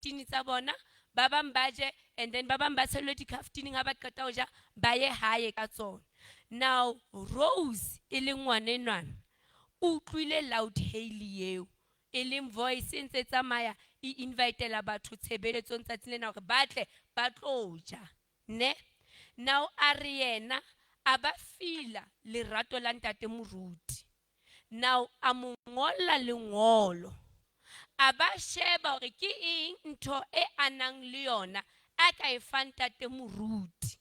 kaftini tsa bona, ba bang ba je, and then ba bang ba tshellwe dikaftini ha ba qeta ho ja ba ye hae ka tsona. Now Rose e le ngwanenwana o utlwile loud hail eo e leng voice e ntse tsamaya e invitela batho tshebeletsong tsatsing lena hore batle ba tlo ja ne. Now a re yena a ba fila lerato la ntate moruti. Now a mo ngolla lengolo, a ba sheba hore ke eng ntho e anang le yona a ka e fang ntate moruti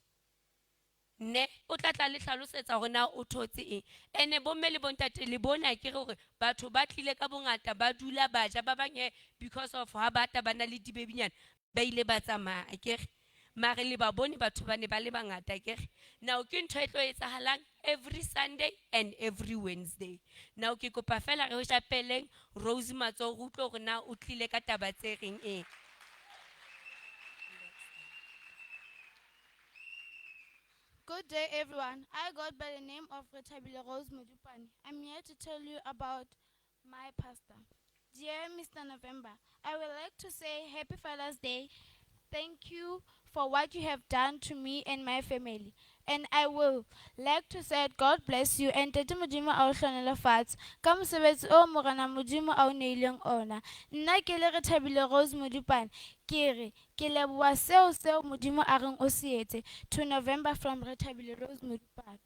ne. O tla tla le hlalosetsa hore na o thotse eng. Ene bomme le bontate le bona ke re hore batho ba tlile ka bongata ba dula ba ja, ba bang because of ha bata ba na le dibebinyana ba ile ba tsamaya akere, mare le ba bone batho ba ne ba le bangata akere. Now ke ntho e tlo etsahalang every Sunday and every Wednesday. Now ke kopa fela re ho shapeleng Rose matsoho re utlwe hore na o tlile ka taba tse reng eng. Good day, everyone. I go by the name of Rethabile Rose Modupane. I'm here to tell you about my pastor. Dear Mr. November, I would like to say Happy Father's Day. Thank you for what you have done to me and my family. And I will like to say God bless you and Tete Modimo a o hlonela fatshe ka mosebetsi o Morena Modimo a o neileng ona. Nna ke le Rethabile Rose Modupane ke re ke leboha seo Modimo a reng o se etse. To November from Rethabile Rose Modupane.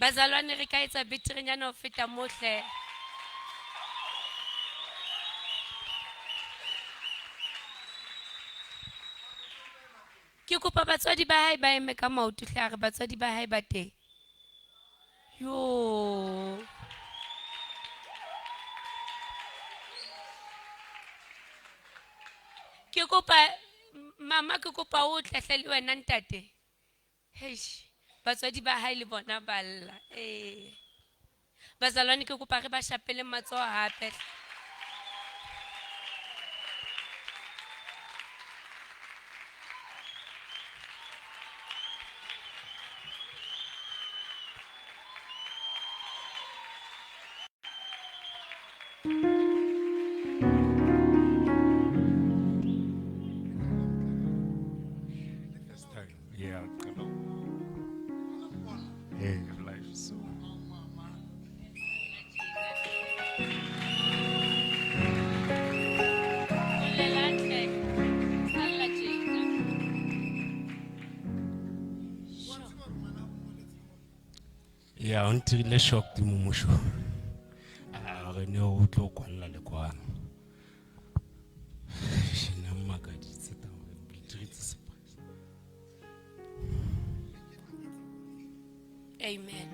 Bazalwane re ka etsa beterenyana ho feta mohle. Ke kopa batswadi ba hae ba eme ka maoto hle re batswadi ba hae ba teng. Yo. Ke kopa mama ke kopa o tle le wena ntate. Heish. Batswadi ba hae le bona ba lla. Bazalwane ke kopa re ba shapele matsoho hape. Yeah, hey, life so. Yeah, until the shock the mumusho. Re ne o tlo kwalla le kwana. Shina magadi tseta o bitritse surprise. Amen.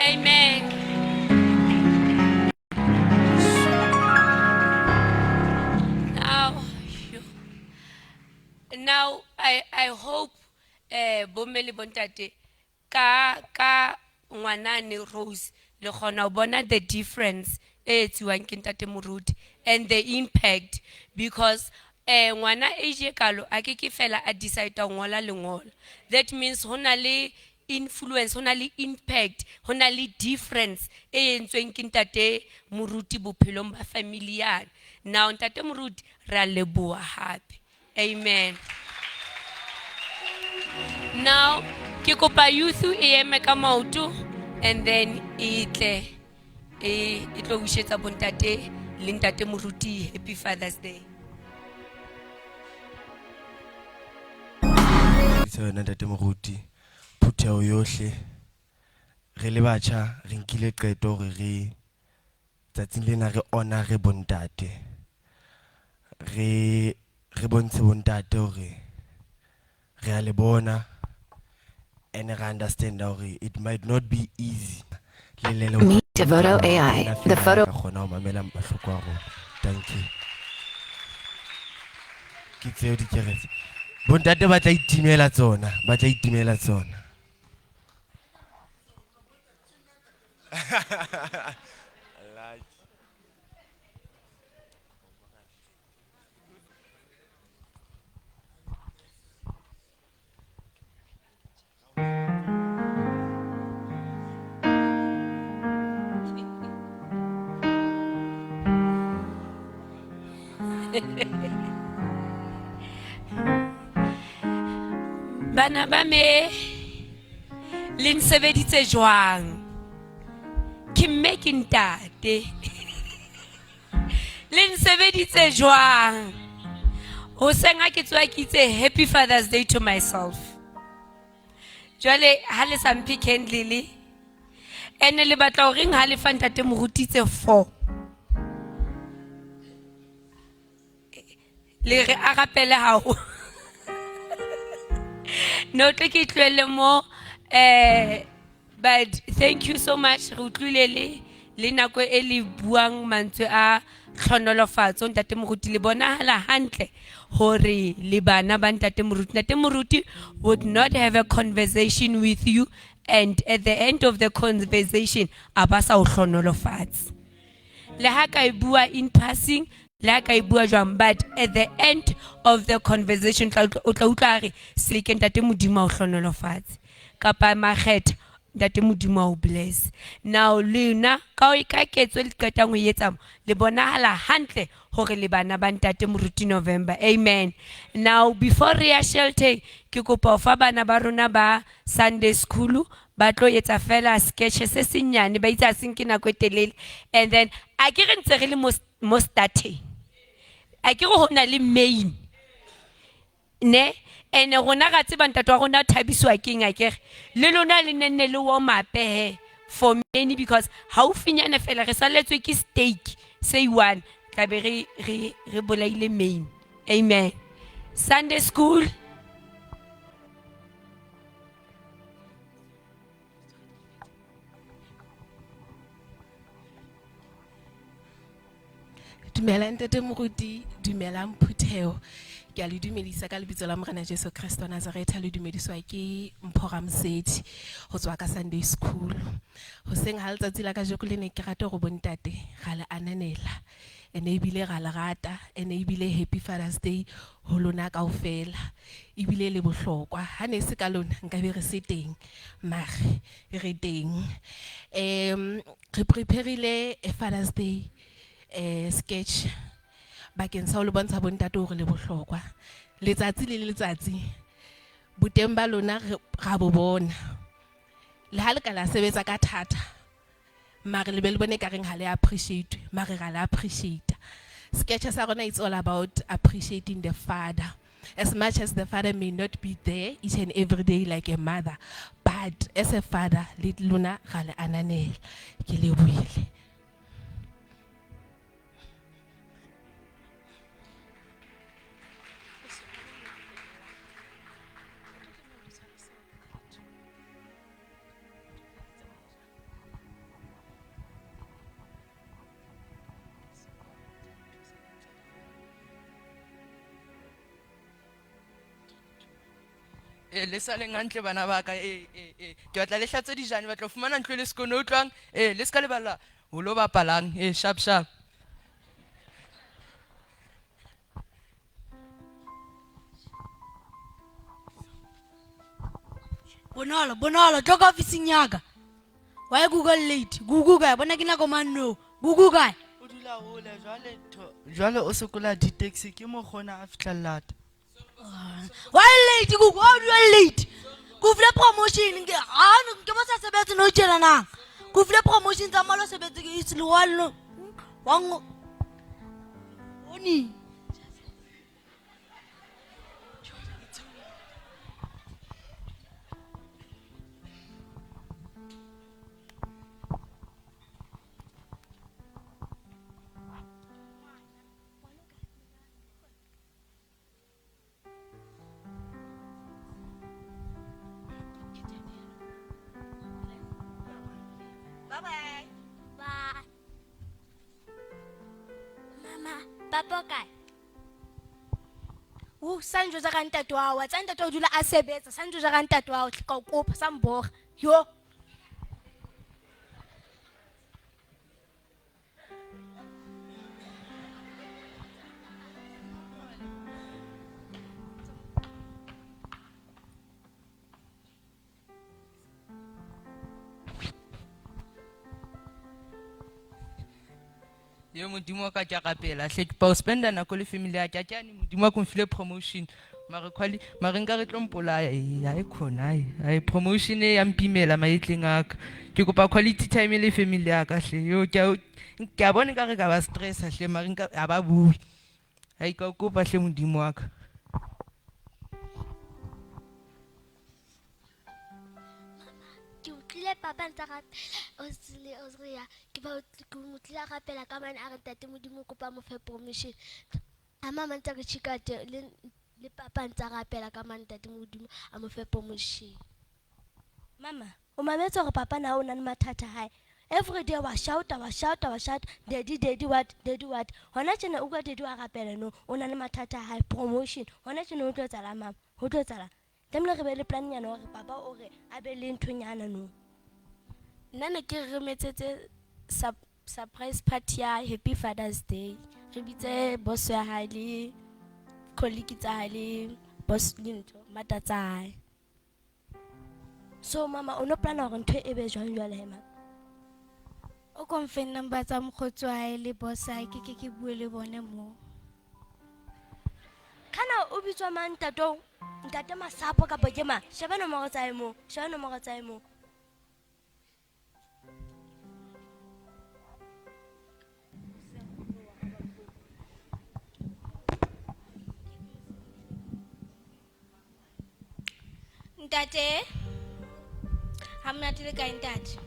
Amen. Now I hope bomme le bontate ka ngwanane Rose le khona bona the difference e etsiwang ke ntate moruti and the impact, because ngwana age kalo a ke fela a decide ho ngola lengolo. That means hona le influence, hona le impact, hona le difference e entsweng ke ntate moruti bophelong ba family yana. Now ntate moruti ra leboha hape. Amen. Now ke kopa youth e eme ka maoto and then itle itlo wishetsa bontate le ntate moruti Happy Father's Day. Tsena ntate moruti phutho yohle re le batjha re nkile qeto hore re tsatsing lena re honor re bontate, re bontshe bontate hore re a le bona and I understand now it might not be easy. Meet Devoto AI, the photo. Thank you. Ke tseo di keretse. Bontate ba tla itimela tsona, ba tla itimela tsona. Bana ba me le nsebeditse jwang ke mme ke ntate le nsebeditse jwang hoseng ha ke tswa ke itse happy Father's Day to myself jwale ha le sa mphe candle ene le batla ho reng ha le fa ntate morutitse 4 le re a rapele hao no tle ke tlwele mo but thank you so much re utlwile le nako e le buang mantswe a tlhonolofatso ntate moruti le bonahala hantle hore le bana ba ntate moruti. Ntate moruti would not have a conversation with you and at the end of the conversation a ba sa o tlhonolofatse le ha ka e bua in passing like I bua jwang, but at the end of the conversation o tla utlwa re se ke ntate modimo o hlonolofatse kapa makgetha ntate modimo o bless. Now lena ka o ka ketso le qetang ho etsa le bonahala hantle hore le bana ba ntate moruti November. Amen. Now before re ya shelter ke kopa fa bana ba rona ba Sunday school ba tlo etsa fela sketch se senyane ba itse a seng ke nako e telele and then a ke re ntse re le mo starting a ke go hona le main ne ene rona ga tseba ntate wa rona thabiswa ke eng a ke le lona le nenne le wo mape for many because how finyane fela re saletswe ke steak say one tla be re bolaile main. Amen. Sunday school Dumelang ntate moruti, dumelang Phutheo. Ke a le dumedisa ka lebitso la Morena Jesu Kristo wa Nazareth, le dumediswa ke Mpho Ramsedi ho tswa ka Sunday school. Hoseng ha letsatsi la ka jeko le ne ke rata go bontate ga le ananela. Ene ebile ga le rata, ene ebile happy Father's Day ho lona kaofela. Ebile le bohlokwa. Ha ne se ka lona nka be re se teng. Mare re teng. Re prepareile a Father's Day sketch bakeng sa ho le bontsha bontate hore le bohlokwa letsatsi le letsatsi boteng ba lona ra bo bona le ha le ka la sebetsa ka thata mare le be le bone ka reng ha le appreciate mare ga le appreciate sketch sa rona it's all about appreciating the father as much as the father may not be there each and every day like a mother but as a father le lona ga le ananela ke le buile. Le sa leng hantle bana ba ka ke batla le hlatse dijane ba tlo fumana ntlo le sekono utlwang le ska le balla ho lo bapalang sharp sharp Bonolo tloka officing yaga why Google late Google guy bona ke nako man no Google guy o dula hole jwale o sokola di taxi ke mo gona a fitla lata why late Google why you late go fle promotion ke ke mo sa sebetse no tjela nang go fle promotion tsa malo sebetse ke itse le wallo wango oni Bye-bye. Bye. Mama, papa kae? Sanjo za ka ntate wa hao, wa tsa ntate o dula a sebetsa. Sanjo za ka ntate wa hao, ka o kopa sa mbora. Yo. Yo modimo wa ka ke a rapela hle ke pa o spenda nako le family ya ka ke modimo wa ko mfile promotion mare nka re tlo mpolaya ha khona ai promotion e ya mpimela maetleng aka ke kopa quality time le family ya ka hle yo ke a bona ka re ka ba stress hle mare nka a ba bui ai ka o kopa hle modimo wa ka. Le papa ntsa ga Osria ke ba ke mo tla rapela ka mane a re tate modimo kopa mo fe permission a mama ntsa re chikate le papa ntsa rapela ka mane tate modimo a mo fe permission. Mama, o mametse gore papa na o na le mathata hae. Every day wa shout. Daddy what? Hona tjena o ka daddy wa rapela no, o na le mathata hae promotion. Hona tjena o tlo tsala mama, ho tlo tsala. Temle re be le plan nyana hore papa o re a be le nthonyana no. Nna ke re metsetse surprise party ya Happy Father's Day. Re bitse boss ya hae le colleague tsa hae le boss Linto matatsa hae. So mama, o no plana hore ntwe e be jwang jwale he mama? O confirm number tsa mokgotsi wa hae le boss a ke bue le bone mo. Kana o bitswa mang tato? Ntate Masapo ka bojema. Sheba nomoro tsa emo. Ntate, hamnati le kae ntate?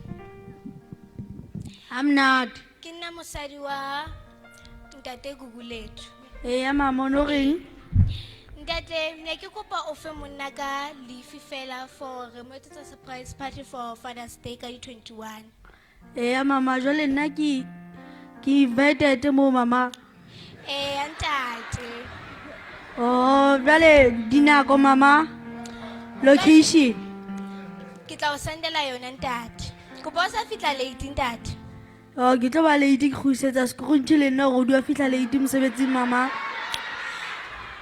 I'm not. Ke nna mosadi wa ntate Gugulethu. Ya mama no ring. Ntate, ne ke kopa o fe monna ka leave fela for remote surprise party for Father's Day ka 21. Ya mama jwale nna ki invited mo mama. Ntate. Oh, jwale dinako mama. Location. Ke tla o sendela yona ntate. Kopa o sa fitla late ntate. Oh, ke tlo ba late ke khusetsa skruntse le nna go dua fitla late mosebetsing mama.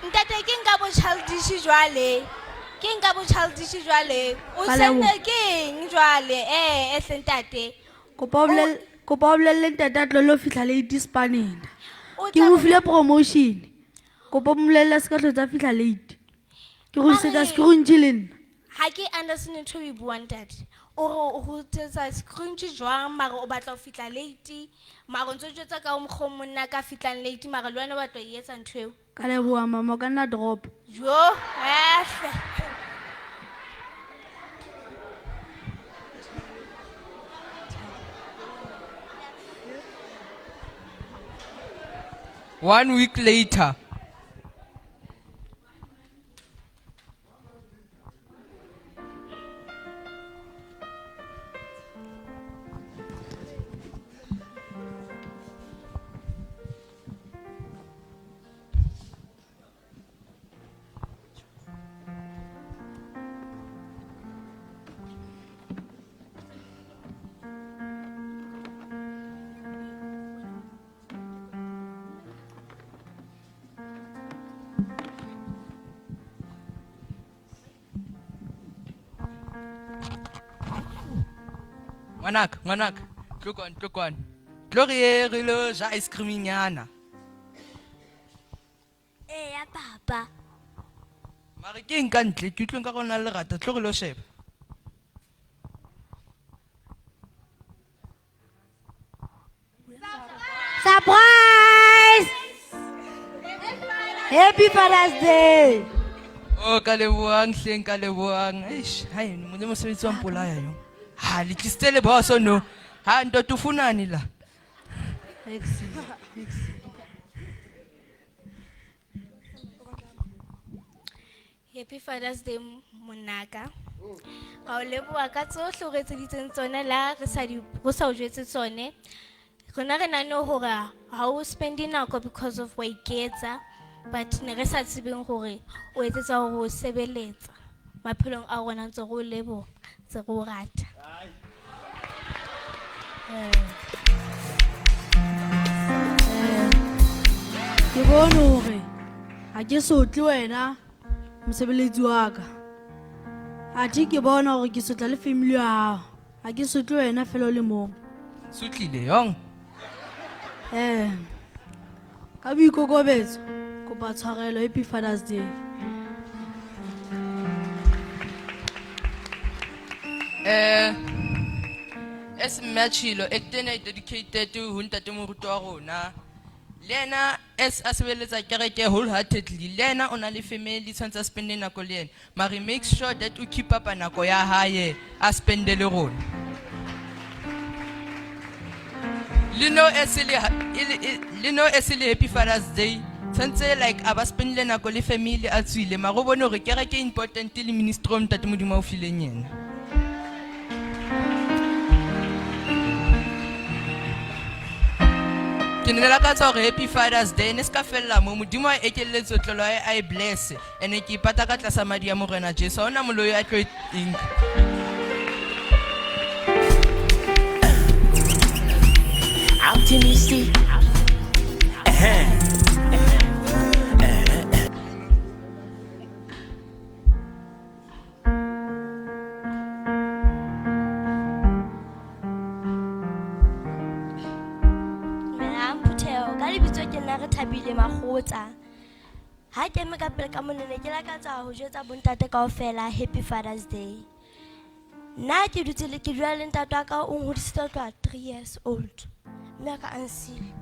Ntate ke nka bo childish jwale. O sende ke eng jwale ehle ntate. Kopa o bolelle ntate a tlolo fitla late spanning. Ke mo file promotion. Kopa o mmolelle se ka tlotsa fitla late. Ke go setsa skruntse le nna. Ha ke understand ntho e buang ntate. O go tsetsa skruntse jwang mara o batla o fitla late. Mara o ntse o jwetsa ka o mokgo monna ka fitlang late mara le wena o batla e etsa ntho eo. Ka leboha mama o ka nna drop. Jo, ehle. One week later. Ngwanak, tlokwane. Tlo re lo ja ice creaming yana. Ya papa. Mare ke eng ka ntle, ke utlweng ka gona le rata, tlo re lo sheba. Surprise! Happy Father's Day! Oh, ka lebohang hleng ka lebohang. Eish, hayi mo le mosebetsi wa mpolaya yo. Ha le tlisitse boss no. Ha nto ufunani la. Happy Father's Day monaka. Ra o leboha ka tsohle o re etseditseng tsona la re sa o jwetse tsone. Rona re nahane hore ha o spendi nako because of wa iketsa, but ne re sa tsebeng hore o etsetsa hore o sebeletsa maphelong a rona, ntse re o leboha, ntse re o rata. Ke bone hore ha ke sotle wena mosebeletsi wa ka. Athe ke bona hore ke sotla le family ya hao. Ha ke sotle wena fela o le mong. Sutlile yong. Ka boikokobetso kopa tshwarelo, Happy Father's Day. As machilo ekutena dedicated ho ntate moruti wa rona. Lena as asebeletsa kereke wholeheartedly. Lena ona le family tshwantse a spende nako le yena. Mari make sure that you keep up nako ya hae a spende le rona. Lino esile Happy Father's Day. Tshwantse like aba spendile nako le family a tswile. Maro bone hore kereke important le ministry ntate modimo o fileng yena. Kinela ka tsa hore Happy Father's Day ne ska fella mo modimo a ekelletso tlolo ai bless ene ke ipata ka tlasa madi ya morena Jesu ona moloyo a tlo ink. Optimistic. Thabile Magotsa. Ha ke me ka pele ka monene ke la ka tsa ho jwetsa bontate kaofela Happy Father's Day. Na ke dutse le ke dula le ntate wa ka o ngodisitse tloa 3 years old. Mme ka ansile.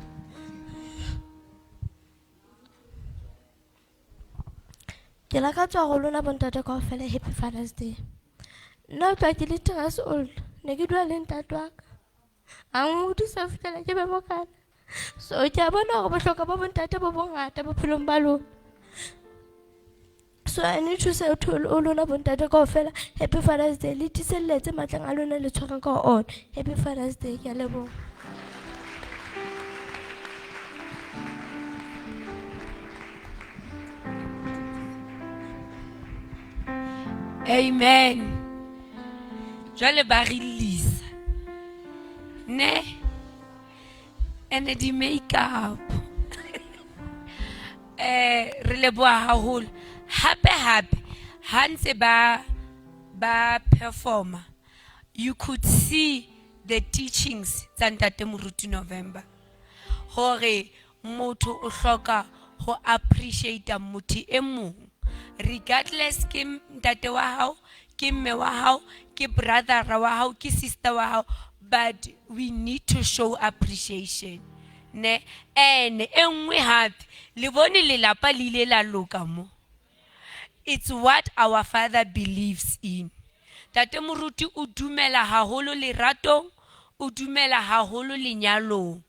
Ke la ka tswa go lona bontate kaofela Happy Father's Day. Na tloa ke le 3 years old. Ne ke dula le ntate wa ka. A ngodisa fela ke be mo kana. So ke a bona gore bohloka ba bontate bo bongata bophelong ba lona. So I need to say to lona bontate kaofela Happy Father's Day. Le tiselletse matleng a lona le tshwarang ka on. Happy Father's Day. Ke a leboha. Amen. Jwale ba release. Ne? And the makeup. Re leboha haholo. Happy. Hanse ba performer. You could see the teachings tsa Ntate Moruti November. Hore motho o hloka ho appreciate motho e mong. Regardless ke ntate wa hao, ke mme wa hao, ke brother wa hao, ke sister wa hao. But we need to show appreciation. Ne? And we have livoni lelapa lile la loka mo. It's what our father believes in. Tate Moruti o dumela haholo leratong, o dumela haholo lenyalong.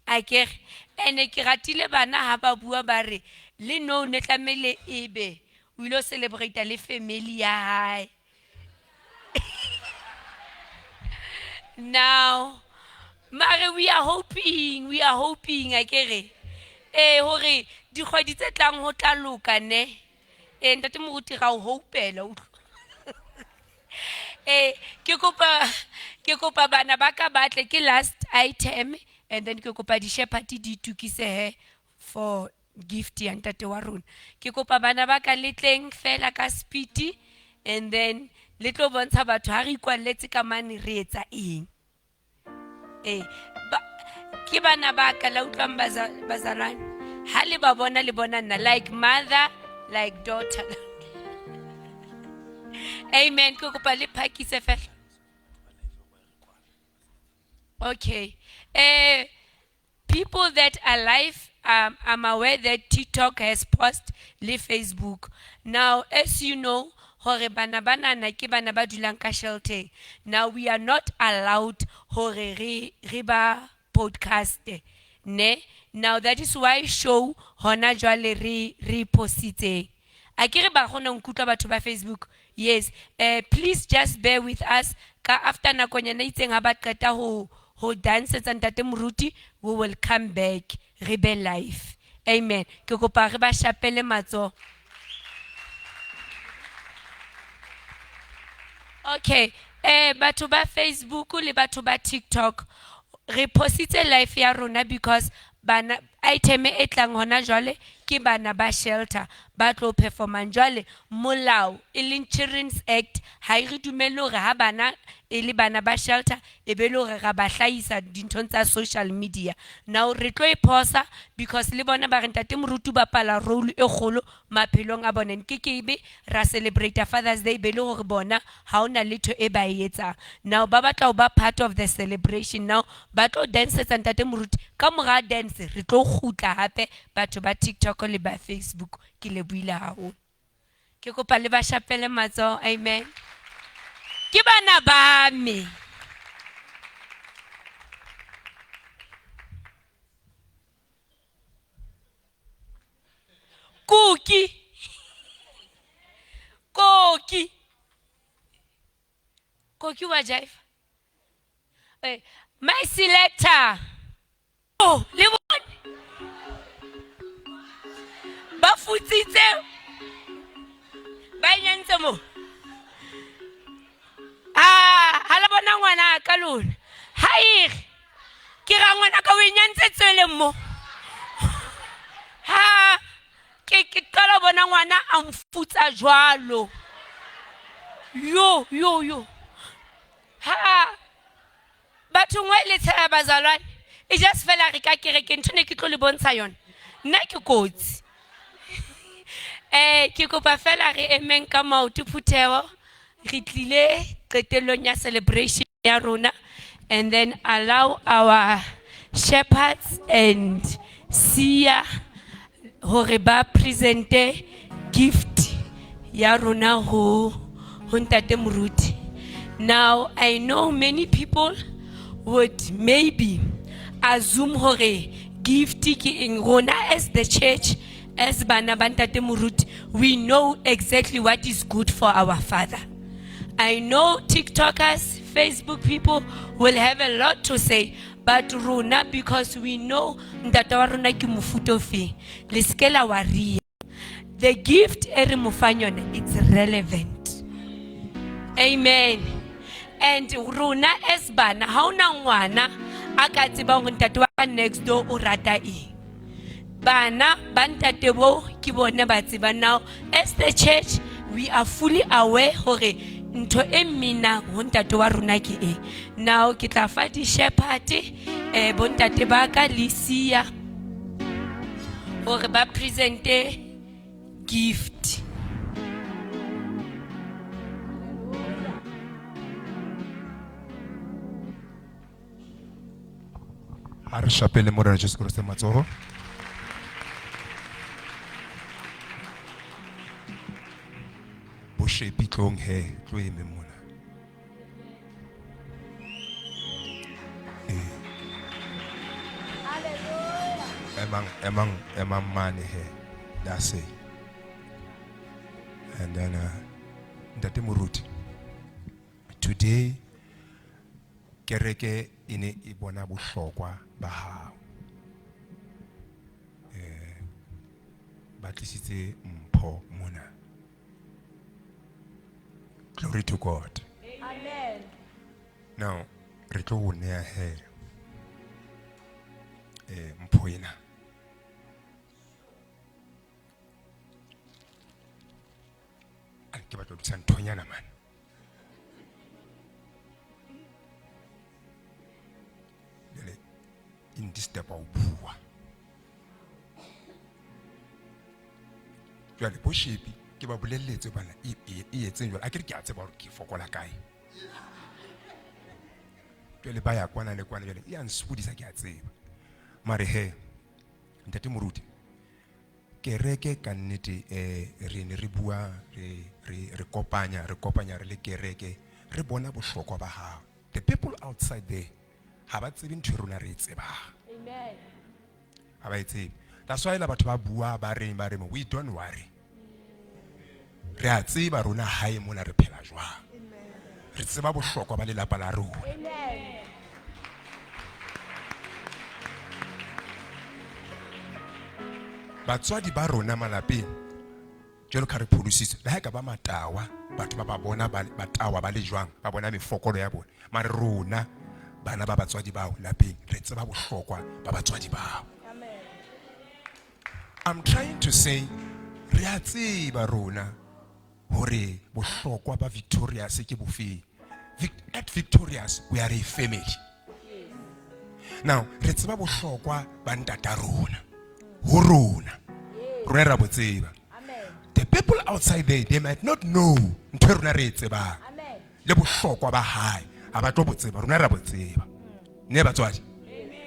Akere ene ke ratile bana ha ba bua ba re le no ne tlamele ebe o ilo celebrate le family ya hae. Now, Mare, we are hoping, akere. Hore, di khwedi tse tlang ho tla loka ne. Ntate Moruti ra o hopela. Ke kopa bana ba ka batle ke last item, and then ke kopa di shepherd di tukise he for gift ya ntate wa rona. Ke kopa bana ba ka letleng fela ka speedy, and then le tlo bontsha batho ha re ikwalletse ka mane re etsa eng. Ke bana ba ka la utlwang bazalwane ha le ba bona le bona nna like mother like daughter. Amen. Ke kopa le phakise fela. Okay. People that are live, I'm aware that TikTok has posted le Facebook. Now, as you know, hore bana na ke bana ba dulang ka shelter. Now we are not allowed hore re ba podcast ne. Now that is why show hona jwale re positse. a ke re ba kgona ho nkutlwa batho ba Facebook. Yes, please just bear with us ka after nakonyana itseng ha ba qeta ho dance tsa ntate Moruti, we will come back re be live. Amen. Ke kopa re ba shapele matso. Okay, batho ba Facebook le batho ba TikTok re positse live ya rona because bana item e tlang hona jwale ke bana ba shelter ba tlo performa jwale molao e leng Children's Act ha e re dumelle hore ha bana e le bana ba shelter e be le hore ra ba hlahisa dinthong tsa social media. Now re tlo e posa because le bona ba re ntate Moruti ba pala role e kgolo maphelong a bona nkekebe ra celebrate Father's Day be le hore bona ha ona letho e ba e etsang. Now ba batla ho ba part of the celebration. Now ba tlo dance tsa ntate Moruti ka mora dance re tlo khutla hape batho ba TikTok le ba Facebook ke le buile haholo. Ke kopa le ba shapele matso. Amen. Ke bana ba me. Koki. Koki wa jive. My selector. Oh, le bone. Ba futsitse. Ba nyantse mo. Hala bona ngwana ka lona. Hae. Ke ra ngwana ka o nyantse tswele mo. Ha ke kala bona ngwana a mfutsa jwalo. Yo. Ha. Batho ngwe le tsela bazalwane. E just fela re ka kereke ntone ke tlo le bontsha yona. Nna ke kotsi. Ke kopa fela re emeng ka maoto Phuthego. Re tlile qetellong ya celebration ya rona and then allow our shepherds and Sia hore ba presente gift ya rona ho ntate Moruti. Now I know many people would maybe assume hore gift ki eng rona as the church as bana ba ntate Moruti we know exactly what is good for our father. I know TikTokers, Facebook people will have a lot to say, but rona because we know ntate wa rona ke mofuto fe le skela wa ria. The gift ere mofanyona it's relevant. Amen. And rona as bana ha una ngwana aka tseba hore ntate wa next door o rata eng. Bana ba ntate bo ke bona ba tseba. Now as the church we are fully aware hore ntho e mina ho ntate wa rona ke e. Now ke tla fa di shepherd bo ntate ba ka le Sia hore ba presente gift. Ha re shapele Morena Jesu Kriste matsoho. Bo shepi tlong he tlo eme mona. Emang mane he. That's it. And then Ntate Moruti. Today kereke ine ibona bohlokwa ba hao. Batlisitse mpho mona. Glory to God. Amen. Now, re tlo o nea he mpho ena. Ke batlo ditsa nthonyana man. In this step of bua. Jwale bo shepi ke ba bolelletse bana e etseng jwale a ke re ke a tseba hore ke fokola kae. Jwale ba ya kwana le kwana jwale ya nsupudisa ke a tseba. Mare he Ntate Moruti kereke ka nnete re ne re bua re kopanya re le kereke re bona bohlokwa ba hao. The people outside there ha ba tsebe ntho rona re tseba. Amen. Ha ba tsebe. That's why la batho ba bua ba re we don't worry. re a tseba rona hae mona re phela jwang, re tseba bohlokwa ba lelapa la rona. Batswadi ba rona malapeng jwalo ka re pholositse le ha e ka ba matawa, batho ba bona batawa ba le jwang, ba bona mefokolo ya bona, mare rona bana ba batswadi bao lapeng re tseba bohlokwa ba batswadi bao. I'm trying to say re a tseba rona hore bohlokwa ba Victorious ke bofeng. At Victorious we are a family. Now re tseba bohlokwa ba ntata rona ho rona rona ra botseba. The people outside there, they might not know ntho rona re tseba le bohlokwa ba hae ha ba tlo botseba rona ra botseba ne batswadi.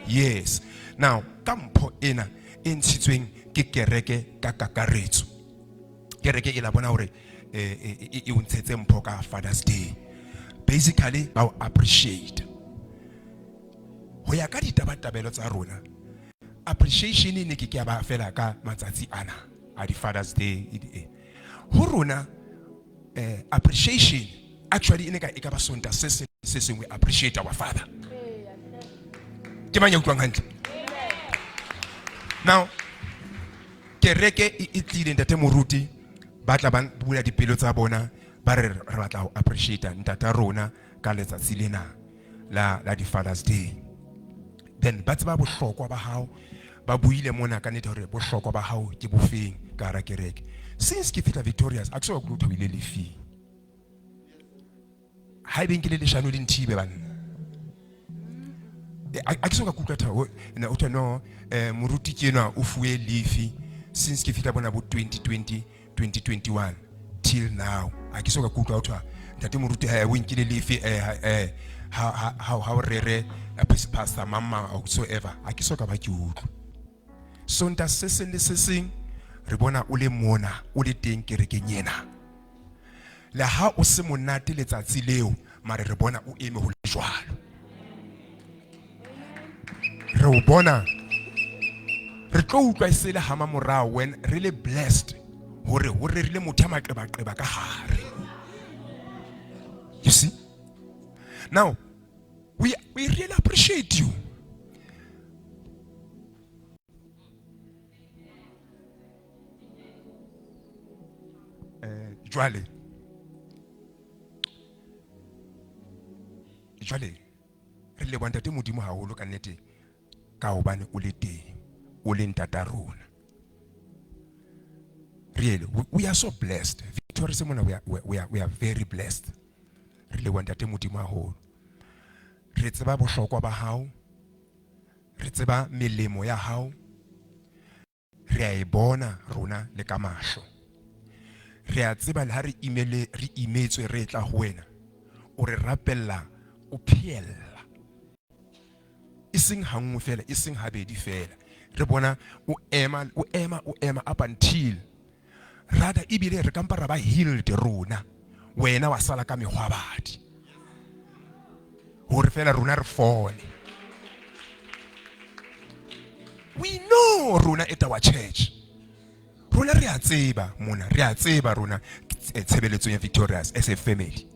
Yes. Now ka mpho ena e ntshitsweng ke kereke ka kakaretso, kereke e la bona hore e untshetse mpho ka Father's Day. Basically ba appreciate ho ya ka ditabatabelo tsa rona. Appreciation ne ke ba fela ka matsatsi ana a di Father's Day ho rona. Appreciation actually ine ka e ka ba sonta se sengwe we appreciate our father. Ke manya utlwang hantle. Now kereke e tlile ntate moruti ba tla ba bula dipelo tsa bona ba re re batla ho appreciate ntata rona ka letsatsi lena la di Father's Day. Then ba tseba bohlokwa ba hao, ba buile mona ka nnete hore bohlokwa ba hao ke bofeng ka hara kereke. Since ke fitla Victorious a ke so go thabile lefi ha e benkele le shano le nthibe bana a ke so ka kutla thawo na o tshwana moruti ke ena o fuwe lefi since ke fitla bona bo 2020 2021 till now a ke so ka kutla o thwa ntate moruti ha o nkile lefi how rere pastor mama or whatsoever a ke so ka ba ke utlwa. Sonta se seng le se seng re bona o le mona o le teng kerekeng ena le ha o se monate letsatsi leo mare re bona o eme ho le jwalo. Re o bona re tlo utlwa isele hama morao when really blessed hore ho rerile motho a maqeba ka hare. You see, now we really appreciate you. Jwale re le ntate modimo haholo ka nnete ka hobane o le teng o le ntata rona. Really, we are so blessed. Victorious mona we are very blessed. Re le ntate modimo haholo. Re tseba bohlokwa ba hao, re tseba melemo ya hao, re a e bona rona le ka mahlo. Re a tseba le ha re imetswe re tla ho wena o re rapella o phiella iseng hangwe fela iseng habedi fela re bona o ema up until rather ibile re kampa ra ba healed rona wena wa sala ka mehwabadi hore fela rona re fole. We know rona at our church rona re a tseba mona re a tseba rona tshebeletso ya Victorious as a family.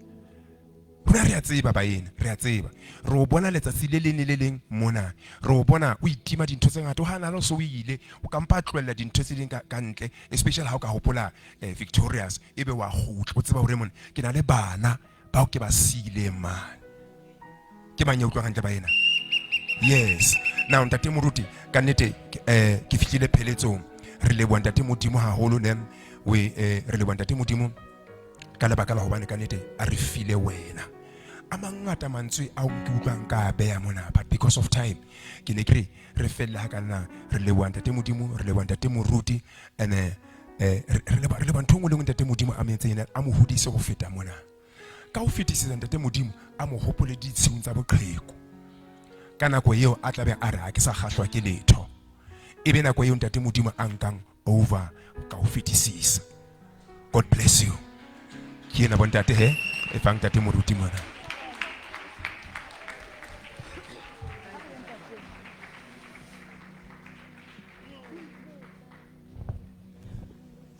Rona re a tseba ba ena re a tseba re o bona letsatsi le leng mona re o bona o itima dintho tse ngata o hana lo so o ile o kampa tlwella dintho tse ding ka ntle especially ha o ka hopola Victorious ebe wa gutla o tseba hore mona ke na le bana ba o ke ba sile man ke ba nyeutlwa gantle ba ena. Yes, now ntate moruti ka nnete ke fihlile pheletsong re le bua ntate modimo haholo nem we re le bua ntate modimo ka lebaka la hobane ka nnete a re file wena a mangata mantswe a o ke utlwang ka beya mona but because of time ke ne ke re fella ha kana re le bua ntate modimo re le bua ntate moruti ene re le ba nthongwe le ntate modimo a metsena a mo hodise go feta mona ka o fetisisa ntate modimo a mo hopole ditsheng tsa boqheko ka nako eo a tlabe a re ha ke sa kgahlwa ke letho ebe nako eo ntate modimo a nkang over ka o fetisisa. God bless you. Ke na bontate he e fang ntate moruti mona.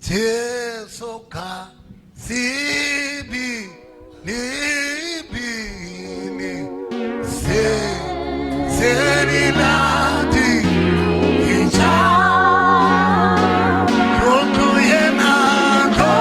Jesoka Sibi, Libini, Serenati, Icha, Roto Yenako,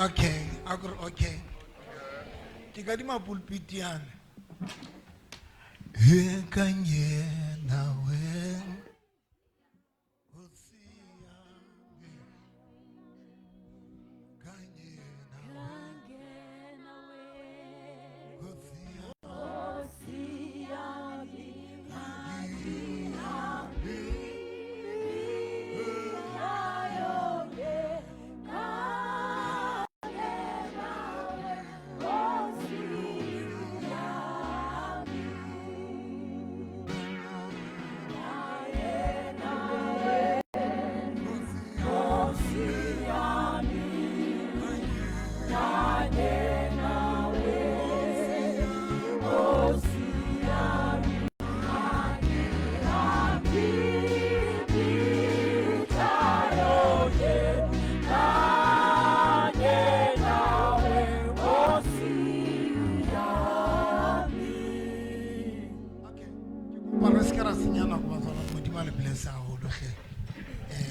Okay, okay. Tikadima pulpitian. He kanye nawe. Paraskara sinyana kwa zona modima le blessa ho lohle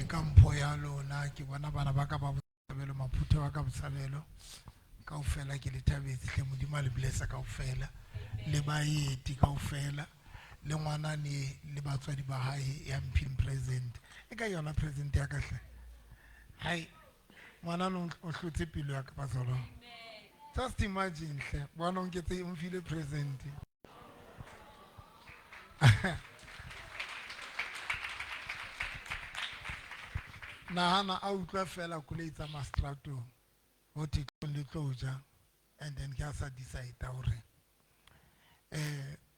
ka mpho ya lona ke bona bana ba ka ba botsabelo maphuthe wa ka botsabelo ka ofela ke le thabetse hle modima le blessa ka ofela le baeti ka ofela le ngwana ne le batswadi ba hae ya mphin present e ka yona present ya ka hle hai ngwana no o hlotse pelo ya ka ba zona just imagine hle bona o nketse mfile present Nahana a utlwa fela kuleitsa mastrato ho titlong le tloja and then ke a sa decide hore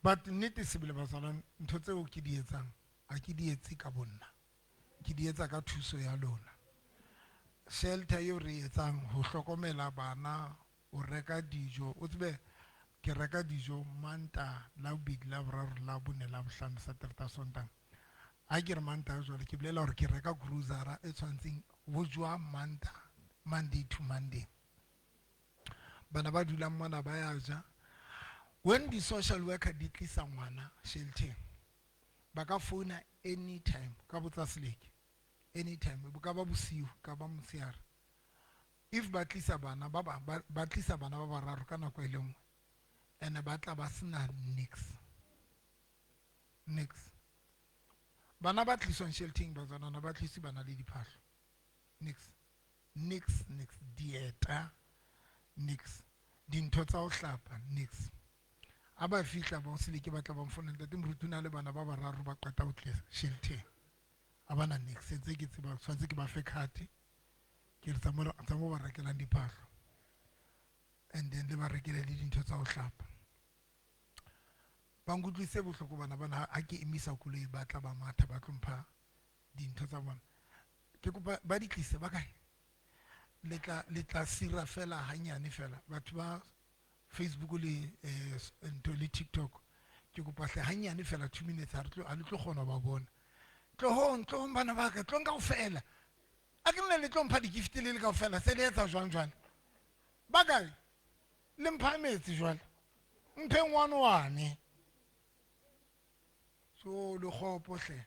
but nnete se bile ba tsona ntho tseo ke di etsang a ke di etse ka bonna ke di etsa ka thuso ya lona shelter yo re etsang ho hlokomela bana o reka dijo o tsebe ke reka dijo manta la bid la boraro la bone la bohlano Saturday Sondag a ke re manta jwale ke bolela hore ke reka cruiser e tshwantseng ho jwa manta Monday to Monday bana ba dulang mona ba ya ja when the social worker di tlisa ngwana shelter ba ka phone anytime ka botsa seleke anytime ba ba bosiu ka ba motsiara if ba tlisa bana ba tlisa bana ba bararo ka nako e le nngwe ene ba tla ba sena nix bana ba tliswa sheltering ba tsona ba tlisi bana le diphahlo nix dieta nix dintho tsa ho hlapa nix a ba fihla ba o se le ke batla ba mfona ntate moruti o na le bana ba bararo ba qeta ho tlisa shelter a bana nix tse ke tseba tshwantse ke ba fe card ke re tsa mo ba rekelang diphahlo and then le ba rekele le dintho tsa ho hlapa ba nkutlwise bohloko bana ha ke emisa koloi ba tla ba matha ba tlompha dintho tsa bona ke kopa ba di tlise ba kae le tla sira fela hanyane fela batho ba Facebook le le TikTok ke kopa hle hanyane fela 2 minutes a le tlo kgona ba bona tlohong bana ba ka tlong ka ofela a ke nne le tlo mpha di gift le ka ofela se le etsa jwang ba kae le mpha metsi jwale mpheng wane so le khopo hle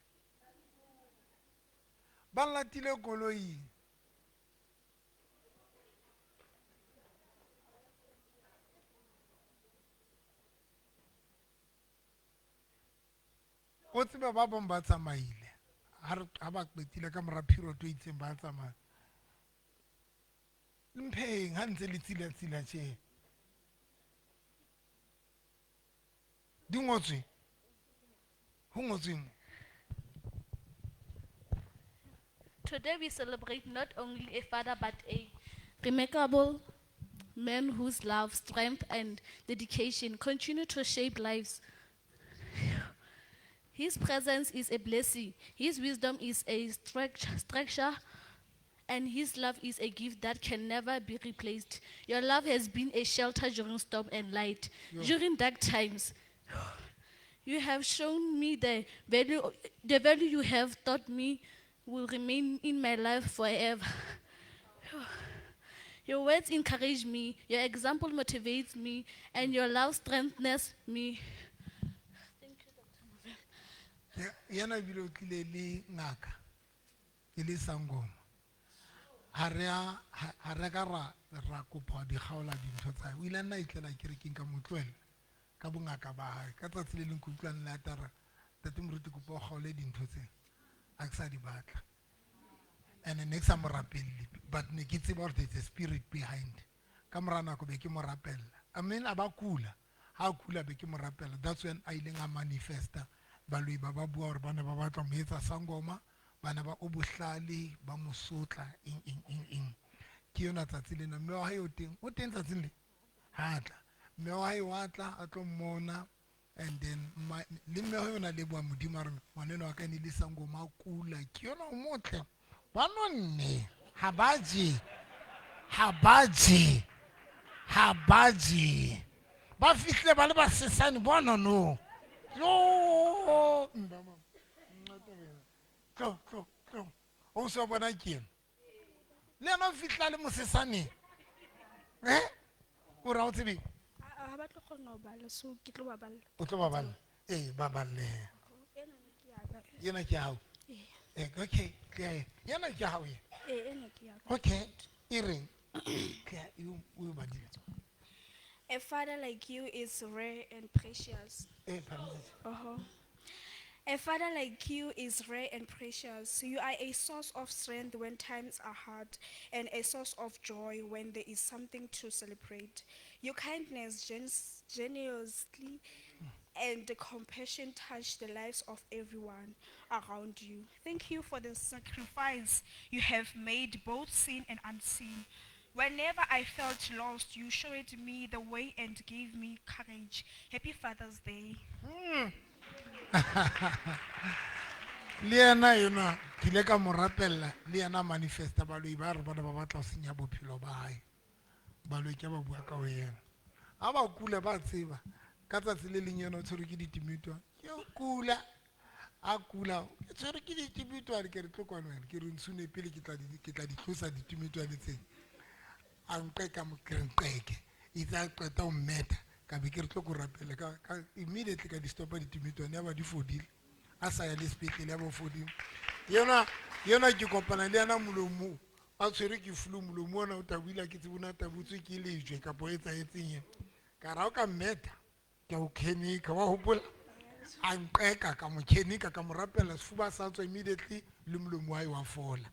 ba latile koloi o tseba ba bong ba tsamaile ha ba qetile ka mora period o itseng ba tsamaya mpheng ha ntse le tsila tje di ngotswe ho ngotsweng. Today we celebrate not only a father but a remarkable man whose love, strength and dedication continue to shape lives. His presence is a blessing, his wisdom is a structure, and his love is a gift that can never be replaced. Your love has been a shelter during storm and light. During dark times, you have shown me the value you have taught me will remain in my life forever. Your words encourage me, your example motivates me, and your love strengthens me. Yana bilo kile le ngaka ile sangoma ha re ka ra kopa di khaola dintho tsa o ile nna itlela ke re ke nka motlwela ka bongaka ba hae ka tsatsi le leng kutlwana le atara tate moruti kopa o khaole dintho tse a ke sa di batla and next time rapelli but ne ke tseba hore there's a spirit behind ka mora nako be ke mo rapella I mean abakula ha kula be ke mo rapella that's when I ile nga manifesta baloi ba bua hore bana ba batla mo etsa sangoma bana ba obohlale ba mosotla ing ke yona tsatsi lena mme wa hae o teng tsatsing le hatla mme wa hae wa tla a tlo mmona and then le mme wa yona le bua modimo re ngwaneno wa ka ne le sangoma kula ke yona o motle ba nonne ha baji ba fihle ba le ba sesane bona no no o so bona ke le na fitla le mosesane o ra o tsebe ha ba tlo kgona ho bala so ke tlo ba balla o tlo ba balla ba balle yena ke hao okay yena ke hao ena ke ya okay ring ke you badile. A father like you is rare and precious. A father like you is rare and precious. You are a source of strength when times are hard and a source of joy when there is something to celebrate. Your kindness, generosity, and compassion touch the lives of everyone around you. Thank you for the sacrifice you have made, both seen and unseen. Whenever I felt lost, you showed me the way and gave me courage. Happy Father's Day. Liana yona kile ka mo rapella liana manifesta baloi ba re bona ba batla ho senya bophelo ba hae baloi ke ba bua ka ho yena a ba kula ba tseba ka tsatsi le leng yena o tshwere ke ditimitwa ke kula a kula o tshwere ke ditimitwa ke re tlokwana wena ke re nsune pele ke tla di tlosa ditimitwa le tseng a nqeka mo krenqeke itsa qeta o mmeta ka be ke re tloko rapela ka immediately ka di stopa ditimitwa ne ba di fodile a sa ya le spetlele ya bo fodile yona ke kopana le yana molomo a tshwere ke flu molomo ona o tabuila ke tsebona tabutswe ke lejwe ka bo etsa etseng ka ra o ka mmeta ke o kenika wa hopola a nqeka ka mo kenika ka mo rapela sefuba sa tswa immediately le molomo wa wa fola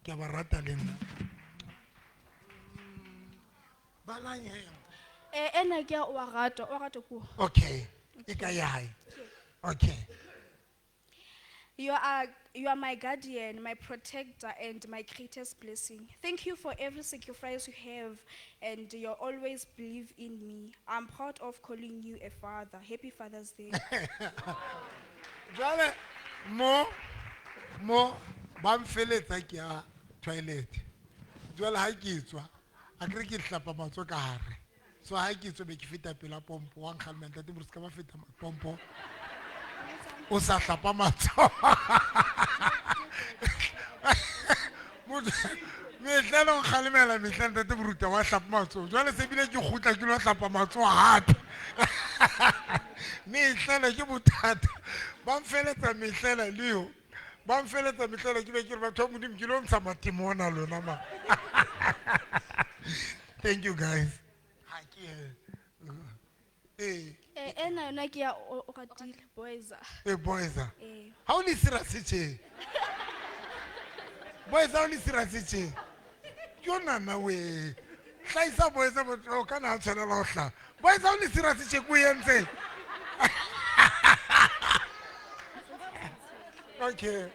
ke ba rata le nna balanya Ena ke ya Orato ko. Okay. Eka ya hae. Okay. You are my guardian, my protector, and my greatest blessing. Thank you for every sacrifice you have, and you always believe in me. I'm proud of calling you a father. Happy Father's Day. Jwale mo ba mfeletsa ke ya toilet. Jwale ha ke tswa a kre ke hlapa matso ka hare. So ha ke tswa be ke feta pela pompo wa nkgalmenta te mo ska ba feta pompo. O sa hlapa matso. Mehlelo nkgalemela mehlelo te boruta wa hlapa matso. Jwale se bile ke khutla ke lo hlapa matso hape. Mehlelo ke bothata. Ba mfeletsa mehlelo leo. Ba mfeletsa mehlelo ke be ke re batho ba modimo ke lo ntsha matimo ona lona ma. Thank you guys. Ha ke Ena yona ke ya Oratile Boyza. Boyza. How ni sirasiche? Boyza how ni sirasiche? Yona na we. Hlaisa Boyza o kana tshela la hla. Boyza how ni sirasiche ku yentse? Okay.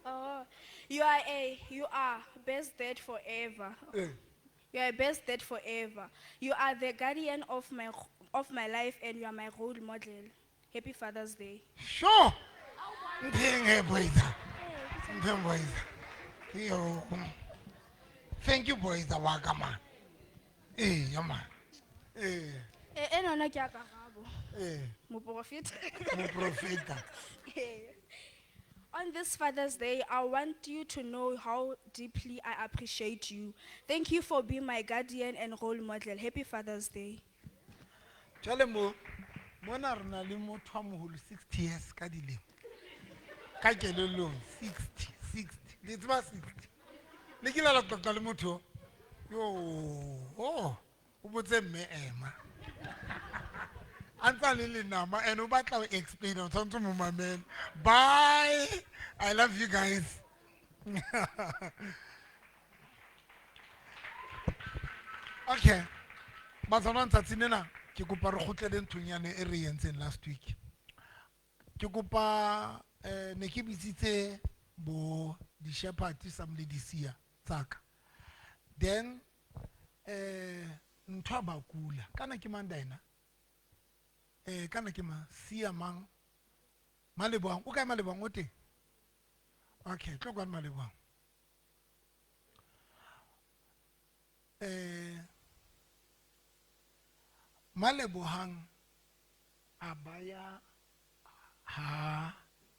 Oh, you are best dad forever. You are best dad forever. You are the guardian of my life, and you are my role model. Happy Father's Day. Sure. Mpenge Boyza. Mpenge Boyza. Yo. Thank you Boyza wakama. Yama. Ena na ke ya Karabo. Mo profeta. Mo profeta. On this Father's Day, I want you to know how deeply I appreciate you. Thank you for being my guardian and role model. Happy Father's Day. Jale mona rena le motho a moholo 60 years ka dilemo. Ka kelelong 60. Le tseba 60. Le ke la qoqa le motho. Yo, o botse mme ema. Anta le nama and o batla o explain o tshwantse mo mamela. Bye. I love you guys. Okay. Bazana ntsatsine ke kopa re gotlele nthunyane e re yentseng last week. Ke kopa ne ke bitsitse bo di shepherd some le disia tsaka. Then ntwa ba kula kana ke mandena. Kana ke ma sia mang Malebong o ka Malebong o teng. Okay, tlo kwa Malebong. Malebohang abaya ha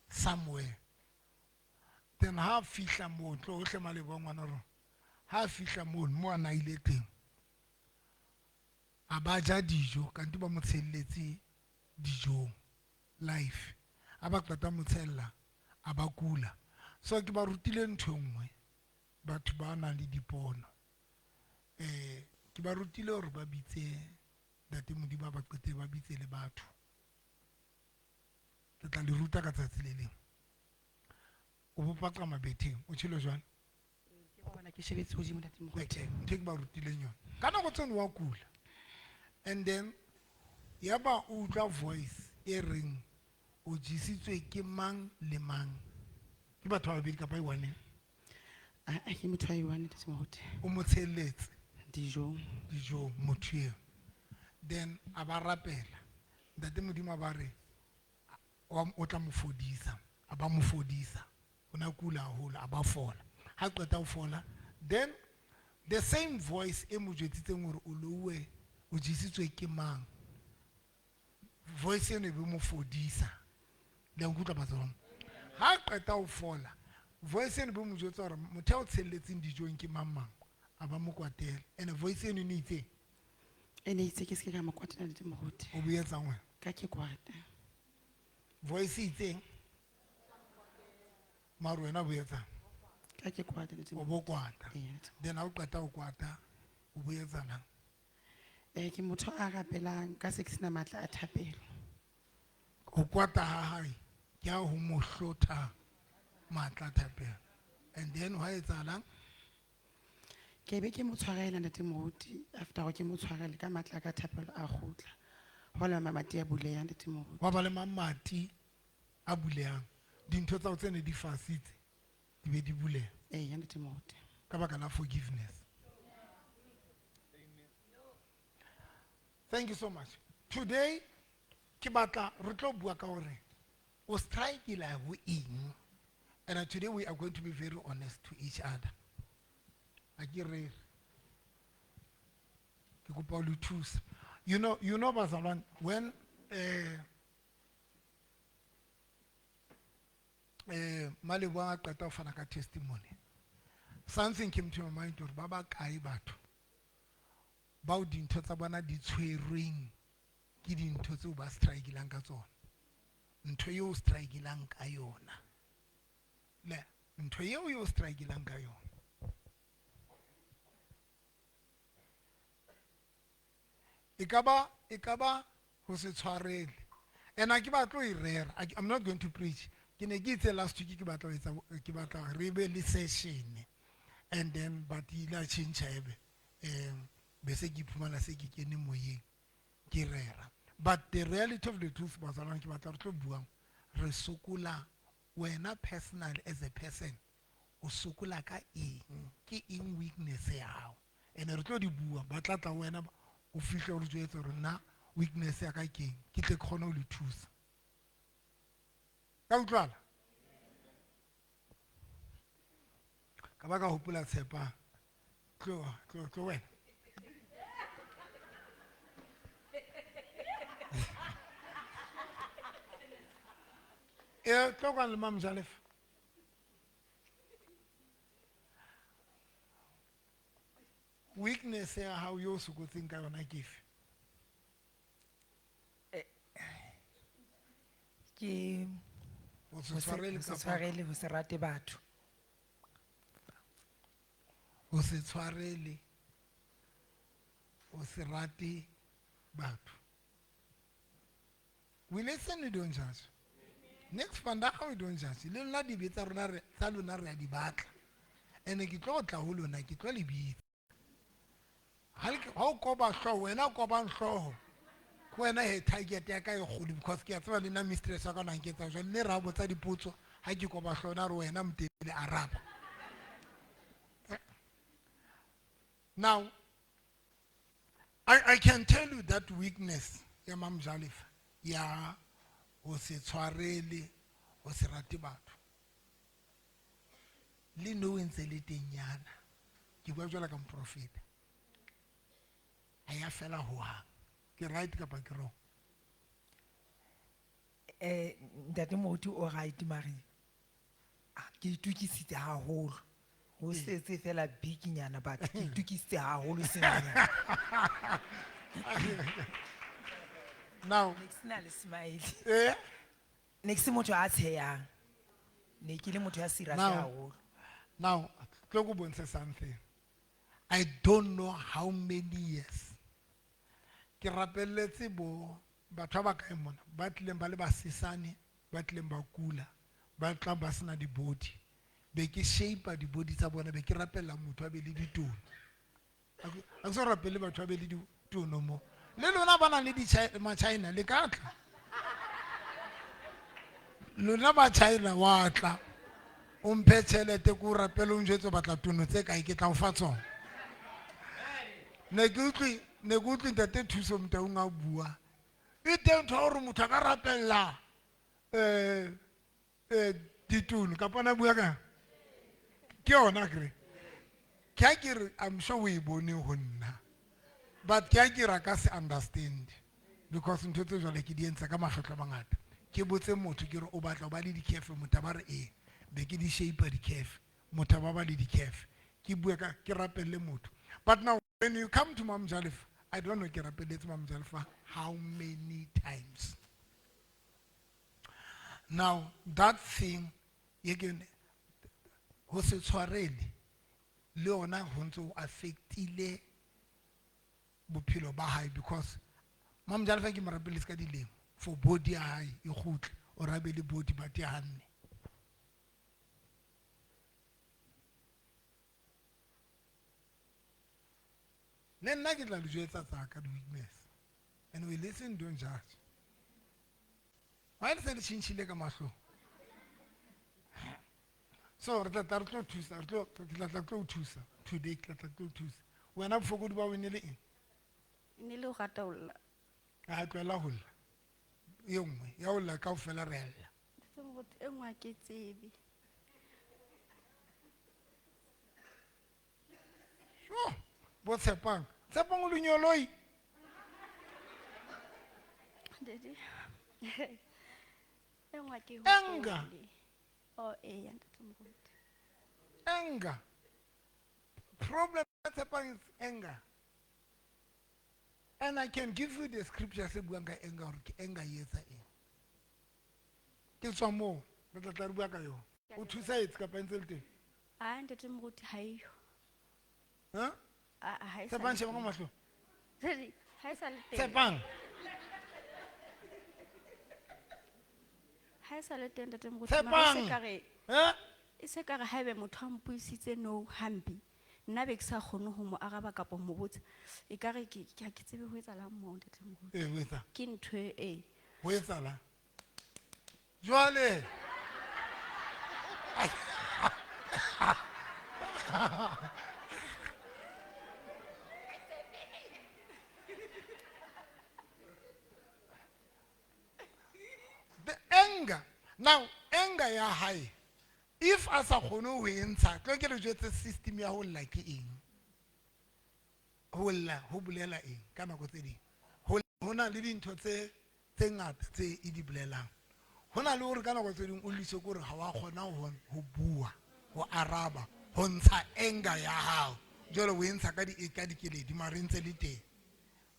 somewhere. Then ha fihla mo tlo hle Malebong ngwana ro. Ha fihla mo ana ile teng. Abaja dijo kanti ba mo tshelletse dijo life aba qeta motshella abakula so ke ba rutile ntho nngwe batho ba na le dipono ke ba rutile hore ba bitse date modimo ba qete ba bitse le batho ke tla le ruta ka tsatsi le leng o bopaqa mabetheng o tshilo jwana ke ba bona ke shebetse hodimo date mo okay ke ba rutile nyona kana go tsone wa kula and then yaba utla voice e ring o jisitswe ke mang le mang ke batho ba bedi ka pa iwane a ke motho a iwane tse mo hote o motshelletse dijo motho then aba rapela date modimo ba re o tla mo fodisa aba mo fodisa ona kula haholo aba fola ha qeta o fola then the same voice e mo jwetsitseng hore o lowe o jisitswe ke mang voice ene be mo fodisa le nkutla batsong ha qeta o fola voice ene be mo jwetsa hore motho o tshelletseng dijong ke mamang aba mo kwatela ene voice ene ne itse ke se ka mo kwatela le mo hote o boetsa ngwe ka ke kwata voice itse maro wena boetsa ka ke kwata le o bo kwata then ha o qeta o kwata o boetsa nang ke motho a rapelang ka se ke sena matla a thapelo o kwata ha hae ke ha ho mo hlotha matla thapelo and then wa etsalang ke be ke mo tshwarela ntate moruti after go ke mo tshwarele ka matla ka thapelo a gotla gola mamati a buleya ntate moruti wa ba le mamati a buleyang dintho tsa go tsene di fasitse di be di buleya ee ntate moruti ka baka la forgiveness. Thank you so much. Today ke batla re tlo bua ka hore o strike la ho eng, and today we are going to be very honest to each other. Akere ke kopa le thusa. You know bazalwane, when Malebwa a qeta ho fana ka testimony, something came to my mind hore ba ba kae batho bao dintho tsa bona di tshwerweng ke dintho tseo ba strikelang ka tsona, ntho eo strikelang ka yona, le ntho eo yo strikelang ka yona. Ekaba ho se tshwarele, and a ke batlo e rera. I'm not going to preach. Ke ne ke itse last week ke batla re be le session, and then but ila change ebe bese ke iphumana se ke kene moyeng ke rera. But the reality of the truth was along ke batla re tlo buang re sokola wena personally as a person o sokola ka eng, ke eng weakness ya hao, and re tlo di bua ba tla tla wena o fihle o re jwetse hore nna weakness ya ka ke eng ke tle khona o le thusa ka utlwala ka ba ka hopola tshepa tlo wena tlo kwa le Mam Jalef. Weakness ya how you so go think I wanna give. Ke O se tshwarele ka tshwarele ho se rate batho. O se tshwarele o se rate batho. We listen, we don't judge. Next panda how we don't judge. Le nna di betsa rona re tsa lona re a di batla. Ene ke tlo tla ho lona ke tlo le bitsa. Ha o koba hlo wena koba hlo. Ko wena he target ya ka e godi because ke a tseba le na mistress ka nna ke tsa jone ra botsa dipotso ha ke koba hlo na re wena mtebele araba. Now I can tell you that weakness ya Mam Jalef ya o se tshwarele o se rate batho le no ntse le tenyana ke bua jwala ka mprofeta a ya fela ho ha ke right ka pa ke wrong Ntate Moruti o right mare ke itukisitse haholo ho setse fela bikinyana but ke itukisitse haholo senyana. Now next smile next motho a tsheyang ne ke le motho ya sira haholo. Now tlo go bontsha something. I don't know how many years ke rapelletse bo batho ba ka mona ba tlileng ba le ba sesane ba tlileng ba kula ba tla ba sena di body be ke shape di body tsa bona be ke rapella motho a be le ditono a so rapelle batho a be le ditono mo le lona ba na le di China le ka tla lona ba China wa tla o mphe tšhelete ko rapele o njwetse batla tono tse kae ke tla o fa tsona ne ke utlwi ntate thuso mtaung a bua e teng ntho gore motho a ka rapella ditono ka pona bua ka ke yona kere ke a kere I'm sure o e bone go nna but ke a kere a ka se understand because ntho tse jwale ke di entse ka makgetlo a mangata ke botse motho ke re o batla o ba le dikefe motho ba re be ke di shape di kefe motho ba le dikefe ke bua ka ke rapelle motho. But now when you come to Mam Jalef, I don't know ke rapelletse Mam Jalef how many times. Now that thing again ho se tshwarele le ona ho ntse affectile bophelo ba hae because Mam Jalef ke mo rapelletse ka dilemo for body ya hae e khutle o rabele body but ya hanne. le nna ke tla le jwetsa tsaka di-weakness and we listen, don't judge. Why le se le tšhintšhile ka mahlong? So re tla tlo thusa, ke tla tlo thusa today, ke tla tlo thusa. Wena bofokodi ba o ne le eng? ne le go rata ho lla A tloela ho lla e nngwe ya ho lla kaofela re a lla. e nngwe ha ke tsebe Bo Tshepang o lenyoloi. Daddy. e nngwe ha ke Anger. hopole. Oh eya ntatemoholo. Anger. Problem with Tshepang is anger. And I can give you the scripture se buang ka anger, anger yetsa eng. Ke tswa moo, re tla tla re bua ka yona. O thusa etse ka ntse le teng. Ah ntatemoholo ha eyo Ha? ha e Tshepang sheba ka mahlo. Daddy ha e sa le teng Tshepang. ha e sa le teng ntatemoholo Tshepang. e se ka re ha ebe motho a mpuisitse no hampe nna be ke sa kgone ho mo araba kapa mo botsa e ka re ke a ke tsebe ho etsalang moo ntatemoholo Ho etsa. ke ntho e Ho etsalang. Jwale. The anger. Now, anger ya high. If as a kgone ho entsha, tlo ke re jwetse system ya ho lla ke eng. Ho lla ho bolela eng ka nako tse ding. Ho na le dintho tse ngata tse e di bolelang. Ho na le hore ka nako tse ding o lise gore ha wa kgona ho bua, ho araba, ho ntsha anger ya hao. Jwale o entsha ka dikeledi mare ntse le teng.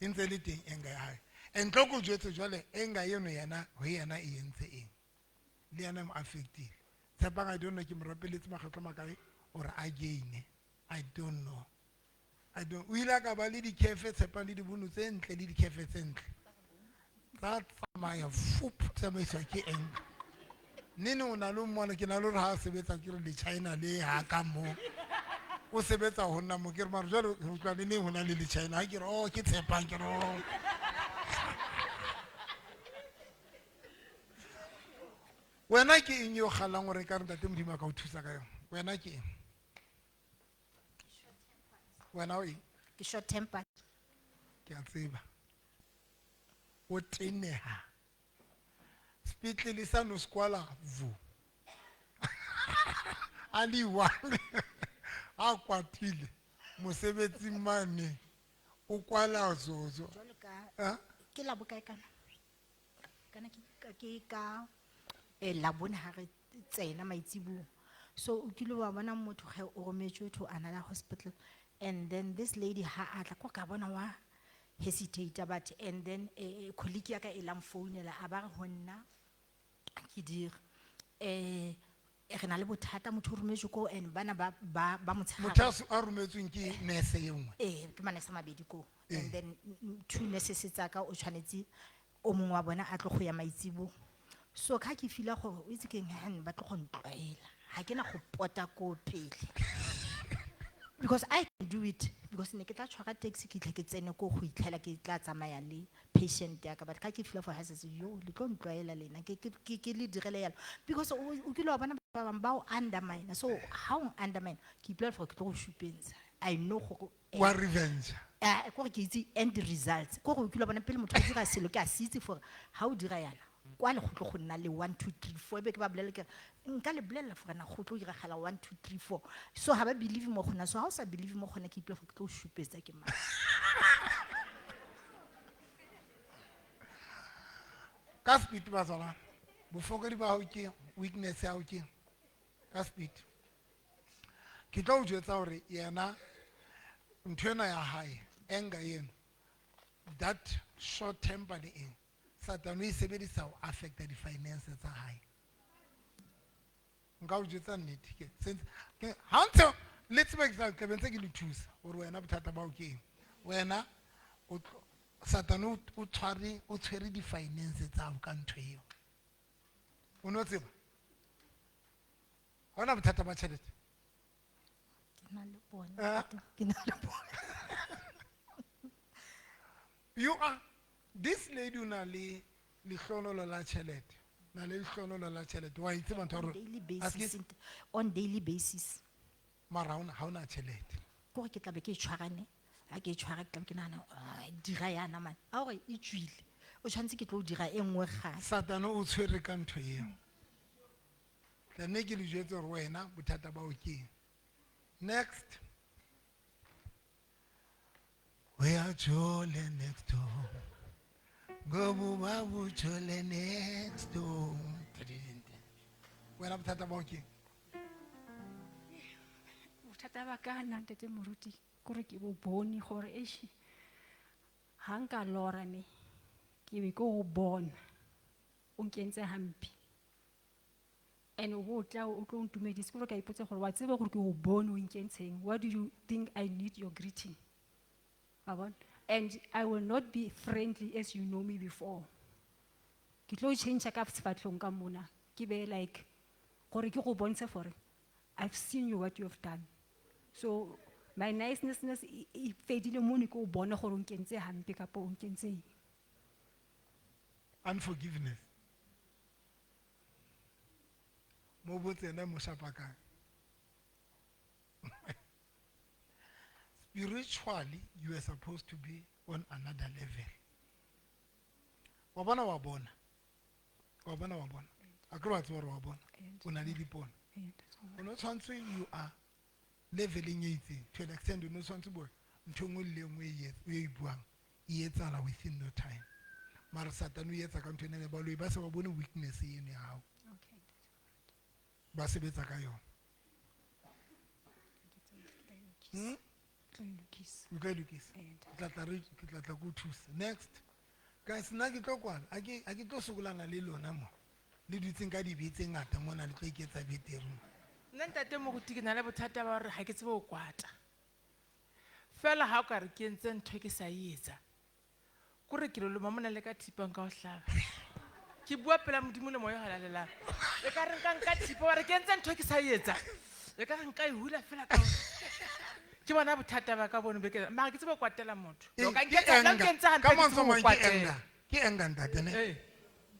Ntse le teng anger ya hae. And tlo go jwetse jwale anger eno yana ho yena e entse eng. Le yana mo affectile. Tshepang I don't know ke mo rapeletse makgetlo makae or again. I don't know. O ile ka ba le dikefe Tshepang le dibono tse ntle le dikefe tse ntle. Tsa tsamaya fup tsamaiswa ke eng. Nene o na le mmona ke na le re ha sebetsa ke re le China le ha ka mo. O sebetsa ho nna mo ke re mara jwale ho tla le ne ho na le China ha ke re oh ke Tshepang ke re wena ke eng yo kgalang gore ka re ntate Modimo ka o thusa ka yona wena ke eng wena o eng ke short tempered ke a tseba o teneha speedily sa no skwala vu ali one a kwatile mosebetsing mane o kwala zozo ke la bokae kana ke ka la bona ha re tsena maitsibu so o kile wa bona motho ge o rometswe to another hospital and then this lady ha atla ko ka bona wa hesitate but and then colleague ya ka e lam founela a ba re honna ke dire re na le bothata motho o rometswe ko and bana ba motshegare motho a rometsweng ke nurse e nngwe ke manese mabedi ko and then two nurses tsaka o tshwanetse o mongwe wa bona a tlo go ya maitsibo so ka ke fila go o itse keng han ba tlo go ntloela ha ke na go pota ko pele because I can do it because ne ke tla tshwara taxi ke tle ke tsene ko go itlhela ke tla tsamaya le patient ya ka but ka ke fila for has yo le tlo ntloela lena ke le direle yalo because o kile wa bona ba bang ba o undermine so how undermine ke plan for ke tlo go shupenza I know go wa revenge ko ke itse end results ko go kile wa bona pele motho o dira selo ke a se itse for how dira yana kwa le go tlo go nna le 1 2 3 4 be ke ba bolele ke nka le bolela for na go tlo diragala 1 2 3 4 so ha ba believe mo gona so ha o sa believe mo gona ke tlo go shupetsa ke ma ka speed ba tsala bofokodi ba ho ke weakness ya ho ke ka speed ke tlo jwetsa hore yena ntwena ya hae anger yena that short temper in Satan we sebedisa ho affect the finances tsa hae nka o jwetsa nnete ke ha ntse let's make that ke bentse ke le thusa hore wena bothata ba o ke eng wena o Satan o tshwere di finances tsa o ka ntho eo o no tseba hona bothata ba tšhelete ke na le bona You are, this lady una le lihlonolo la tšhelete. Na le lihlonolo la tšhelete. Wa itse batho On hore- daily Aske- basis. On daily basis. mara ha ona tšhelete. Kore ke tla be ke e tshwarane. Ha ke e tshwara ke tla be ke nahana, dira yana man. A hore e tswile. O tshwanetse ke tlo dira e nngwe gape. Satane o tshwere ka ntho eo. Tla nne ke le jwetse hore wena bothata ba o keng. Next. We are jolly next door. Go babu jolly next door. Wena bothata ba o keng. bothata ba ka nna ntete moruti kore ke bo bone gore eish ha nka lora me ke be ke o bona o nkentse hampi and o bo tla o tlo ntumedise kore ka ipotsa gore wa tsebe gore ke o bone o nkentsheng. What do you think I need your greeting? And I will not be friendly as you know me before. Ke tlo change ka sefatlhong ka mona ke be like gore ke go bontshe for I've seen you what you have done. So my niceness e fedile mo ne ke o bona gore o nkentse hampe kapa o nkentse. Unforgiveness. Mo botse na mo shapa kae. Spiritually, you are supposed to be on another level. Wabona. Akro batho ba wabona. O na le dipona. O no tshwantse you are leveling e itseng to an extent o no tshwantse bo ntho engwe le engwe e buang e etsala within no time. Mara Satan o etsa ka ntho ene ba lo ba se ba bone weakness ene ya hao. Okay. Ba sebetsa ka yona. Next. Guys, nna ke tlo kwana. A ke tlo sokolana le lona mo. Le dutseng ka dibetse ngata mona le tlo iketsa betere. Nna ntate moruti ke na le bothata ba hore ha ke tsebe o kwata. Fela ha o ka re ke entse ntho ke sa etsa. Kore ke lo loma mona le ka thipa nka o hlaba. Ke bua pela modimo le moya halalela. E ka re nka thipa wa re ke entse ntho ke sa etsa. E ka re nka e hula fela ka ke bona bothata ba ka bone be ke mara ke tsebe o kwatela motho. O ka nketsa nna ke entse hantle ke tsebe o kwatela. Ke enga ntate ne.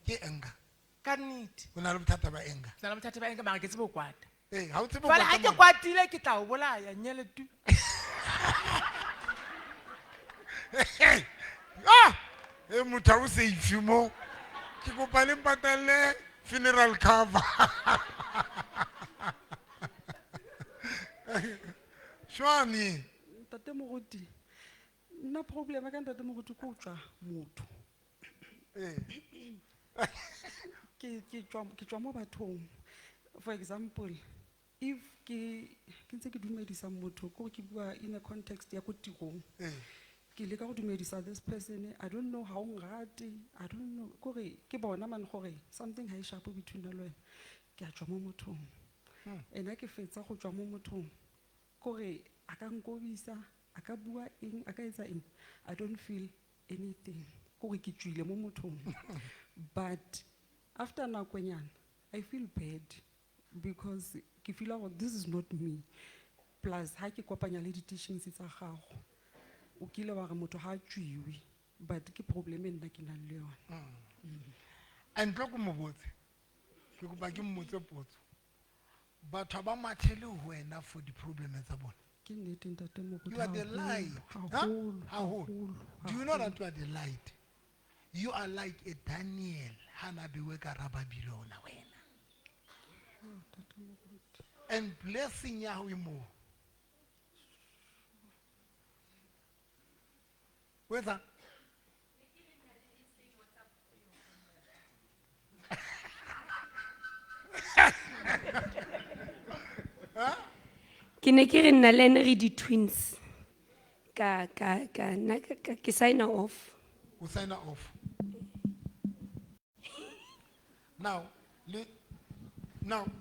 Ke enga. Ka nnete. O na le bothata ba enga. Ke na le bothata ba enga mara ke tsebe o kwata. Ha o tsebe o kwata. Fela ha ke kwatile ke tla o bolaya nyele tu. Motho o safe mo. Ke kopa le mpatale funeral cover. Shwani. Ntate moruti. Nna problem ka ntate moruti ko tswa motho. Ke tswa mo bathong. For example, if ke ntse ke dumedisa motho ko ke bua in a context ya ko tirong. Ke le ka go dumedisa this person, I don't know how ngati, I don't know kore ke bona man gore something ha sharp between the lwen. Ke a tswa mo mothong. Ena ke fetsa go tswa mo mothong. Kore aka nkobisa, aka bua eng, aka etsa eng. I don't feel anything. Kore ke tswile mo mothong. But after nakonyana, I feel bad because ke feel like this is not me. Plus ha ke kopanya le di-teachings tsa gago. O kile wa re motho ha tswiwe, but ke problem e nna ke nang le yona. And tlo go mo botse. Ke kopa ke mmotse potso. Batho ba mathele ho wena for the problems tsa bona. Ke nnete ntate mo go. You are the light. How? Do you know that you are the light? You are like a Daniel. Hana biwe ka rababilona wena. And blessing Yahweh more. Where's that? Ke ne ke re nna le ene re di twins. Ke sign off. We sign off. Now,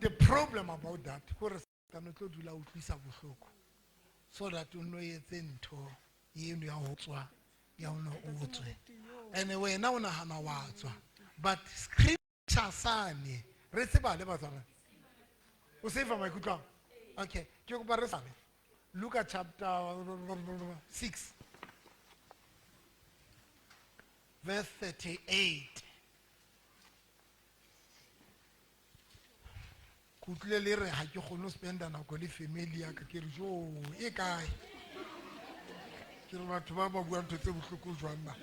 the problem about that, so that you know it's into you anyway, now na hana watswa. But scripture sane, receive le batsana. O save my good. Okay, Luke chapter 6. verse 38. Kutlwe le re ha ke kgone spenda nako le family ya ka ke re jo e kae ke re batho ba ba bua ntho tse bohloko jwang na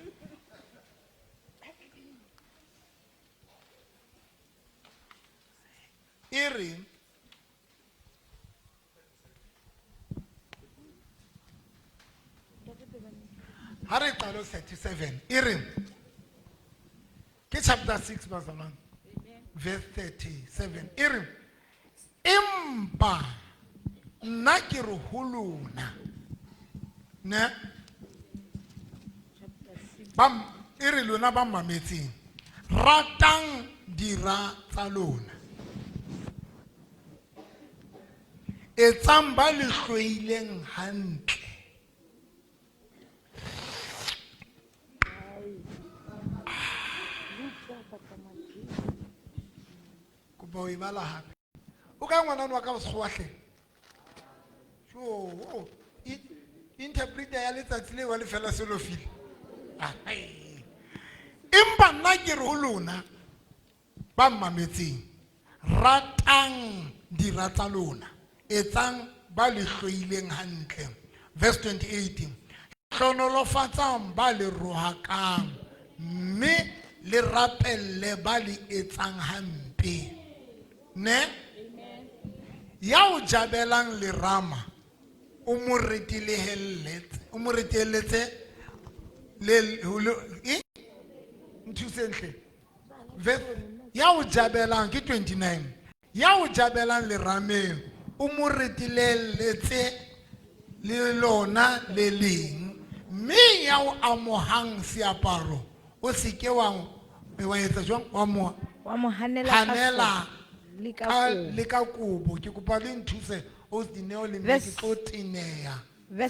e re ha re qalo 37 e re ke chapter 6 verse 37 e re empa nna ke re ho lona ne e re lona ba mametseng ratang dira tsa lona etsang ba le hloileng hantle kopa o e bala hape o ka ngwanana wa ka sekgowahle interpreter ya letsatsi le wa le fela selofile empa nna ke re ho lona ba mmametseng ratang dira tsa lona etsang ba le hloileng hantle verse 28 hlonolofatsang ba le rohakang mme le rapelle ba le etsang hampe ne ya o jabelang lerama o mo reteletse nthusenhle ya o jabelang ke 29 ya o jabelang lerameng o mo reteletse le lona le leng mme ya o amohang seaparo o se ke wa etsa jwang wa mo hanela le ka kobo ke kopa le nthuse o dineo le mme ke tlo teneya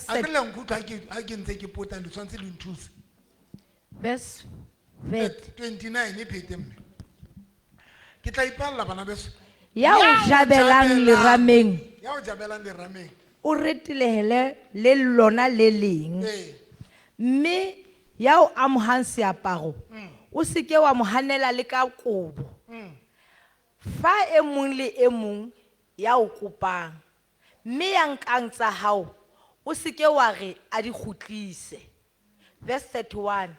a ke le nkutlwa ha ke ntse ke pota le tshwantse le nthuse verse 29 e phete mme ke tla ipalla bana beso ya o jabelang lerameng ya o jabelang lerameng o retilehele le lona le leng mme ya o amohang seaparo o se ke wa mo hanela le ka kobo fa e mong le e mong ya o kopang mme ya nkang tsa hao o se ke wa re a di kgutlise verse 31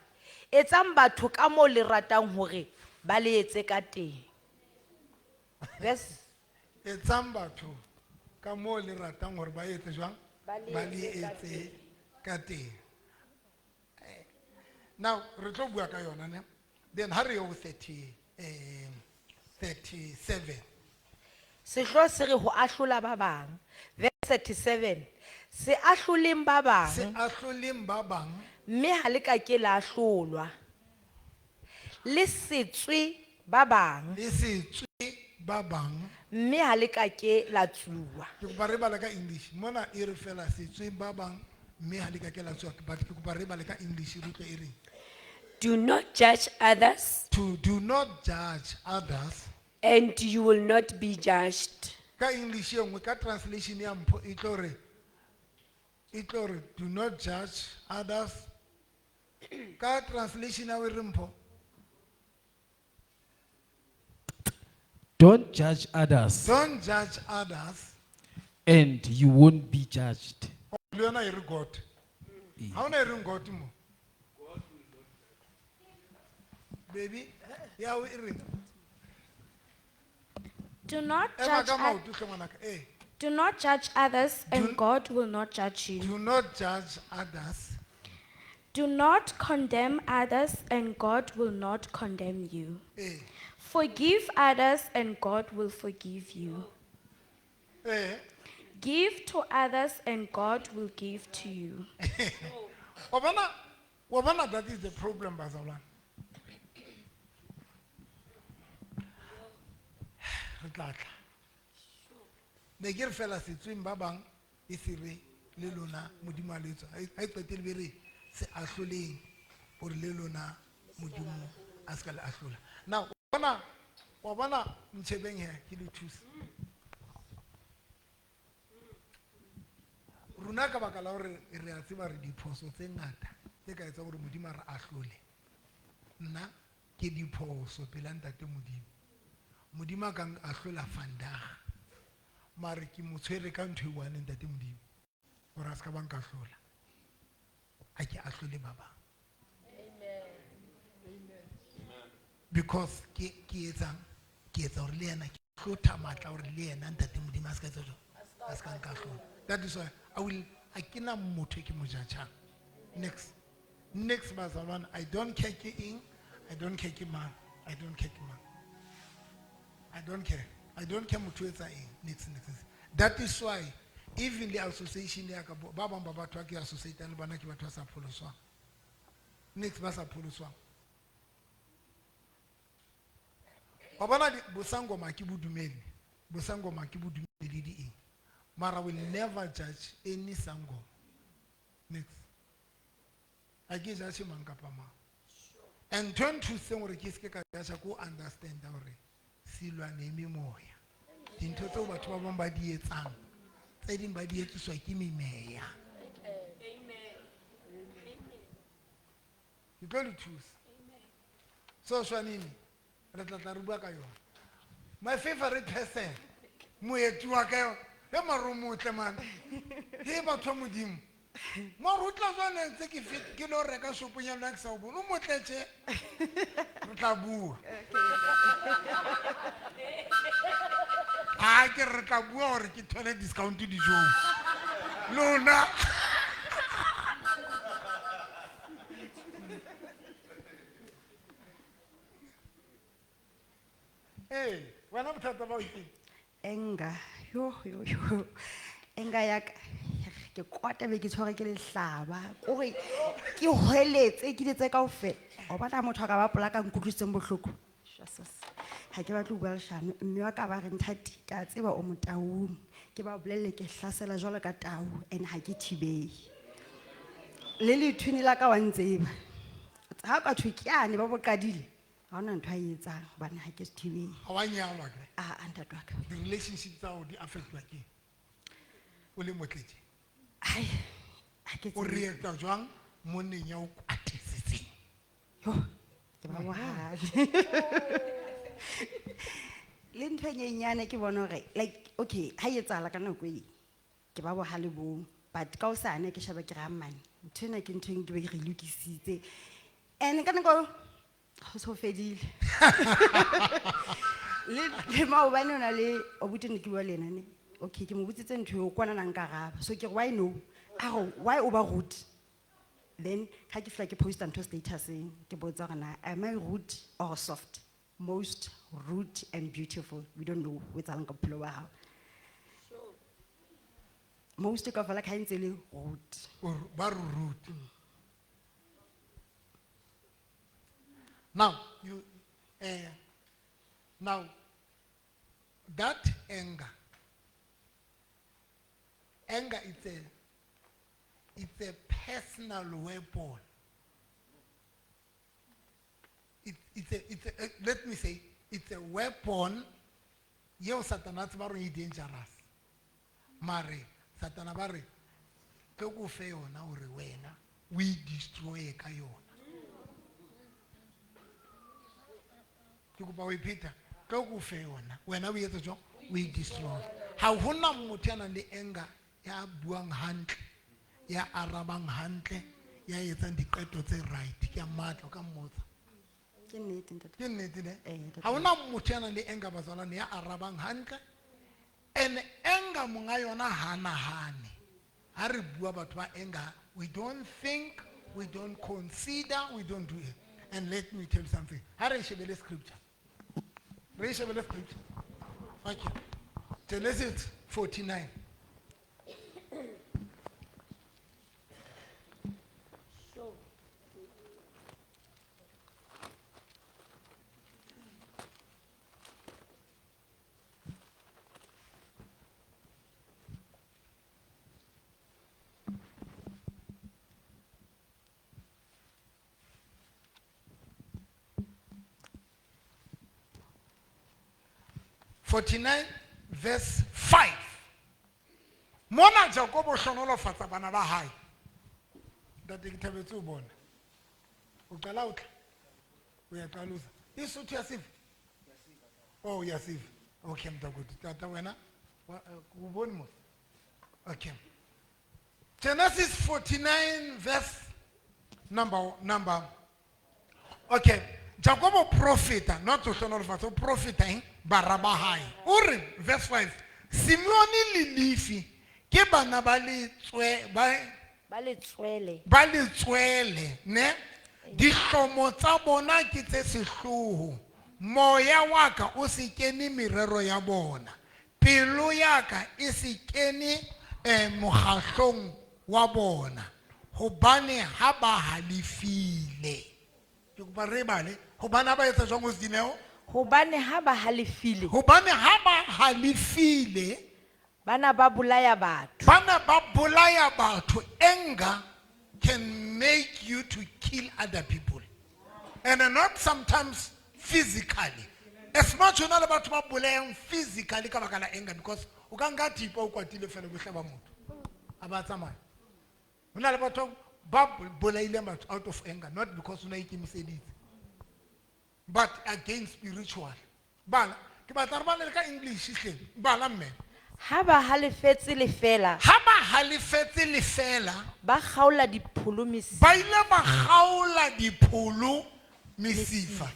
etsang batho ka mo le ratang hore ba le etse ka teng verse etsang batho ka mo le ratang hore ba etse jwang ba le etse ka teng now re tlo bua ka yona ne then ha re yo 37 sehlo se re ho ahlola ba bang verse 37 se ahloleng ba bang mme ha le ka ke la ahlolwa le setswe ba bang mme ha le ka ke la tsuwa ke kopa re bala ka English mona e re fela setswe ba bang mme ha le ka ke la tsuwa but ke kopa re bala ka English re tlo e re Do not judge others. Do not judge others. And you will not be judged. Ka English yengwe ka translation ya mpho e tlo re do not judge others. Ka translation ya we re mpho Don't judge others. Don't judge others. And you won't be judged. Leona e re God. How na e re God mo? Baby, yeah, we ring. Do not judge others, and God will not judge you. Do not judge others. Do not condemn others, and God will not condemn you. Forgive others, and God will forgive you. Give to others, and God will give to you. Wabana, that is the problem, Bazalan. Ne gir fela setsweng ba bang e sire le lona modimo a letso a iqetele be re se ahloleng gore le lona modimo a ska le ahlola now wa bona ntshebeng he ke le thusa runa ka baka la gore re a tseba re diphoso tse ngata tse ka etsa gore modimo a re ahlole nna ke diphoso pela ntate modimo modimo a kang a hlola fandaga mare ke mo tshwere ka ntho e one ntate modimo gore a se ka ba nka hlola a ke a hlole ba bang because ke etsa gore le yena ke hlotha matla gore le yena ntate modimo a se ka etsa jwalo a se ka nka hlola. That is why a ke na motho e ke mo judgeang. Next bazalwane, I don't care ke eng, I don't care ke mang, I don't care ke mang, I don't care motho etsa eng. Next. That is why even the association ya ka ba bang ba batho a ke associate le bana ke batho ba sa pholoswang. Next ba sa pholoswang. Ba bona bosangoma ke bodumedi, bosangoma ke bodumedi di eng. Mara will never judge any sangoma. Next. I give judge man kapa ma. And turn to say gore ke se ka judge ko understand gore silwa ne mi moya. Dintho tse batho ba bang ba di etsang. Tse ding ba di etswa ke memeya. You go to choose. So Shwanini, re tla re bua ka yona. My favorite person, moetsi wa ka yo, le maromotle man. He batho modimo. Mo rutla tswana ntse ke lo reka shoponyana ke sa o bona mo tletse. Re tla bua. A ke re tla bua gore ke thole discount di jo. Lona. Hey, wena bothata ba o ke? Enga, yo. Enga ya ke kwata be ke tshware ke lehlaba. Gore ke hoeletse ke ditse kaofela. O batla motho a ka ba polaka nkutlwiseng bohloko. Jesus. Ha ke batla bua leshano, mme wa ka ba re nthati ka tseba o motaung. Ke ba bolelle ke hlasela jwalo ka tau and ha ke thibei. Le lethuni la ka wa ntseba. Ha ka thwe ke ane ba boqadile. Ha ona ntho a etsang bana ha ke thibei. Ha wa nyalwa ke? Ntate wa ka. The relationship tsa o di affect wa ke. O le motletse. Ai, ha ke o reetsa jwang monneng ya o kwatisitseng. Yo, ke ba bohadi. Le ntho e nyenyane ke bona gore like okay, ha etsala ka nako e ke ba bohale bo but ka o sane ke shaba ke ramane. Ntena ke ntho e ke be re lokisitse. And ka nako ho so fedile. Le ma o bane ona le o butene ke bua lena ne. Okay, ke mo butsitse ntho o kwana nang karaba. So ke why no? Why over rude? Then ha ke fla ke post ntho statuseng ke botsa gore na am I rude or soft? Most rude and beautiful. We don't know what's along ka phelo wa hao. Most ka fela ka ntse le rude. Or ba rude. Now you now that anger it's a personal weapon. Let me say it's a weapon. Yo Satan is dangerous. Mare Satan bare ke go fe yona hore wena we destroy ka yona. Ke go ba we Peter ke go fe yona wena we etsa jwang we destroy. Ha hona motho ya nang le anger ya buang hantle ya arabang hantle ya etsang diqeto tse right ke a matlo ka mmotsa. Ke nnete ne ha hona motho ya nang le anger bazalwane ya arabang hantle and anger monga yona hanahane. Ha re bua batho ba anger, we don't think, we don't consider, we don't do it. And let me tell you something. Ha re shebele scripture. Re shebele scripture. Okay. Genesis 49. Verse 5. Mona Jacobo shonolo fatsa bana ba hae. That ke thabetse o bona. O qala o tla. uyaqalusa isuthu yasiva oh yasiva okay mntakwethu tata wena uboni mo okay Genesis 49 verse number okay Jacob profeta not to son of us profeta barabahai uri verse 5 Simeoni lilifi ke bana ba le tswele ne dihlomo tsa bona ke tse sehloho moya wa ka o se kene merero ya bona pelo ya ka e se kene mogahlong wa bona hobane ha ba halifile ke kopa re bale hobane ba etsa jwang go se dineo hobane ha ba halefile hobane ha ba halifile bana ba bolaya batho anger can make you to kill other people and not sometimes physically as much as not about ba bolayang physically ka baka la anger because o ka nka thipa o kwatile fela go hlaba motho a ba tsamaya hona le batho ba bolaile batho out of anger not because una ikemiseditse but against spiritual bala ke batla re bale ka English hle bala mme ha ba halefetse lefela ba kgaola dipholo mesifa ba ile ba kgaola dipholo mesifa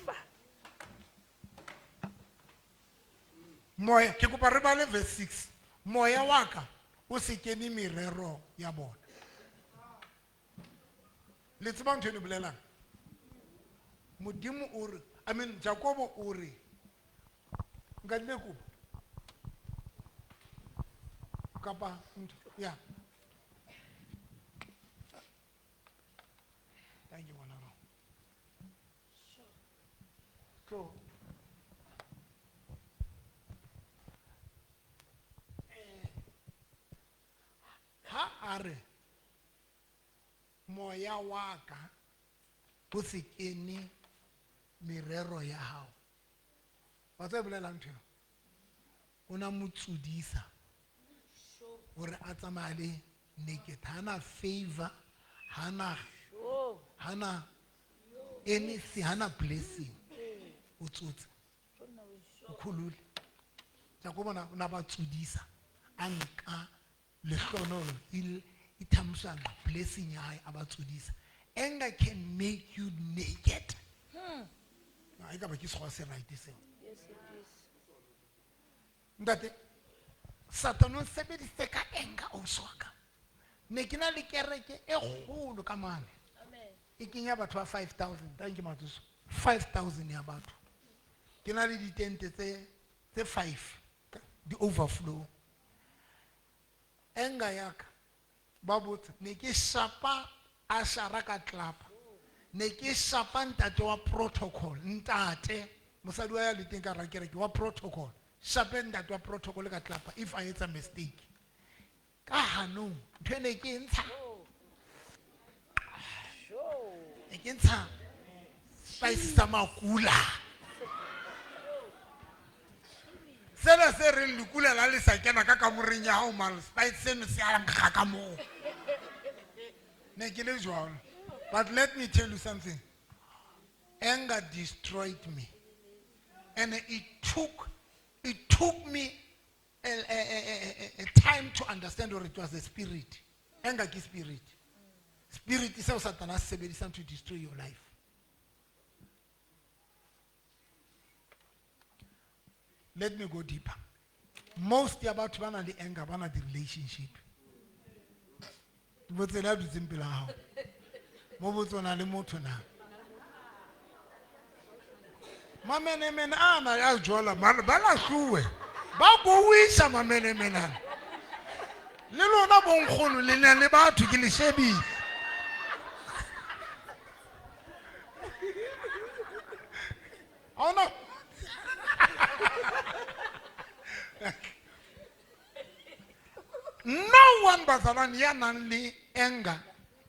moya ke kopa re bale verse 6 moya wa ka o se kene merero ya bona le tseba ntho e bolelang modimo o re I mean Jacob o re ngadile ko kapa yeah thank you one no so ha are moya wa ka o se kene merero ya hao wa tse bolela ntho ona motsudisa gore a tsamale naked hana favor hana anything hana blessing o tsotse o khulule tsa go bona na ba tsudisa anka le hlonolo ithamsa blessing ya hae abatsudisa anger can make you naked I got to say right this. Yes, it is. Ndate Satan se be di feka enga o soka. Ne kina le kereke e kgolo ka mane. Amen. E kenya batho ba 5000. Thank you Matuso. 5000 ya batho. Kina le di tente tse 5. The overflow. Enga yaka. Babot ne ke shapa a sharaka club. Ne ke shapa ntate wa protocol ntate mosadi wa ya le teng ka rakere ke wa protocol shape ntate wa protocol ka tlapa if I it's a mistake ka hano ntwene ke ntsha ke ntsha spice sa makula sena se re lekula la le sa kena ka kamoreng ya hao mal spice seno se a nga ka mo ne ke le jwalo. But let me tell you something. Anger destroyed me. And it took me a time to understand what it was a spirit. Anger is spirit. Spirit is how Satan has something to destroy your life. Let me go deeper. Most about one of the anger, one of the relationship. What's the love is simple how? Mobotona le motho na mamene mena ana ya jola ba la hluwe ba go wisa mamene mena le lona bonkgono le ne le batho ke le shebile ona no one bazalwane ya nang le anger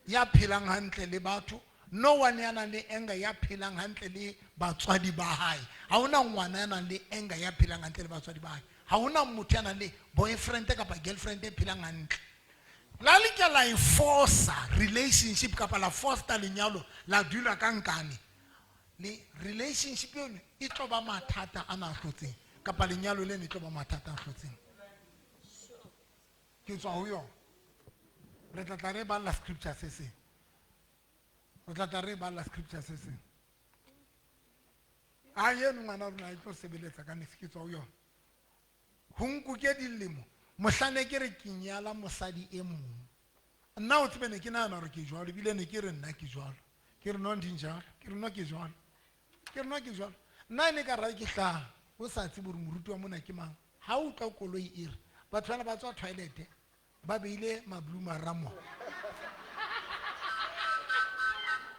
ya phelang hantle le batho no one ya nang le anger ya phelang hantle le batswadi ba hae ha ona ngwana ya nang le anger ya phelang hantle le batswadi ba hae ha ona motho ya nang le boyfriend kapa girlfriend e phelang hantle la le ke la enforce relationship kapa la foster lenyalo la dula ka nkane le relationship yone e tlo ba mathata a na hlotseng kapa lenyalo le ne tlo ba mathata a hlotseng ke tswa ho yona re tla re ba la scripture se se o tla re ba la scripture se se a yena ngwana rona tlo sebeletsa ka nese ke tswa ho yona ho nkuke dilemo mohlane ke re ke nyala mosadi e mong nna o tsebene ke nana re ke jwalo bile ne ke re nna ke jwalo ke re no ndinjalo ke re no ke jwalo ke re no ke jwalo nna ne ka ra ke hla o sa tsebe re moruti wa mona ke mang ha o tla koloi ire batho bana ba tswa toilet ba beile mabluma ramo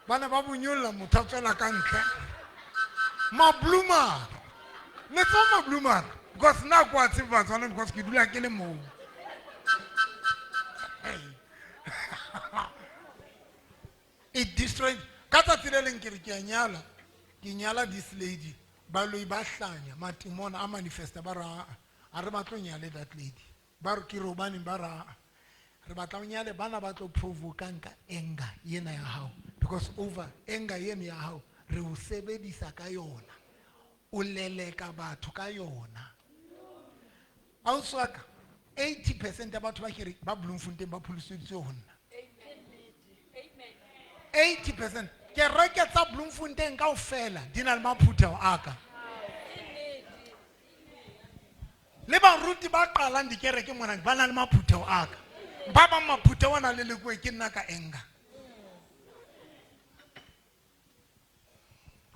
bana ba bonyolla motho tswela ka ntle mabluma le tswa mabluma because na kwa tsebe ba tswana because ke dula ke le mo it destroyed ka tsatsi le leng ke re ke nyala this lady ba lo ba hlanya matimona a manifesta ba ra a re ba tlo nyale that lady ba re ke robani ba ra re ba tla nyale bana ba tlo provoke nka enga yena ya hao because over enga yena ya hao re o sebedisa ka yona o leleka batho ka yona a o swaka 80% ya batho ba kere ba Bloemfontein ba phulisitswe ho nna 80% ke reke tsa Bloemfontein kaofela di na le maphutho a ka le baruti ba qalang dikereke mona ba na le maphutho a ka ba ba maphutho wana le lekwe ke nna ka enga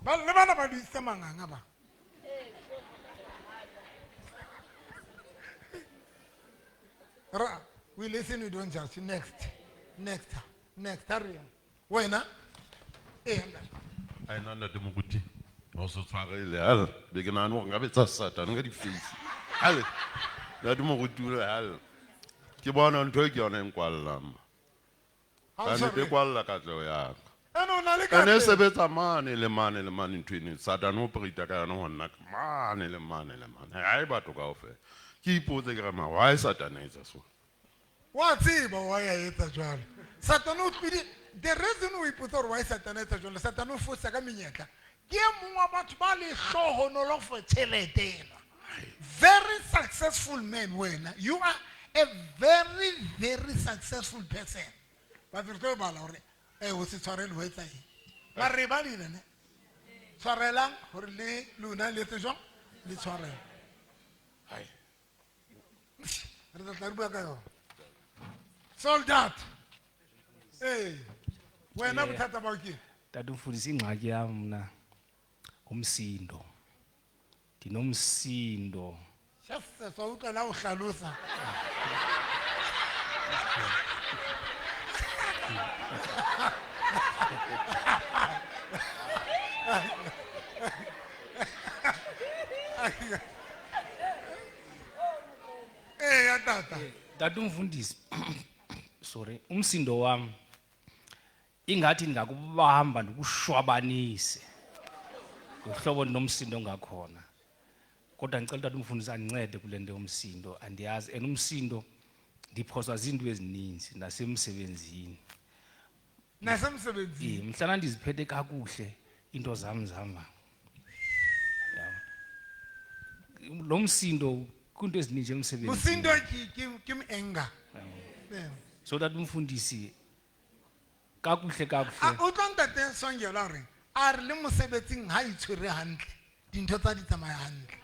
ba le bana ba ditse manganga ba we listen, we don't judge. Next, hurry on. Wena? Ai nana de moruti. O se tshwarele hal. Be ke nana hore ngabe tsa Satan ga di face. Hal. Ya de moruti le hal. Ke bona ntho e ke yona enkwallang. Ana be kwalla ka tlo ya. Ene sebetsa mane le mane ntwini. Satan o prita ka yona honna mane le mane. Ai batho kaofela. Ke ipotse ke re ma why Satan etsa so. Wa tseba why a etsa jwalo. Satan o tswile the reason we put or why Satan etsa jwalo Satan o fosa ka menyetla. Ke mong wa batho ba le hlohonololo for tšhelete ena. Very successful man wena. You are a very successful person. But re tlo bala hore o se tshwarele ho etsa eng. Ba re ba le ne. Tshwarelang hore le lona le tse jwang le tshwarele. Hai. Re tla bua ka yona. Soldat. Wena bothata ba ke. Tatumfundisa ingxaki yami mna umsindo. Ndinomsindo. Chef so uqala uhlalusa. Tata. Tatumfundisa. Sorry, umsindo wami ingathi ngakubamba ndikushwabanise. Uhlobo nomsindo ngakhona. Kodwa ngicela tatumfundisa ancede kule nto yomsindo andiyazi umsindo ndiphoswa izinto ezininzi nasemsebenzini. Nasemsebenzini. Mhlana ndiziphethe kakuhle into zami zama. Lo msindo kunto ezininzi emsebenzini. Msindo kim enga. So that umfundisi kakuhle o tlonta teng songela re a re le mosebetsing ha itshwere hantle dintho tsa di tsamaya hantle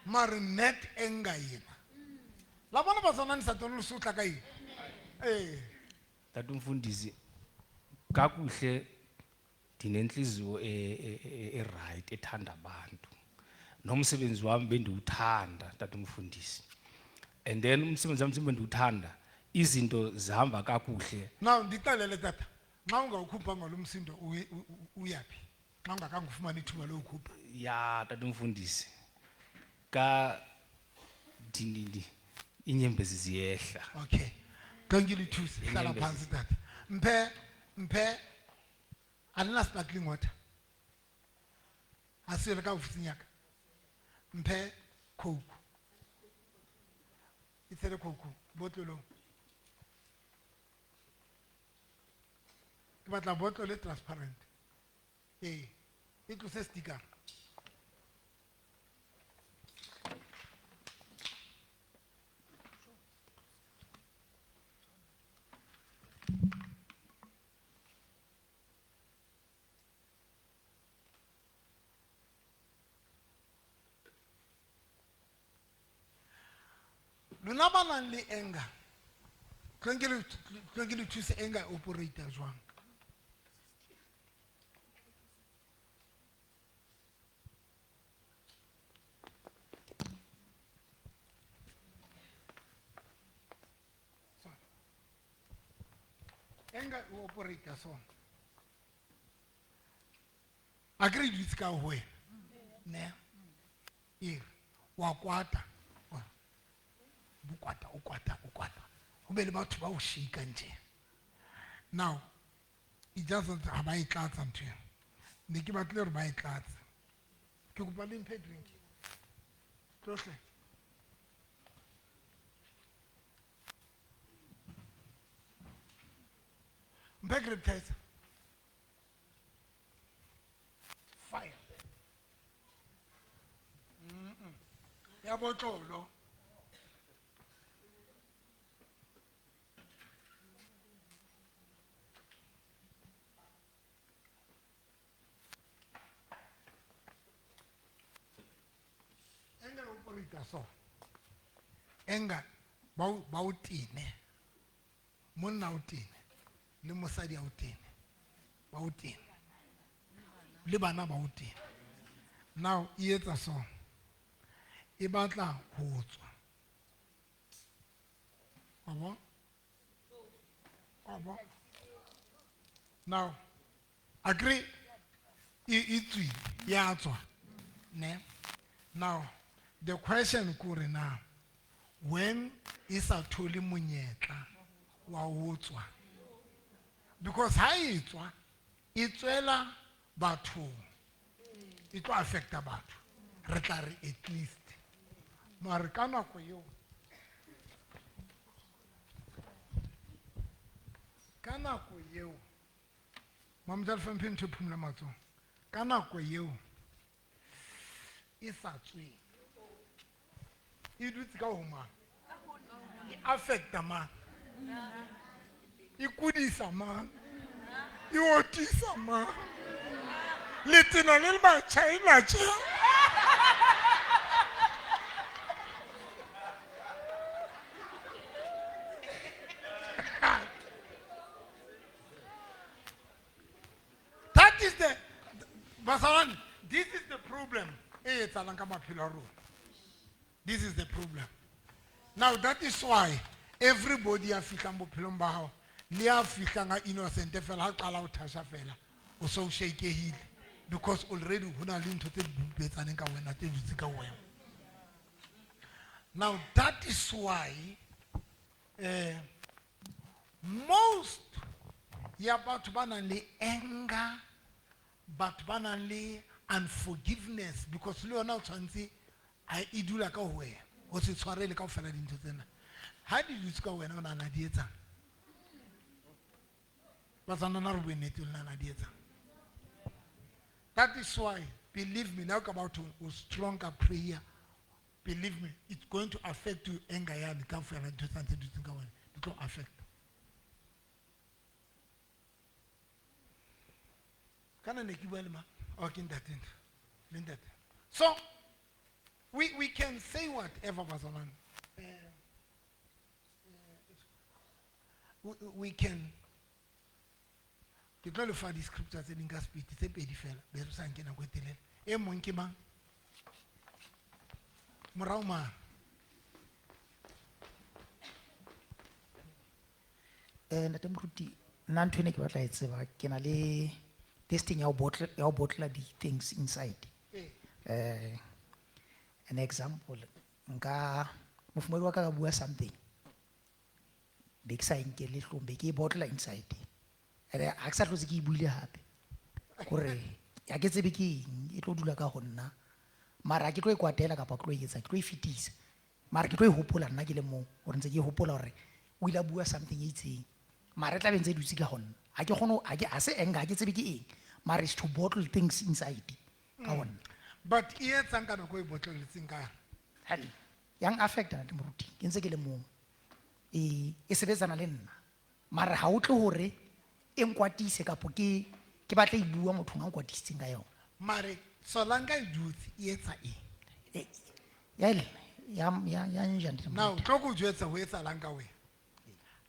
mare net enga yena la bona ba tsona ni sa tolo sutla ka eng that umfundisi kakuhle dinenhliziyo right ethanda abantu nomsebenzi wami bendiwuthanda that umfundisi and then umsebenzi wami bendiwuthanda izinto zihamba kakuhle. Now ndiqalele tata nxa ungawukhupha ngolomsindo uyapi nxa ungakangufumana ithuba lokukhupha ya tata umfundisi ka dinidi inyembezi ziyehla. Okay ngangilithusi hlala phansi tata mphe alina sparkling water asile ka ufusinyaka mphe coke itsele coke botolo ke batla bottle transparent e tlose sticker. Lona ba nang le anger. Tlo le thuse anger operator jwang. Anger operator so. Agree with ka ho ne. Wa kwata. Ukwata. Ube le batho ba o shika nje. Now, it doesn't have a class until. Niki batler by class. Ke kopa le mphe drink. Tlohle. Mphe grip test. Fire. Ya botlolo. So enga ba o tene monna o tene le mosadi a o tene ba o tene le bana ba o tene. Now e etsa so e batla ho tswa abo now agree itwi ya tswa ne. Now the question kuri now, when is a totally munyetla wa utswa? Because how it's wela batho. It will affect about retari at least. Marikana ko yo. Kana ko yo. Mamdal fempin to pumla mato. Kana ko yo. Isa tswi. It will affect the man. You could eat some man. You ought to some man. Little a little bit China. That is the Basaran. This is the problem. It's a Lankama Pillar. This is the problem. Now that is why everybody African Bopilomba, they African innocent, they fell out Tasha fella, or so shake a heel, because already when I lean to the boots and when I take away. Now that is why most about banally anger, but banally unforgiveness, because you are not fancy. I do like a way. What's it so really confident into them? How did you go when on an adieta? But another way it will an adieta. That is why, believe me, now about to stronger prayer. Believe me, it's going to affect you anger and confident to something to think about. It will affect. Can I make you well, ma? Okay, that thing. So, we can say whatever was on. We can qualify the scriptures in Gaspit, it's a pedifel, Berusankin and Wetile, a monkey man. Murauma. And at the non-tunic what I say, can I testing your bottle the things inside. An example, nka mufumeli waka bua something. Big sign ke le hlombe ke bottle inside. Ere aksa tlo se ke buile hape. Gore ya ke tsebe ke e tlo dula ka honna. Mara ke tlo e kwatela ka pa tlo e etsa ke tlo e fitisa. Mara ke tlo e hopola nna ke le mo gore ntse ke hopola gore o ila bua something e itseng. Mara tla bentse dutse ka honna. A ke gono a ke ase enga ke tsebe ke eng. Mara is to bottle things inside. ka wona. But e etsang ka nako e botloletseng ka Hadi yang affecta ntate moruti ke ntse ke le mong e sebetsana le nna mara ha o tle hore e nkwatise kapo ke batla e bua motho nga nkwatisitseng ka yona. mare solanka e dutse e etsa eng ya nja ntate now moruti. tlo go jwetsa ho etsalang ka wena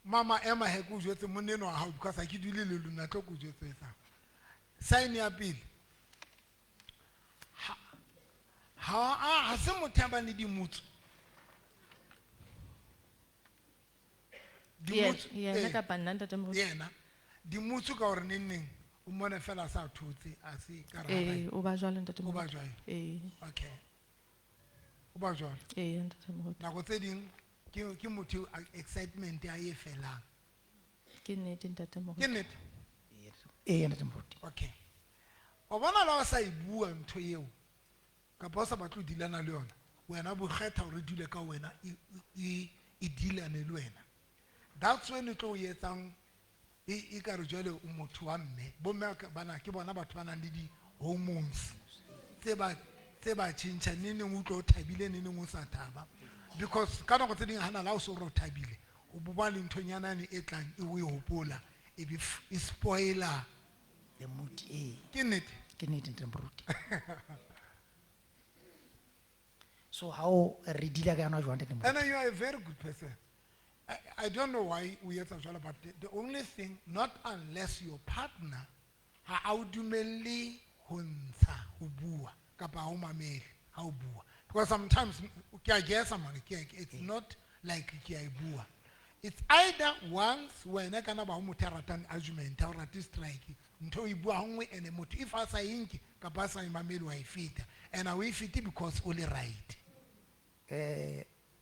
mama ema he go jwetse moneno wa hao because ha ke dule le lona tlo go jwetsa etsang sign ya pele ha se motho a bang le dimutso yena kapa nna ntate moruti yena dimutso ka gore neng o mone fela a sa thotse a se ka o ba jwalo ntate o ba moruti jwalo okay o ba jwalo ntate moruti nako tse ding ke motho excitement ya e felang ke nnete ntate ke moruti nnete ntate moruti. okay o bona la o sa e bua ntho eo kapa o sa batle ho dilana le yona wena bo kgetha hore dule ka wena e dilane le wena. That's when it tlo etsang e ka re jwale o motho wa mme bo mme bana ke bona batho ba nang le di hormones tse ba tšhentšha neng o tlo thabile neng o sa thaba because ka nako tse ding hana la o se o thabile o boba le nthonyana e tlang e o e hopola e be e spoiler the mood ke nnete ntate moruti. So how re dila ka yona jwang ntate moruti. And you are a very good person. I don't know why we are talking about the only thing, not unless your partner ha ultimately hunsa ubua kapa umameli ha ubua because sometimes it's not like bua. It's either once when kana ba mo teratan argument or at strike ntho e bua hongwe ene motho if a sa inki kapa sa imameli wa ifita and we fit because only right.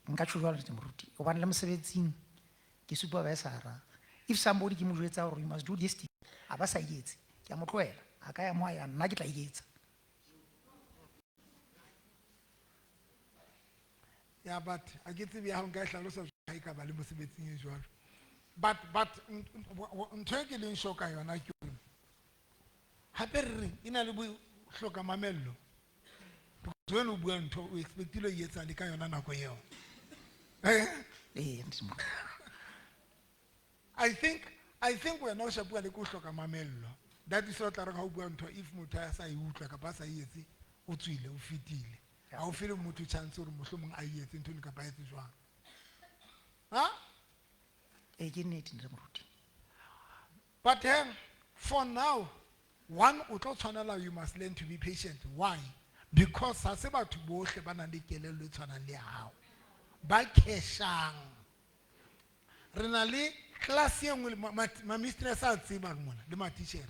Nka tshwara ntate moruti o bana le mosebetsing ke supervisor if somebody ke mo jwetsa hore you must do this thing a ba sa yetse ke a mo tloela a ka ya mo ya nna ke tla yetsa. Yeah, but I get to be how guys are also like about the mosebetsing e jwalo. But ntho ke leng shoka yona ke hape re ina le bo hloka mamello when o bua ntho o expectile e etsa le ka yona nako eo. I think we're not sure le go hloka mamello. That is what ra ga o bua ntho if motho a sa e utlwa ka ba sa etse o tswile o fitile ha o fele motho chance hore mohlomong a etse ntho le ka ba etse jwang ha ke nnete ntate moruti. But for now one o tlo tshwanela you must learn to be patient. Why? Because ha se batho bohle ba nang le kelello e tshwanang le hao ba kheshang re na le class e nngwe ma mistress a tsebang mona le ma teacher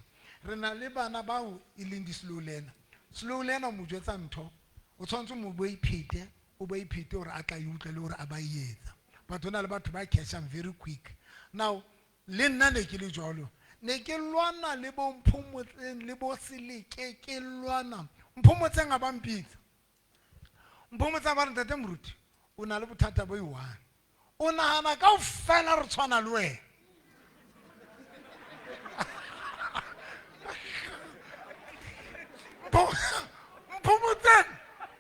re na le bana ba o e leng di slow learner mo jwetsa ntho o tshwantse mo bo iphete o bo iphete hore a tla e utlwe le hore a ba etsa but hona le batho ba kheshang very quick. Now le nna ne ke le jwalo ne ke lwana le bo mphomotseng le bo seleke ke lwana mphomotseng a ba mpitsa mphomotseng ba re ntate moruti o na le bothata bo i1 o nahana ka o fela re tshwana le wena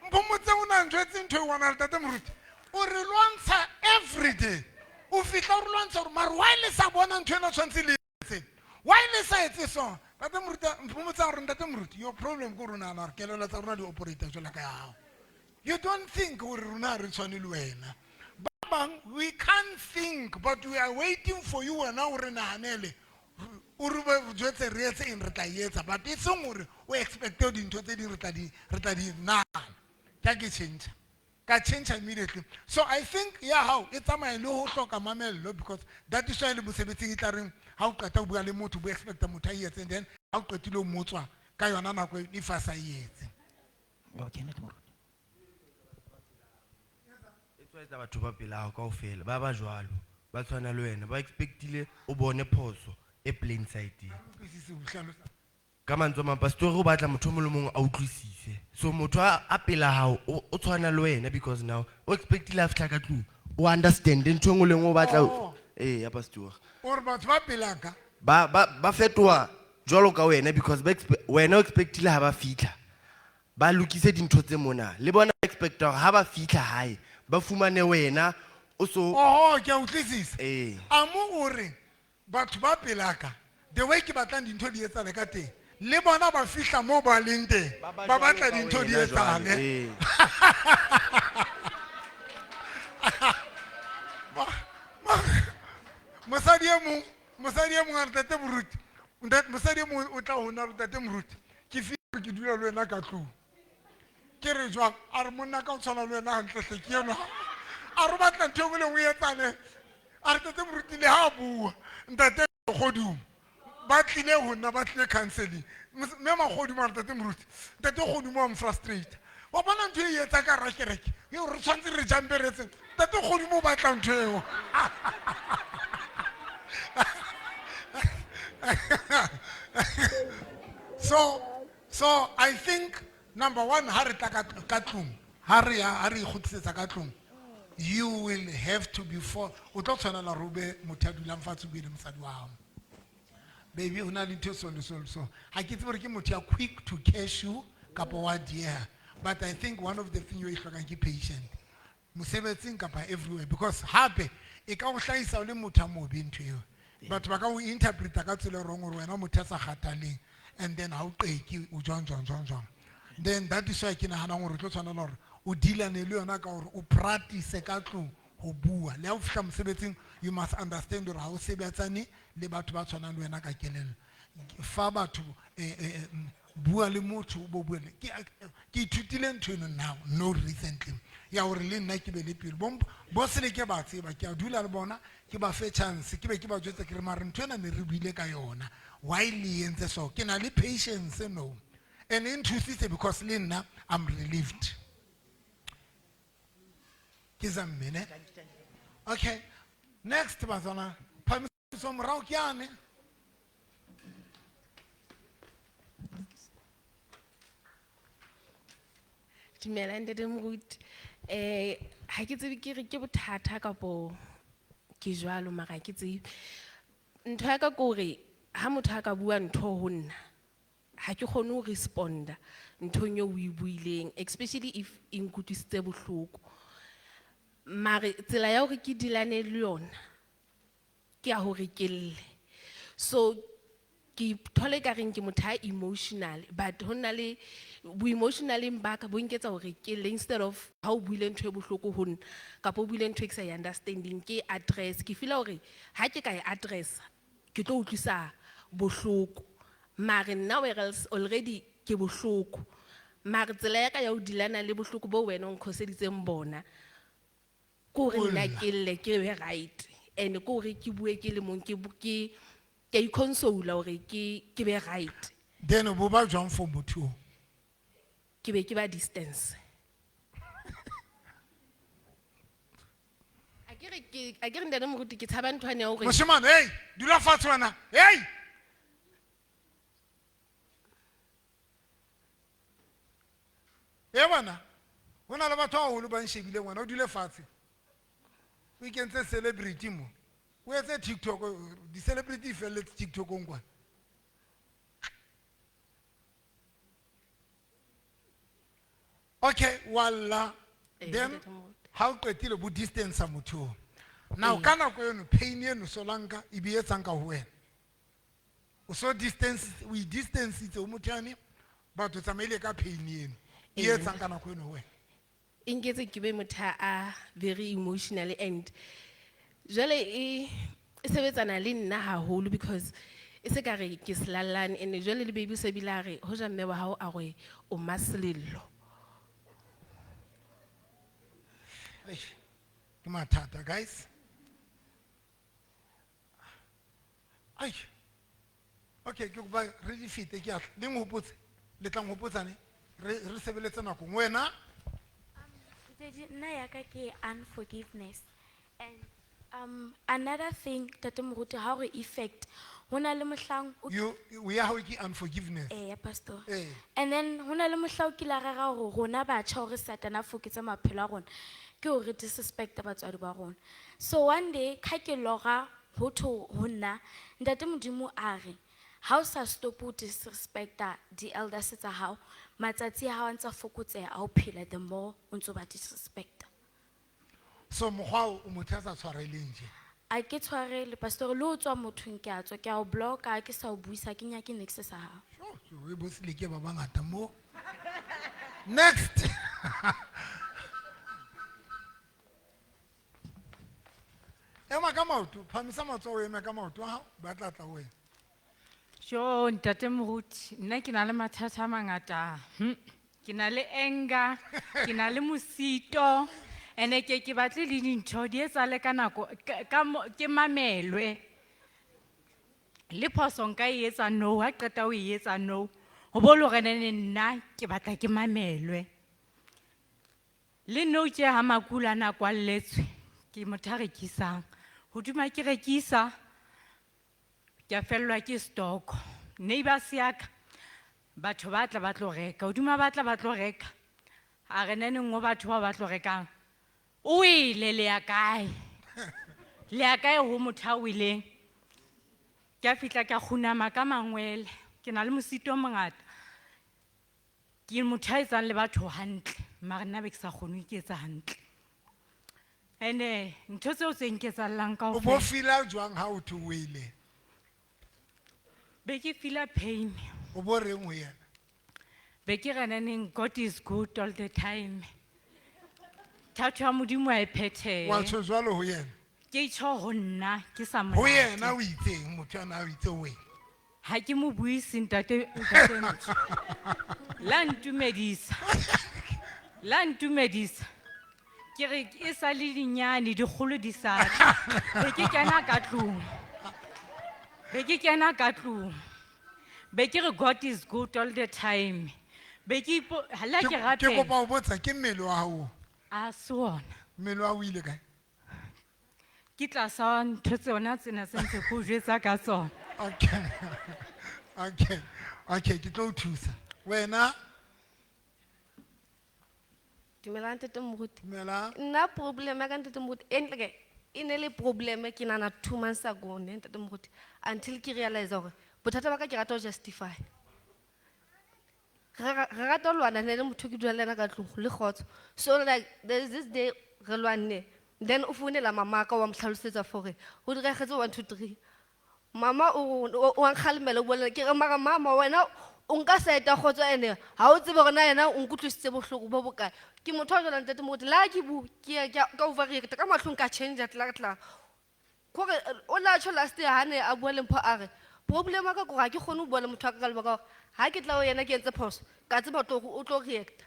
mphomotseng o na njwetse ntho e wana ntate moruti o re lwantsha every day o fihla o re lwantsha gore mare why le sa bona ntho ena tshwantse le etseng why le sa etse so ntate moruti mphomotseng gore ntate moruti your problem ko rona na re kelelo tsa rona di operator jwela ka yago you don't think gore rona re tshwane le wena babang we can't think but we are waiting for you wena o re nahanele o re jwetse re etse eng re tla etsa but e seng gore o expecte dintho tse ding re tla di nagana ka ke change immediately. So I think how it's a my low hloka mamello because that is why le mosebetsing e tla reng ha o qeta o bua le motho bo expect motho a etse and then ha o qetile o motswa ka yona nako e fa sa etse. Okay ntate moruti. Etsa batho ba pela ka ofela ba ba jwalo ba tshwana le wena ba expectile o bone phoso e plain side ka mantswe ma pastor o batla motho mo le mong a utlwisise so motho a pela hao o tshwana le wena because now o expectile after ka tlung o understand ntho ngwe le ngwe o batla ya pastor o re batho ba pelaka ba fetwa jwalo ka wena because wena o expectile ha ba fitla ba lokise dintho tse mona le bona ba expecta hore ha ba fihla hae ba fumane wena o so Oh, ke a utlwisisa. eh A mo gore batho ba pelaka the way ke batlang dintho di etsale ka teng le bona ba fihla mo ba leng teng ba batla dintho di etsale. Mosadi e mong a re tate moruti mosadi e mong o tla hona re tate moruti ke fihla ke dula le wena ka tlong ke re jwang a re monna ka o tshwana le wena gantletle ke eno a re batla ntho e ngwe le nngwe e etsale a re tate moruti le ha a bua ntate Kgodumo ba tlile ho nna ba tlile counseling mme Magodumo a re tate moruti tate Kgodumo wa mfrustrate wa bona ntho e etsa ka rakereke eo re tshwantse re jampe re etseng tate Kgodumo o batla ntho eo. So I think number one, you will have to be for. Baby, you need to so. I get quick to cash you, couple of year. But I think one of the things you can keep patient. Musebe think about everywhere because happy. It can't shine so little into you. But we can interpret the wrong or when I'm and then how take you John. Then that is why I can have or deal and or practice a cattle or bua. You must understand or how Sebatani, Lebatwatson and Wenaka Kellen. Faba to Bualimu to Bobuel. Kitutilen to now, no recently. Ya really like to be bomb. Bossy Kebati, but Yadula Bona, Kiba Fe chance, Kiba just a Krimaranton and the Rubile Gayona. Widely in the so. Can I leave patience? No. And interested because Linda, I'm relieved. Give a minute. Okay. Next, Bazana. Some Raukiane. Dumelang de moruti ha ke tsebe ke re ke bothata ka bo ke jwalo mara ke tsebe ntho ya ka gore ha motho a ka bua ntho ho nna ha ke kgone ho responda nthong eo o e buileng especially if in nkutlwisitse bohloko mare tsela ya hore ke dilane le yona ke ya hore ke lle so ke thole ka reng ke motho a emotional but ho nna le bo emotionally mbaka bo nketsa hore ke le instead of how buile ntho e bohloko ho nna kapo buile ntho e ke sa understanding ke address ke feel hore ha ke ka e address ke tlo utlwisa bohloko mare now else already ke bohloko mare tsela ya ka ya ho dilana le bohloko bo wena o nkhoseditseng bona ko re nna ke lle ke be right and ko re ke bue ke le mong ke I console hore ke be right then bo ba jwang for motho ke be ke ba distance a kere ndane moruti ke tshaba nthwane ya hore moshemane hey dula fatshe wena hey bana hona le batho a holo ba nshebile ngwana o dule fatshe o ikentse celebrity mo o etse TikTok di celebrity felle TikTok ngwa okay walla then how qetile bu distance sa motho now kana ko yeno pain yeno solanka e bi etsang ka ho wena o so distance we distance itse o mothane but o tsamaile ka pain yeno e etsang kana ko yeno wena ingetse ke be motho a very emotional and jale e sebetsana le nna haholo because e se ka re ke slalane and jale le baby se bilare ho ja mme wa hao a re o maslello mathata guys ai okay ke ba re di fite ke a le ngopotse le tla ngopotsane re sebeletse nako wena nna ya ka ke unforgiveness and another thing that moruti how re effect hona le mohlang we are how ke unforgiveness pastor and then hona le mohlang ke la rara hore rona batjha hore satana foketsa maphelo a rona ke hore disrespect batswadi ba rona so one day ka ke loga hotho honna ntate modimo a re how sa stop to disrespect the elders tsa hao matsatsi a hao a ntse a fokotseha a ho phela, the more o ntso ba disrespecta. So mokgwa o motho a sa tshwareleng tje. A ke tshwarele pastor le ho tswa mothong ke a tswa ke a o blocka ke sa o buisa ke nya ke next sa hao. So we bosile ke ba bangata mo. Next. Ema ka maoto, phamisa matsoho ema ka maoto ha ba tla tla wena. Jo, ntate moruti, nna ke na le mathata a mangata. Ke na le anger, ke na le mosito, ene ke batle le dintho di etsahale ka nako ke mamelwe. Le phoso nka e etsa no, ha qeta o e etsa no. Ho bo le hore nna ke batla ke mamelwe. Le no tje ha makula na kwalletswe, ke motho a rekisang. Hodima ke rekisa, ke a fellwa ke stock. Neighbors ya ka batho ba tla ba tlo reka, hodima ba tla ba tlo reka. A re nene ngo batho ba tlo rekang. O ile le ya kae? Le ya kae ho motho a wileng? Ke a fitla ka khunama ka mangwele, ke na le mosito o mongata. Ke motho a etsang le batho hantle, mara nna be ke sa kgone ke etsa hantle. Ene ntho tseo tse nketsallang ka O bo fila jwang ha o thu wele? Be ke feel pain. O bo reng ho yena? Be ke re neneng God is good all the time. Thato ya modimo a e phethehe. Wa tsho jwalo ho yena? Ke tsho ho nna ke sa mo. Ho yena o itseng motho ana o itse we. Ha ke mo buisi ntate motho. La ntumedisa. La ntumedisa. Ke re e sa le dinyane di kgolo di sa. Be ke kena ka tlung. Be ke kena ka tlung. Be ke re God is good all the time. Be ke hala ke rate. Ke kopa o botsa ke mmele wa hao. A sona. Mmele wa o ile kae? Ke tlasa ntho tsona tsena se ntse go jetsa ka tsona. Okay. Okay. Okay, ke tlo thusa. Wena Dumelang ntate moruti. Dumelang. Nna problem ya ka ntate moruti entle ke e ne le problem ke nana 2 months ago ne ntate moruti until ke realize hore bothata ba ka ke rata ho justify. Re rata ho lwana ne le motho ke dula le yena ka tlung le khotso. So like there is this day re lwanne then o founela mama ka wa mhlalosetsa for re ho di regetse 1 2 3. Mama o nkgalemela o bolela ke re mara mama wena o nka seta khotso ene ha o tsebe gore na yena o nkutlwisitse bohloko bo bokae. Ke motho a jwala ntate moruti la ke bu ke ka overreact ka mahlong ka change tla kore o la tsho last year ha ne a bua le mpho a re problem ka go ga ke khone o bua le motho a ka le baka ha ke tla o yena ke entse phoso ka tseba o tlo react.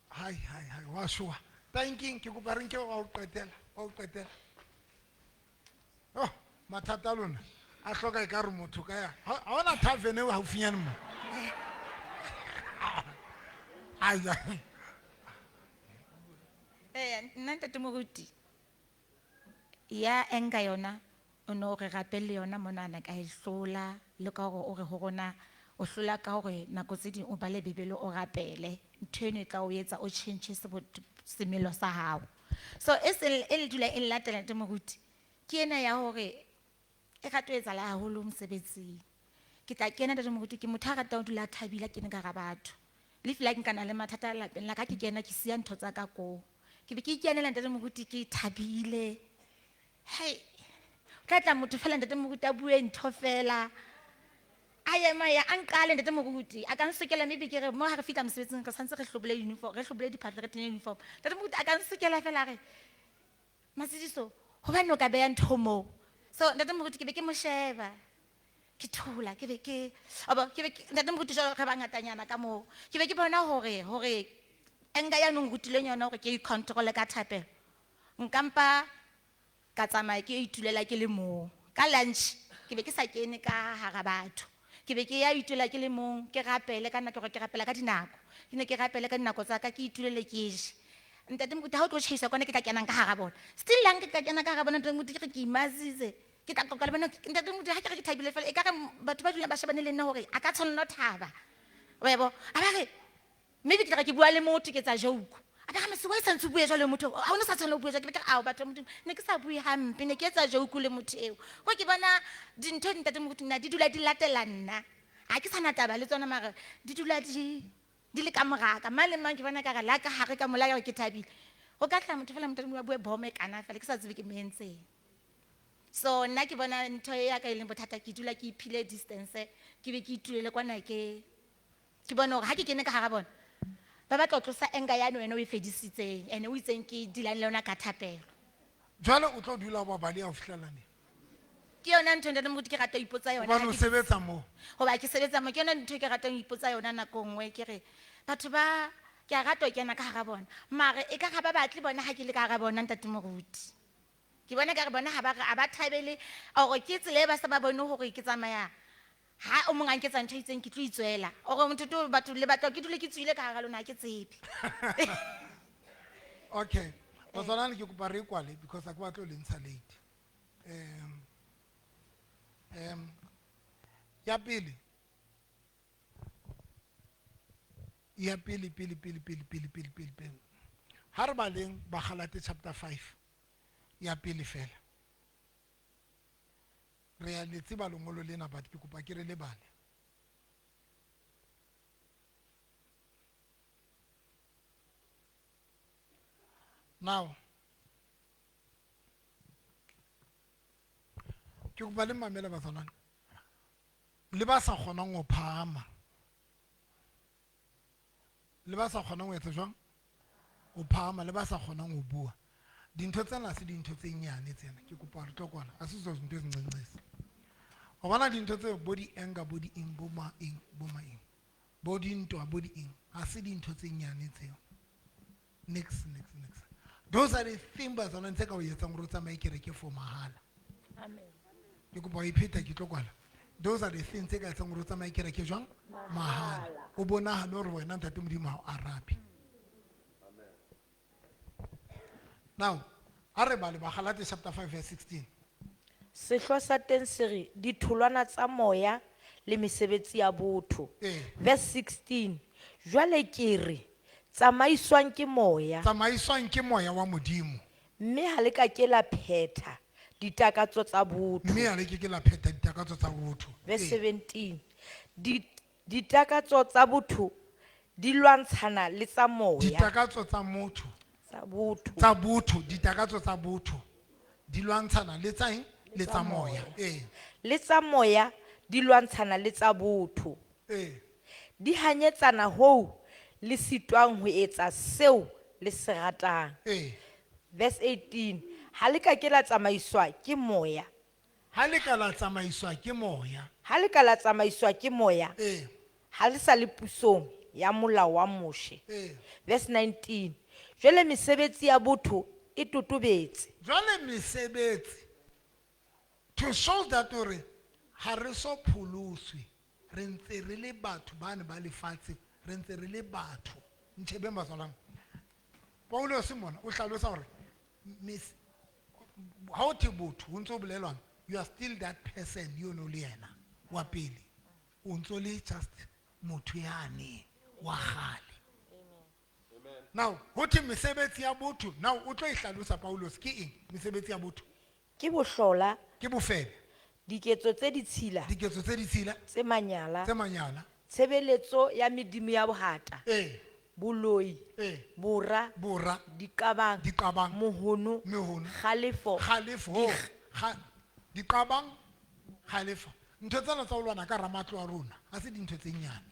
Hai wa shwa. Thanking ke go bareng ke wa o qetela. Oh, mathata lona. A hloka e ka re motho ka ya. Ha ona tavern e wa haufinyane mo. Aya. Nna ntate moruti. Ya enga yona o no re rapelle yona monana ka hlola le ka gore o re ho rona o hlola ka gore nako tse ding o ba le bebele o rapele nthwene tla o etsa o change semelo sa hao. So e dula e latela ntate moruti ke ena ya hore e ka etsa la haholo mosebetsing. Ke tla kena ntate moruti ke motho a rata ho dula thabila ke ne ka ga batho. Le fela ke kana le mathata lapeng la ka ke kena ke sia ntho tsa ka ko. Ke be ke kenela ntate moruti ke thabile. Hey, tla motho fela ntate moruti a bue ntho fela. Aya maya ankale ntate moruti a ka nsekela maybe ke re mo ha re fitla mosebetsing ka santse re hlobole uniform re hlobole diphahlo re tenye uniform. Ntate moruti a ka nsekela fela re Masidiso hobane o ka beya ntho mo. So ntate moruti ke be ke mo sheba. Ke thula ke be ke ntate moruti jalo re bangatanyana ka mo. Ke be ke bona hore enga ya nong rutileng yona hore ke i control ka thapelo. Nkampa ka tsamaya ke itulela ke le mo. Ka lunch ke be ke sa kene ka hara batho. Ke be ke ya itulela ke le mong ke rapele ka nako ke rapela ka dinako. Ke ne ke rapele ka dinako tsa ka ke itulele ke je. Ntate moruti ha o tlo tshisa kone ke tla kenang ka hara bona. Still lang ke tla kena ka hara bona ntate moruti ke imazise. Ke tla qoqa le bona ntate moruti ha ke re ke thabile fela e ka re batho ba dula ba shebane le nna hore a ka tshwanela thaba. Webo a ba re maybe ke tla ke bua le motho ke tsa joke. A ba ga mse wa santse bua jwa le motho ha ona sa tshwanela bua jwa ke ke a batho motho ne ke sa bue hampe ne ke etsa joke le motho eo. Go ke bona dintho ntate moruti nna di dula di latela nna. ha ke sana taba le tsona mara di dula di le ka moraka mang le mang ke bona ka ga la ka hare ka mola ya ke thabile go ka tla motho fela motho wa bue bome kana fela ke sa tsebe ke mentseng so nna ke bona ntho ya ka e leng bothata ke dula ke iphile distance ke be ke itulele kwana ke bona gore ha ke kene ka hara bona ba batla go tlosa enga ya wena o e fedisitseng ene o itseng ke dilane le yona ka thapelo jwale o tlo dula ba bale ya o fihlelane ke yona ntho ntate moruti ke rata ho ipotsa yona ba no sebetsa mo goba ke sebetsa mo ke yona ntho ke rata ho ipotsa yona nako nngwe ke re batho ba ke a rata ho kena ka hara bona mare e ka ga ba batle bona ha ke le ka hara bona ntate moruti ke bona ka re bona ha ba thabele gore ke tsele ba sa ba bone gore ke tsamaya ha o mong a nketsa ntho itseng ke tlo itswela gore motho to batho le batho ke dule ke tswile ka hara lona ke tsebe okay bazalwane ke kopa re kwale because a ke batlo le ntsha late ya pele ha re baleng ba Galate chapter 5 ya pele fela re ya le tseba lengolo lena but ke kopa ke re le bale now ke kopa le mamela bazalwane le ba sa kgonang go phama le ba sa kgonang go etsa jwang go phama le ba sa kgonang go bua dintho tsena se dintho tse nyane tsena ke kopa re tlokwana a se dintho tse ncinci go bona dintho tse bo di anger bo di eng bo ma eng bo di ntwa bo di eng a se dintho tse nyane tseo next those are the things bazalwane tse ka o etsang gore o tsamaye kereke for mahala Amen. ke kopa o ipheta ke tlokwana those are the things tse ka etsang gore o tsamaye kereke jwang mahala o bonagale gore wena ntate modimo ha o arabe now a re bale ba Galate chapter 5 verse 16 Sehlwa sa teng se re ditholwana tsa moya le mesebetsi ya botho. Verse 16 jwale ke re tsamaiswang ke moya wa modimo mme ha le ka ke la phetha ditakatso tsa botho. mme ha le ke la phetha ditakatso tsa botho. Verse 17 ditakatso tsa botho di lwantshana le tsa moya. Ditakatso tsa motho tsa botho ditakatso tsa botho di lwantshana le tsa eng le tsa moya le tsa moya di lwantshana le tsa botho di hanyetsana hoo le sitwang ho etsa seo le se ratang. Verse 18 ha le ka ke la tsamaiswa ke moya ha le ka la tsamaiswa ke moya ha le ka la tsamaiswa ke moya ha le sa le pusong ya molao wa moshe. Verse 19 jwale mesebetsi ya botho e totobetse. Jwale mesebetsi to show that ore ha re so phuluswe re ntse re le batho bane ba lefatshe re ntse re le batho ntshebe mazalana Paulo Simon o hlalosa hore ha o the botho o ntse bolelwana you are still that person you know le yena wa pele o ntse le just motho yane wa gale. Now ho the mesebetsi ya botho now o tlo ihlalosa Paulos ke eng mesebetsi ya botho ke bohlola ke bofebe diketso tse ditshila tse manyala tshebeletso ya medimo ya bohata boloi bora dikabang mohono kgalefo dikabang kgalefo ntho tsena tsa o lwana ka ramatlo a rona ha se dintho tse nyane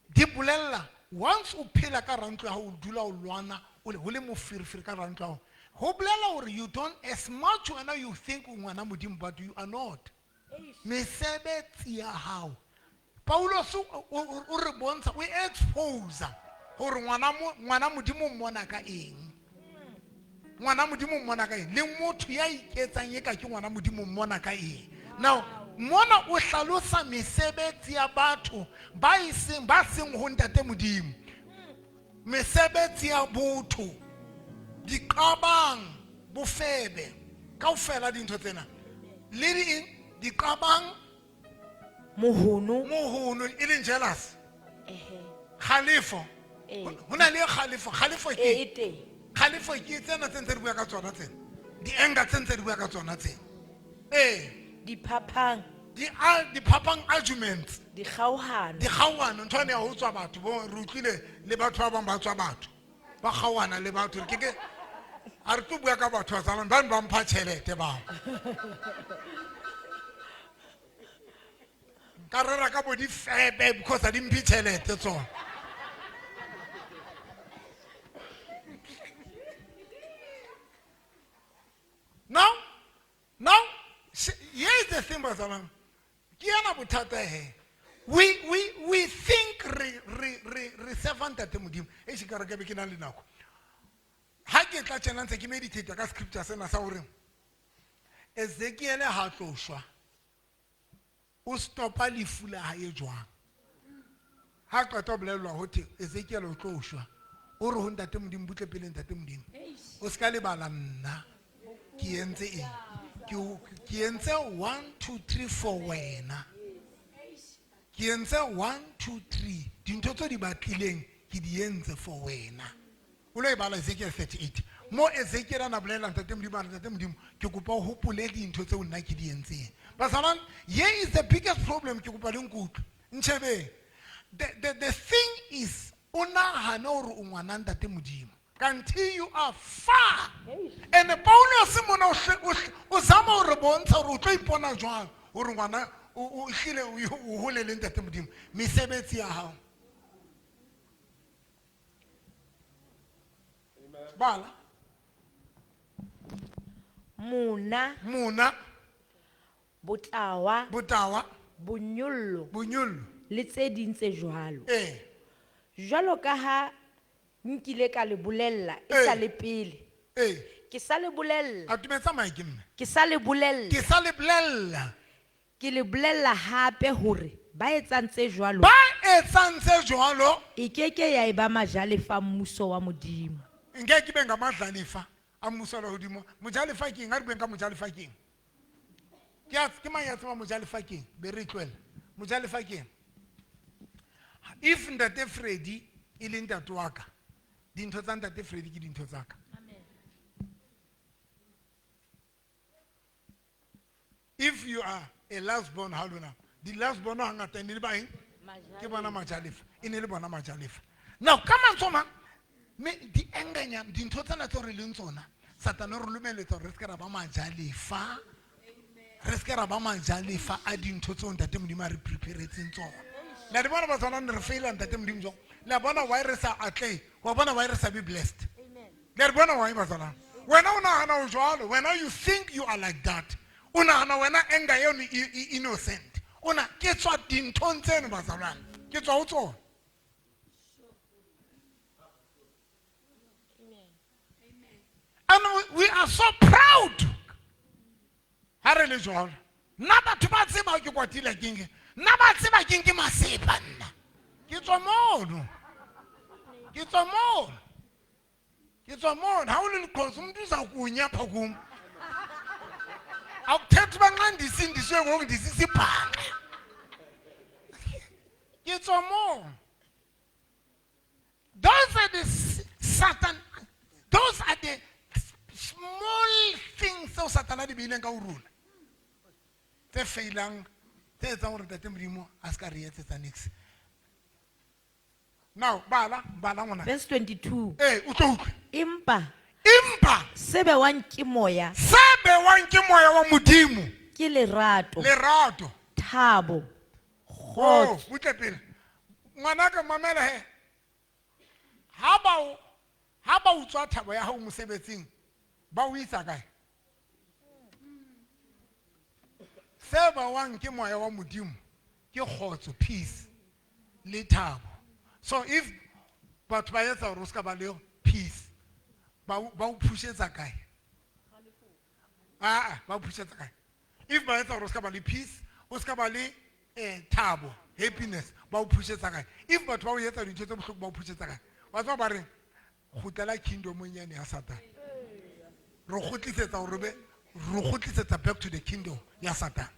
di bolella once o phela ka rantlo ha o dula o lwana o le mofirifiri ka rantlo ha ho bolela hore you don't as much when you think ngwana modimo but you are not mesebetsi ya hao Paulos o re bontsha o expose hore ngwana modimo mmona ka eng ngwana modimo mmona ka eng le motho ya iketsang eka ke ngwana modimo mmona ka eng. Now mona o hlalosa mesebetsi ya batho ba seng ho ntate modimo mesebetsi ya botho diqabang bofebe kaofela dintho tsena le diqabang mohono e leng jealous khalifo hona le khalifo ke khalifo ke tsena tse re bua ka tsona tsena di anger tse di bua ka tsona tsena diphapang Di-phapang arguments. dikgaohano Dikgaohano ntho ane ya ho tswa batho bo re utlwile le batho ba bang ba tswa batho. Ba kgaohana le batho re ke a re tlo bua ka batho ba tsalang ba ba mpha tjhelete bao. Ka rera ka bo di febe because a di mphi tjhelete tsona. Now, here's the thing, Basalam. Kiana butata he. We think re servant at mudim. Eshi karaga bikina linako. Hage tla chana ntse ke meditate ka scripture sena sa hore Ezekiel ha tloshwa. O stopa lefu la hae jwang. Ha qeta bolelwa hothi Ezekiel o tloshwa. O re ho ntate mudim butle pele ntate mudim. O ska le bala nna. Ki entse eng. Ki entse 1 2 3 4 wena. Ki entse 1 2 3 dintho tse di batlileng ki di entse for wena. O lo e bala Ezekiel 38. Mo Ezekiel ana bolela ntate modimo ke kopa o hopole dintho tse o nna ki di entseng. Basalan, here is the biggest problem ke kopa le nkutlo. Ntshebe. The thing is ona hana hore o ngwana ntate modimo. Until you are far. And the Paulus Simona Osama Robonsa Rotoy Pona Joan or Wana who hole in that mudim. Miss Sebetia how? Bala Muna Butawa Bunyulu le tse ding tse jwalo. Jwalo ka ha nkile ka le bolella e sa le pele ke sa le bolella ke sa le bolella ke le bolella hape hore ba etsang tse jwalo e keke ya eba majalefa mmuso wa modimo ngeke benga majalefa a mmuso wa modimo mojalefa ke eng a re benga mojalefa ke eng ke mang ya tsema mojalefa ke eng be re tlwela mojalefa ke eng if ntate Freddy e le ntate wa ka dintho tsa ntate Freddy ke dintho tsa ka. If you are a last born halona, the last born hangata ene le baeng ke bona majalefa ene le bona majalefa. Now come on soma me di enganya dintho tsana tse re leng tsona satana re lumeletsa re ska ra ba majalefa re ska ra ba majalefa a dintho tse ntate modimo a re preparetseng tsona. La di bona ba tsona re fail ntate modimo jo la bona why re sa atle wa bona why re sa be blessed. La di bona why ba tsona wena una hana o jwalo wena you think you are like that una hana wena enga yone innocent una ke tswa dintho tseno ba tsona ke tswa o tsona. And we are so proud. Hare le jwalo nna batho ba tseba ke kwatile keng nna ba tseba keng ke masepa nna ke tswa mono ha o le khoso umuntu uza kunya phakum awuthetha banqandisa indiswe ngokundisisa ibhanqa ke tswa mono. Those are the Satan, those are the small things so Satan di bileng ka uruna tse failang tse etsang hore tate modimo a ska re etsetsa nix. Now bala ngwana verse 22 utlo impa sebe wang ke moya wa modimo ke lerato thabo kgotso butle pele ngwana ka mamela he ha ba utswa thabo ya hao mosebetsing ba o itsa kae seba wang ke moya wa modimo ke kgotso peace le thabo. So if but ba etsa hore o ska ba le peace ba o pushetsa kae ba o pushetsa kae if ba etsa hore o ska ba le peace o ska ba le thabo happiness ba o pushetsa kae if batho ba o etsa dintho tse bohloko ba o pushetsa kae wa tswa ba reng khutela kingdom nyane ya Satan re khutlisetsa back to the kingdom ya Satan.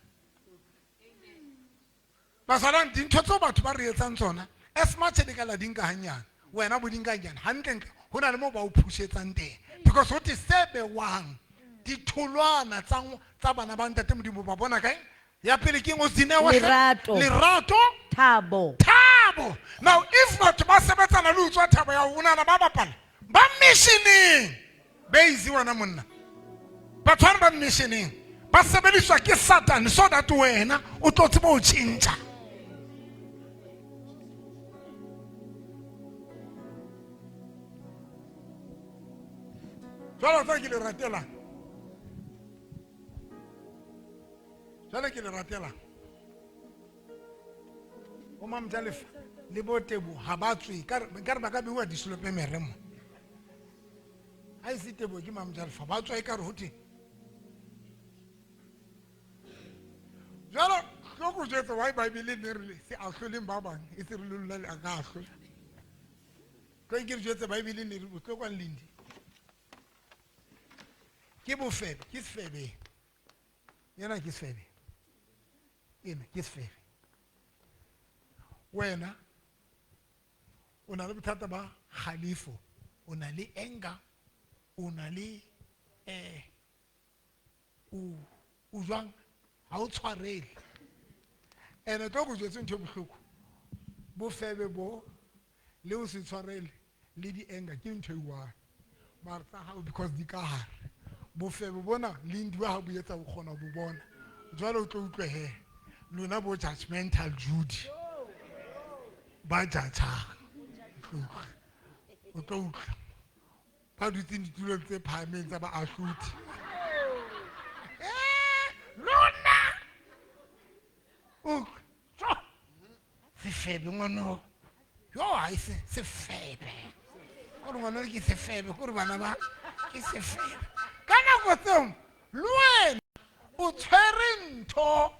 Ba salang dintho tse batho ba re etsang tsona as much as ka la dinka hanyana wena bo dinka hanyana hantle hona le mo ba o pushetsang teng because what is sebe wang ditholwana tsa bana ba ntate modimo ba bona kae Ya pele ke eng o se newa hle? Lerato. Lerato. Thabo. Thabo. Now if not ba sebetsana le utswa Thabo ya una na ba bapala. Ba missioning. Ba iziwa na monna. Ba tshwana ba missioning. Ba sebediswa ke Satan so that wena o tlo tseba o tšhentša. Jwale tsa ke le ratela. Jwale ke le ratela. O mam Jalefa le Botebo ha ba tswe ka re ba ka bewa disolope meremo. Ha ise Tebo ke mam Jalefa ba tswa ka re hothi. Jalo go go jetsa why Bible ne re se a hloleng ba bang e se re lolola le a ka hlola. Go ke jetsa Bible ne re botlo kwa Lindi. Ke bofebe ke sefebe. Yena ke sefebe. Ena ke sefebe. Wena o na le bothata ba khalifo, o na le anger, o na le o jwang ha o tshwarele. Ene to go jetse ntho bohloko. Bofebe bo le o se tshwarele le di anger ke ntho e one. Mara tsa hao because di ka hare. Bofebe bona le ndiwa ha boetsa go kgona go bona. Jwale o tlo utlwe he. Lona bo judgmental Judy. Ba judge. O tlo utlwa. Ba dutse ditulo tse phahameng tsa ba ahloti. Lona. O sefebe ngono. Yo ai sefebe. Ko ngono ke sefebe ko re bana ba ke sefebe. Kana go tsong lwena o tshwere ntho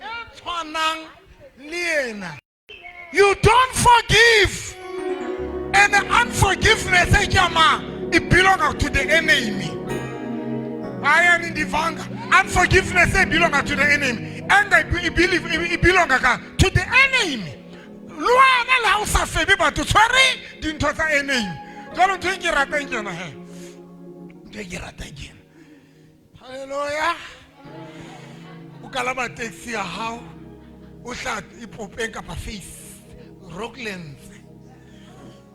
e tshwanang le ena. You don't forgive. And the unforgiveness, it belongs to the enemy. I am in the vanga. Unforgiveness belongs to the enemy. And it belongs to the enemy. Luana la usa febe ba to sorry dinto tsa enemy. Jalo ntho ke rata nkena he. Ntho ke rata nkena. Hallelujah. O kalama taxi ya hao. O hla ipopeng ka pa face. Rocklands.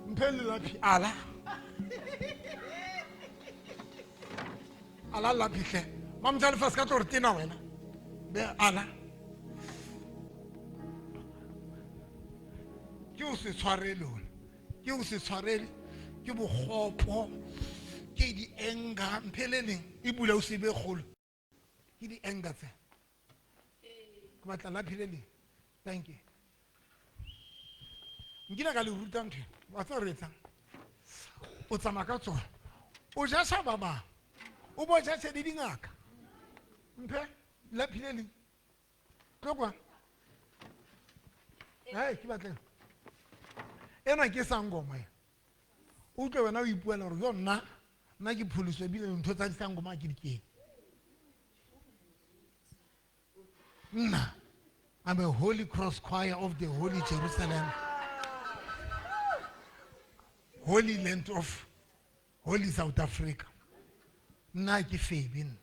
Mpele la pi ala. Ala la pi hle. Mam jale fas ka tlo tina wena. Be ala. Ke o se tshwarele ona. Ke o se tshwarele. Ke bogopo. Ke di enga mpheleleng e bula o se be kgolo. Ke di enga tse. Ke batla la phileleng. Thank you. Ngina ka le ruta ntho wa tsa retsa o tsama ka tsona o ja sa baba o bo ja se di dingaka mphe la phileli tlokwa hai ke batla ena ke sangoma o tlo wena o ipuela re yo nna ke pholiso bile ntho tsa sangoma ke dikeng nna I'm a Holy Cross choir of the Holy Jerusalem. Holy land of Holy South Africa. Nna ke febe nna.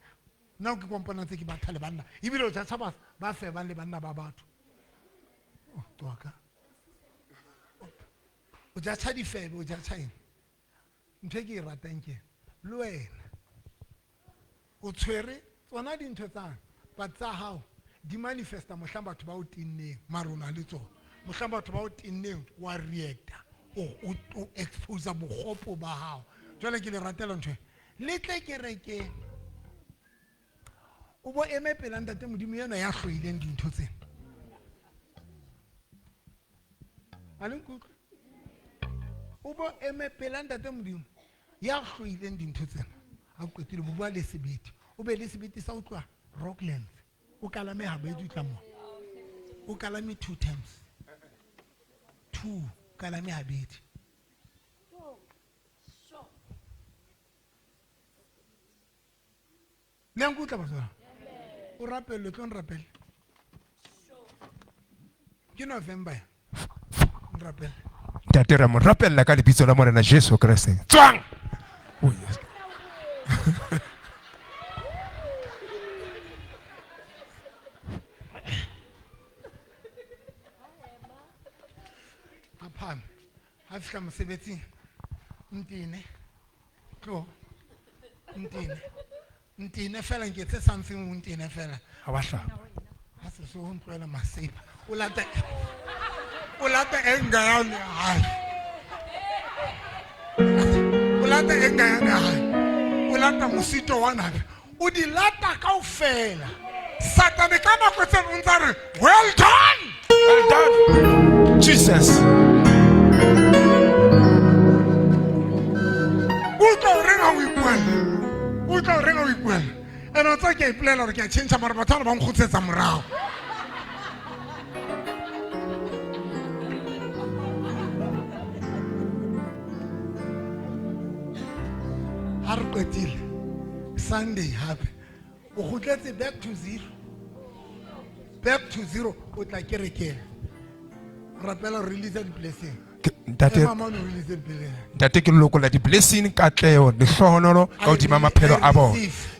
Nna ke kompana tse ke batha le banna. Ebile o tsa tsaba ba feba le banna ba batho. O toka. O tsa tsa di febe o tsa tsaeng. Ntse ke ratang ke le wena. O tshwere tsona dintho tsa ba tsa hao di manifesta mohlamba batho ba o tinneng marona le tsona. Mohlamba batho ba o tinneng wa reacta. O expose bogopo ba hao. Jwale ke le ratela ntho le tle ke reke o bo eme pela ntate modimo yena ya hloileng dintho tsena aleng kutlwe o bo eme pela ntate modimo ya hloileng dintho tsena a kwetile bo bua le sebete o be le sebete sa utlwa Rocklands o kalame ha ba ditla mo o kalame 2 times 2 kalame habedi le nkutla ba tsona o rapelle tlo nrapelle ke November nrapelle Ntate ra mo rapella ka lebitso la morena Jesu Kriste tswang oh yes. ha fihla mosebetsing ntine tlo ntine fela nketse something o ntine fela Ha wa hlaba. ha se so ntloela maseba o lata enga ya le hae o lata enga ya le hae o lata mosito wa nabe o di lata kaofela Satane ka nako tse o ntse re well done Jesus. Utlwa o reng ha o ipuela ene o tsa ke a ipolela gore ke a tšhentšha mare batho bana ba nkgotsetsa morago ha re qetile Sunday hape o kgutletse back to zero o tla kerekeng rapela release the blessing mama no release the blessing Ntate ke lokolla di-blessing katlego lehlohonolo ka hodima maphelo a bona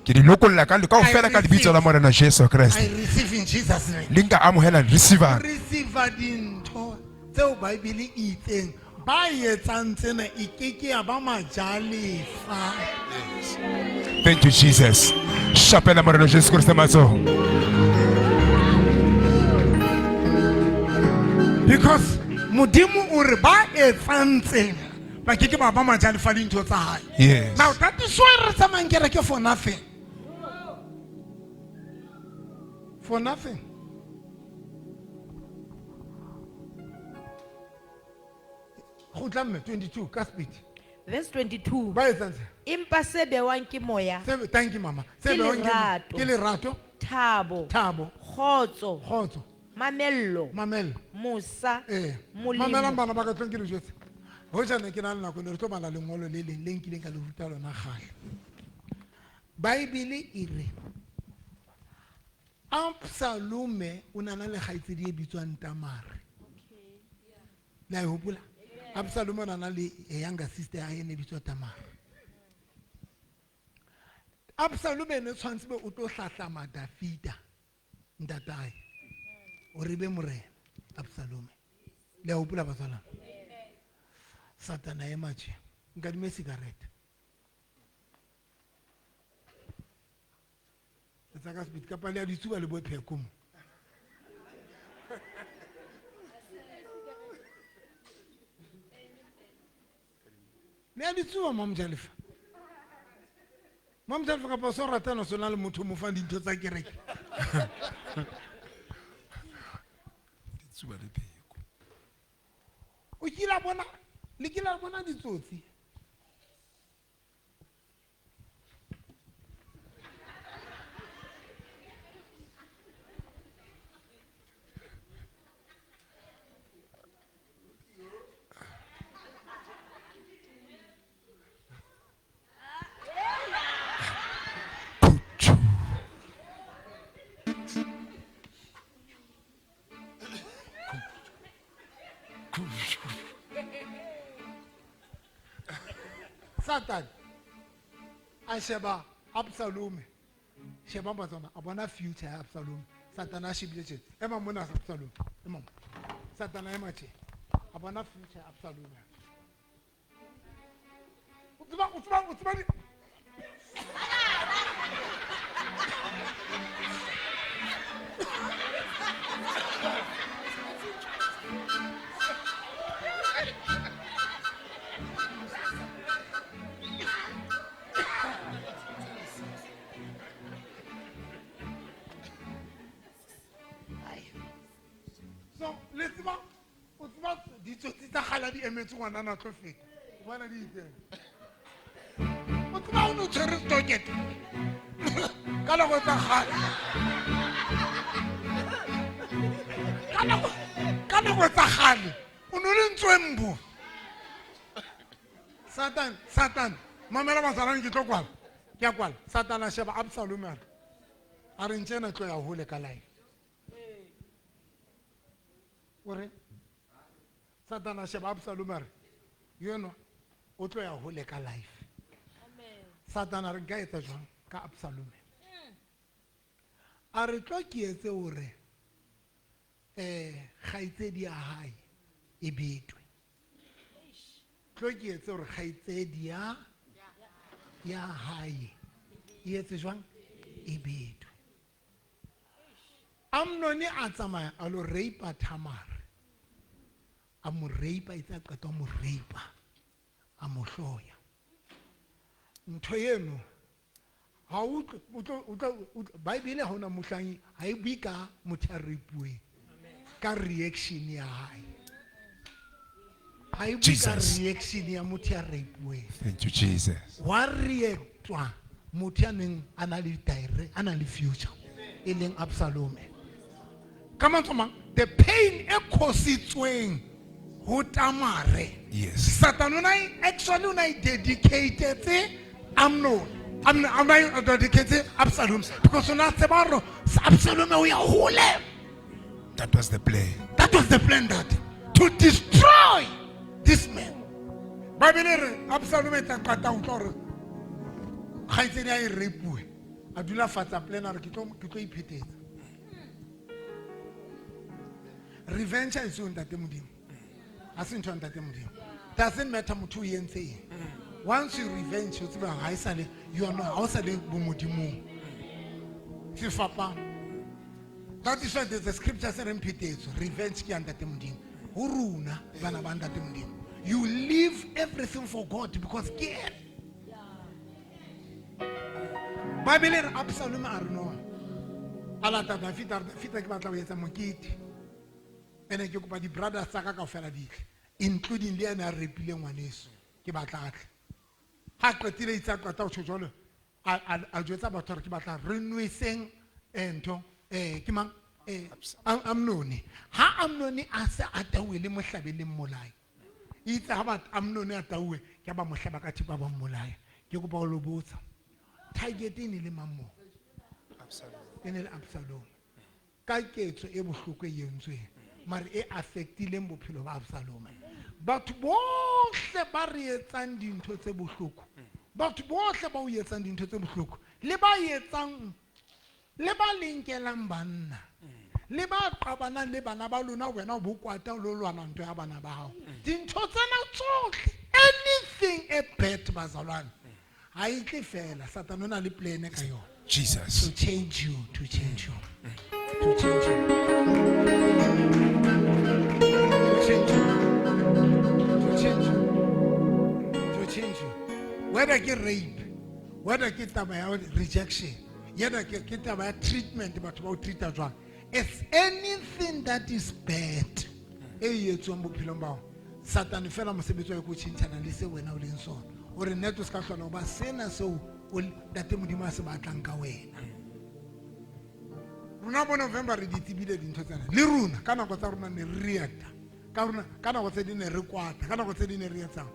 ke di lokolla kaofela ka lebitso la morena Jesu I Kreste receive in Jesus name le nka amohela receiver receive dintho tseo Bible e itseng ba etsang tsena e keke ya ba majalefa thank you Jesus shapela morena Jesu Kreste matsoho because modimo o re ba etsang tsena ba keke ba ba majalefa dintho tsa hae yes now that is why re tsamayang kereke for nothing Khutlamme 22 ka speed verse 22 ba etsang se empa se bewang ke moya thank you mama Ke lerato. ke lerato thabo kgotso mamello mosa mamelang bana ba ka tlong ke le jetse ho jana ke na le nako ne re tlo bala lengolo le leng le nkileng ka le ruta lona gale Bible e re Absalome o nana le kgaitsedi e bitswang Tamar la e hopola Absalome o nana le younger sister ya ene e bitswa Tamar Absalome ne tshwantse be o tlo hlahlama Davida ntatae o re be morena Absalome le hopola batswana Satana e matše nka dime cigarette tsa ka speed ka pale ya ditsuba le bopheko mo ne ya ditsuba mamjalefa ka pa so ratana sona le motho mo fa dintho tsa kereke ditsuba le pheko o kila bona le kila bona ditsotsi Satan a sheba Absalome sheba batsana a bona future ya Absalome Satan a shebile tšete ema mona Absalome ema Satan a ema tše a bona future ya Absalome o tseba so le tseba o tseba ditsotsi tsa gala di emetse ngwanana tlo feta o bona di iteng o tseba o ne o tshwere stokete ka nako tsa gale ka nako tsa gale o ne o le ntswembo Satan mamela basarang ke tlo kwala ke a kwala Satan a sheba Absalome a re ntšena tlo ya hole ka life ore Satan a sheba Absalome a re yono o tlo ya hole ka life Satan a re nka etsa jwang ka Absalome a re tlo ke etse hore kgaitsedi ya hae e betwe tlo ke etse gore kgaitsedi ya hae e etse jwang e betwe. Amnone a tsamaya a lo reipa Tamar, a mo reipa, itse a qeta mo reipa, a mo hloya. Ntho eno ha o Bible ha ona mohlangi ha e bui ka motho a reipuweng ka reaction ya hae. Ha e bui ka reaction ya motho a reipuweng. Thank you, Jesus. Wa reactwa motho a neng a na le future e leng Absalom. Come on, the pain e khositsweng ho Tamare. Yes. Satan actually dedicated Amnon. I'm dedicated Absalom because Absalom we are holy. That was the plan. That was the plan, that to destroy this man. Bible Absalom e tla utlore khaitsedi a repue a dula fatsa plan a re ke tlo iphethetsa. Revenge is on that modimo. Asin tshwana that modimo. Doesn't matter motho o yentse. Once you revenge, you are not outside the modimo. That is why there's a scripture saying revenge ki anda temudimo. Uruna bana banda temudimo. You leave everything for God because care. Bible Absalom arno. Ala ta fita ke batla ho etsa mokete. Ene ke kopa di brothers tsaka ka ofela ditle, including le ena repile ngwaneso. Ke batla ha qetile itsa qata o tshojolo a jwetsa batho re ke batla re nweseng ento ke mang Amnoni. Ha Amnoni a se atawe le mohlabe le mmolai. Itse ha bat Amnoni atawe ke ba mohlaba ka thipa ba mmolai. Ke go ba o lobotsa. Target ni le mammo. Absalom. Ene le Absalom. Ka ketso e bohloko e yentswe. Mare e affectile bophelo ba Absalom. Batho bohle ba re etsang dintho tse bohloko. Batho bohle ba o etsang dintho tse bohloko. Le ba etsang le ba linkelang banna. Le ba qabana le bana ba lona wena o bokwata lo lwana ntwe ya bana ba hao. Dintho tsena tsohle, anything a bad bazalwane. Ha itle fela Satan ona le plan ka yona. Jesus. To change you, to change you. To change you. To change you. To change you. To change you. Whether get rape, whether get about rejection, whether get about treatment, but about treatment wrong. If anything that is bad, Satan fela mosebetsi wa go tshintshana le se wena o leng sona. O re neto ska hlola ba sena seo o date modimo a se batlang ka wena. Runa bo November re ditibile dintho tsena. Le runa ka nako tsa runa ne react. Ka runa ka nako tse di ne re kwata, ka nako tse di ne re etsang.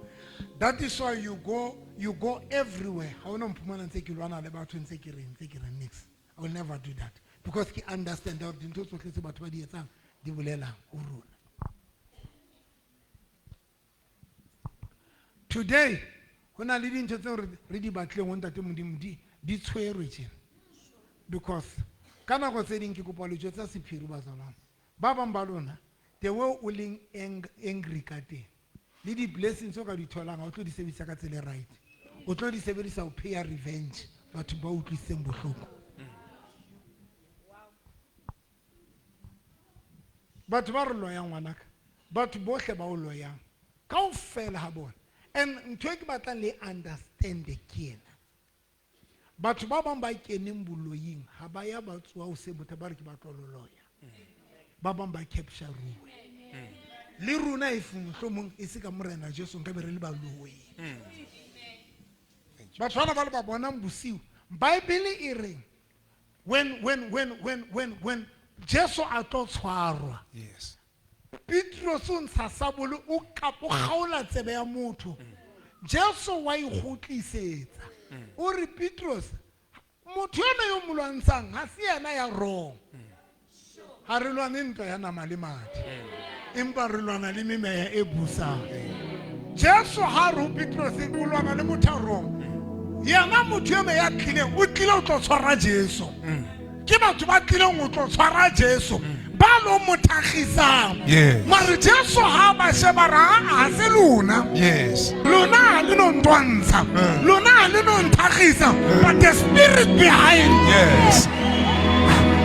That is why you go everywhere. Ha ona mphumana ntse ke lwana le batho ntse ke reng nix. I will never do that because I understand that dintho tsohle tse batho ba di etsang di bolela o runa. Today, when I lead into the ready battle, one that di tshwerwe tjena. Because kana go tse ding ke kopa le tsa sephiri ba tsona. Ba bang ba lona the way o leng angry ka teng. Le di blessings o ka di tholang o tlo di sebedisa ka tsele right. O tlo di sebedisa o pay revenge batho ba utlwiseng bohloko. Batho ba re loyang ngwanaka. Batho bohle ba o loyang. Kaofela ha bona. And ntwe ke batla le understand again. Batho ba bang ba keneng boloying ha ba ya ba tswa o se botha ba re ke ba tlololoya. Ba bang ba capture ruwe. Le runa e fumhlomong e se ka morena Jesu nka be re le ba loyi. Batho bana ba le ba bona mbosiu. Bible e re when Jesu a tlo tshwarwa. Yes. Petros o ntsha sabolo o kapo kgaola tsebe ya motho. Jesu wa ikgutlisetsa. O re Petros motho ena yo molwantshang ha se yena ya wrong. Ha re lwane ntwa ya nama le madi. Empa re lwana le memeya e busang. Jesu ha re Petros o lwana le motho a wrong. Yana motho ena ya tlile o tlile o tlo tshwara Jesu. ke batho ba tlileng go tlo tshwara Jesu ba lo mo thagisang Yes. mare Jesu ha ba sheba ra a se lona Yes. lona le no ntwantsha lona le no nthagisa but the spirit behind Yes.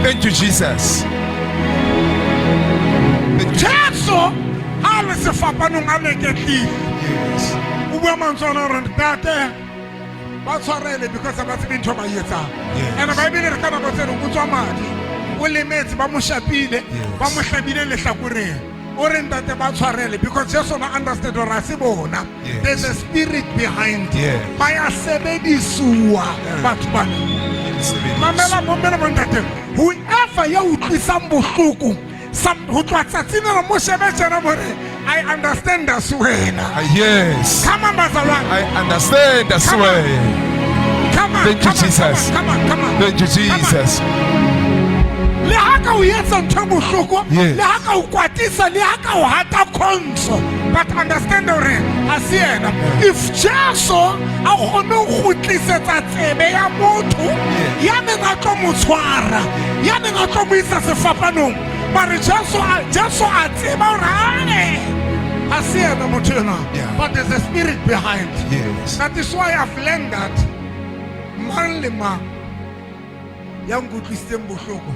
Thank you, Jesus. Jesu ha le sefapanong a leketlile Yes. o bua mantswana re ntate ba tshwarele because ba tsebe ntho ba etsang and Bible re kana ba tsere go tswa madi o lemetse ba mo shapile ba mo hlabile lehlakoreng o re ntate ba tshwarele because Jesu na understand or a se bona there's a spirit behind ba ya sebediswa batho ba mamela bombela bontate whoever ya utlwisang bohloko ho tloha tsatsing le mo shebe jana bore I understand that's wena. Yes. Come on, Bazalwane. I understand that's way. Come on. Thank you, Jesus. Come on. Thank you, Jesus. Le haka o yetsa ntho bohloko, le haka o kwatisa, le haka o hata khonso. But understand hore a se yena. If Jesu a kgone go tlisetsa tsebe ya motho, ya neng a tlo mo tshwara, ya neng a tlo mo isa sefapanong. But Jesu a tseba hore I see the motuna, but there's a spirit behind. Yes. That is why I've learned that Manlima Young good Christian Bushoko.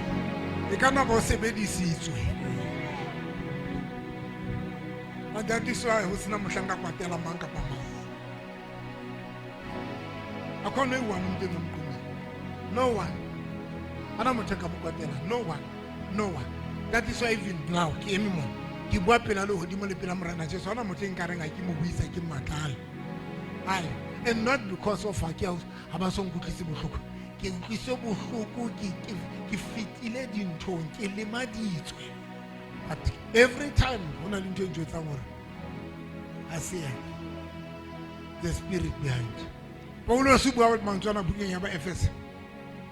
They cannot go sebedisitswe. But that is why who's na mushanga kwatela manka pama. Akone one mdeno mkumi. No one. Ana muteka mukwatela. No one. That is why even now, anymore. Ki bua pela lo hodimo le pela morena Jesu ana motho nka reng a ke mo buisa ke matlala ai and not because of akiaus aba so nkutlise bohloko ke nkise bohloko ke fitile dinthong ke le maditswe but every time hona le ntho e ntse tsang hore a se the spirit behind Paulus bua ba mantswana bukeng ya ba Efes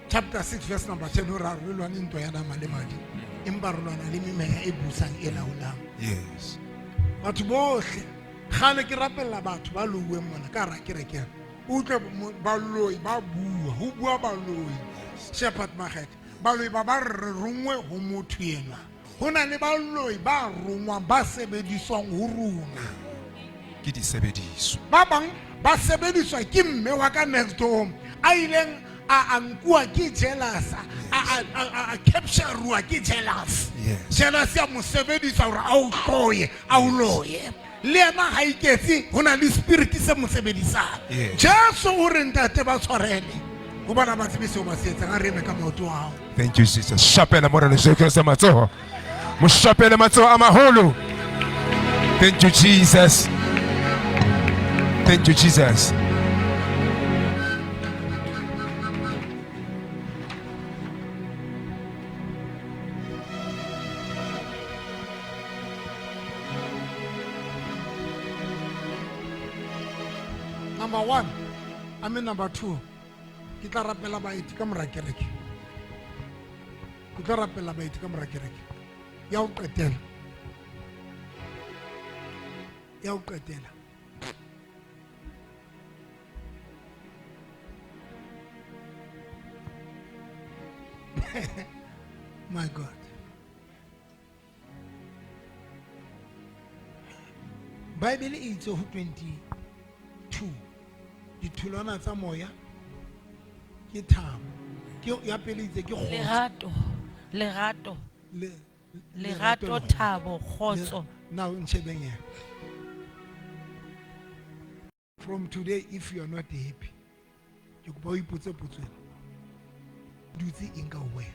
chapter 6 verse number 10 ora re lwana into ya dama le madi imbarolwana le memeya e busang e laolang yes batho bohle gane ke rapella batho ba lowe mona ka ra kerekeng utlwe baloi ba bua ho bua baloi shepherd market baloi ba re rungwe ho motho yena hona le baloi ba rungwa ba sebediswang ho runa ke di sebediswa ba bang ba sebediswa ke mme wa ka next door a ileng a nkua ke jealous a capture rua ke jealous jealous ya mo sebedisa hore a o tloye a o loye le ena ha iketse hona le spirit se mo sebedisang Jesu o re ntate ba tshwarele go bana ba tsebise o ba setsa ga reme ka maoto ao. Thank you Jesus. Shapela mora le Jesu Kristo matsoho mo shapela matsoho a maholo. Thank you Jesus. Thank you Jesus. Number 1, I mean number 2. Ke tla rapela baeti ka mora kereke. Ke tla rapela baeti ka mora kereke. Ya o qetela. Ya o qetela. My God. Bible itse ho 22. Ditholwana tsa moya ke thabo. Ke ya pele itse ke lerato thabo khotso. Now nchebeng. From today if you are not happy ke go ba ipotse potso dutse inga we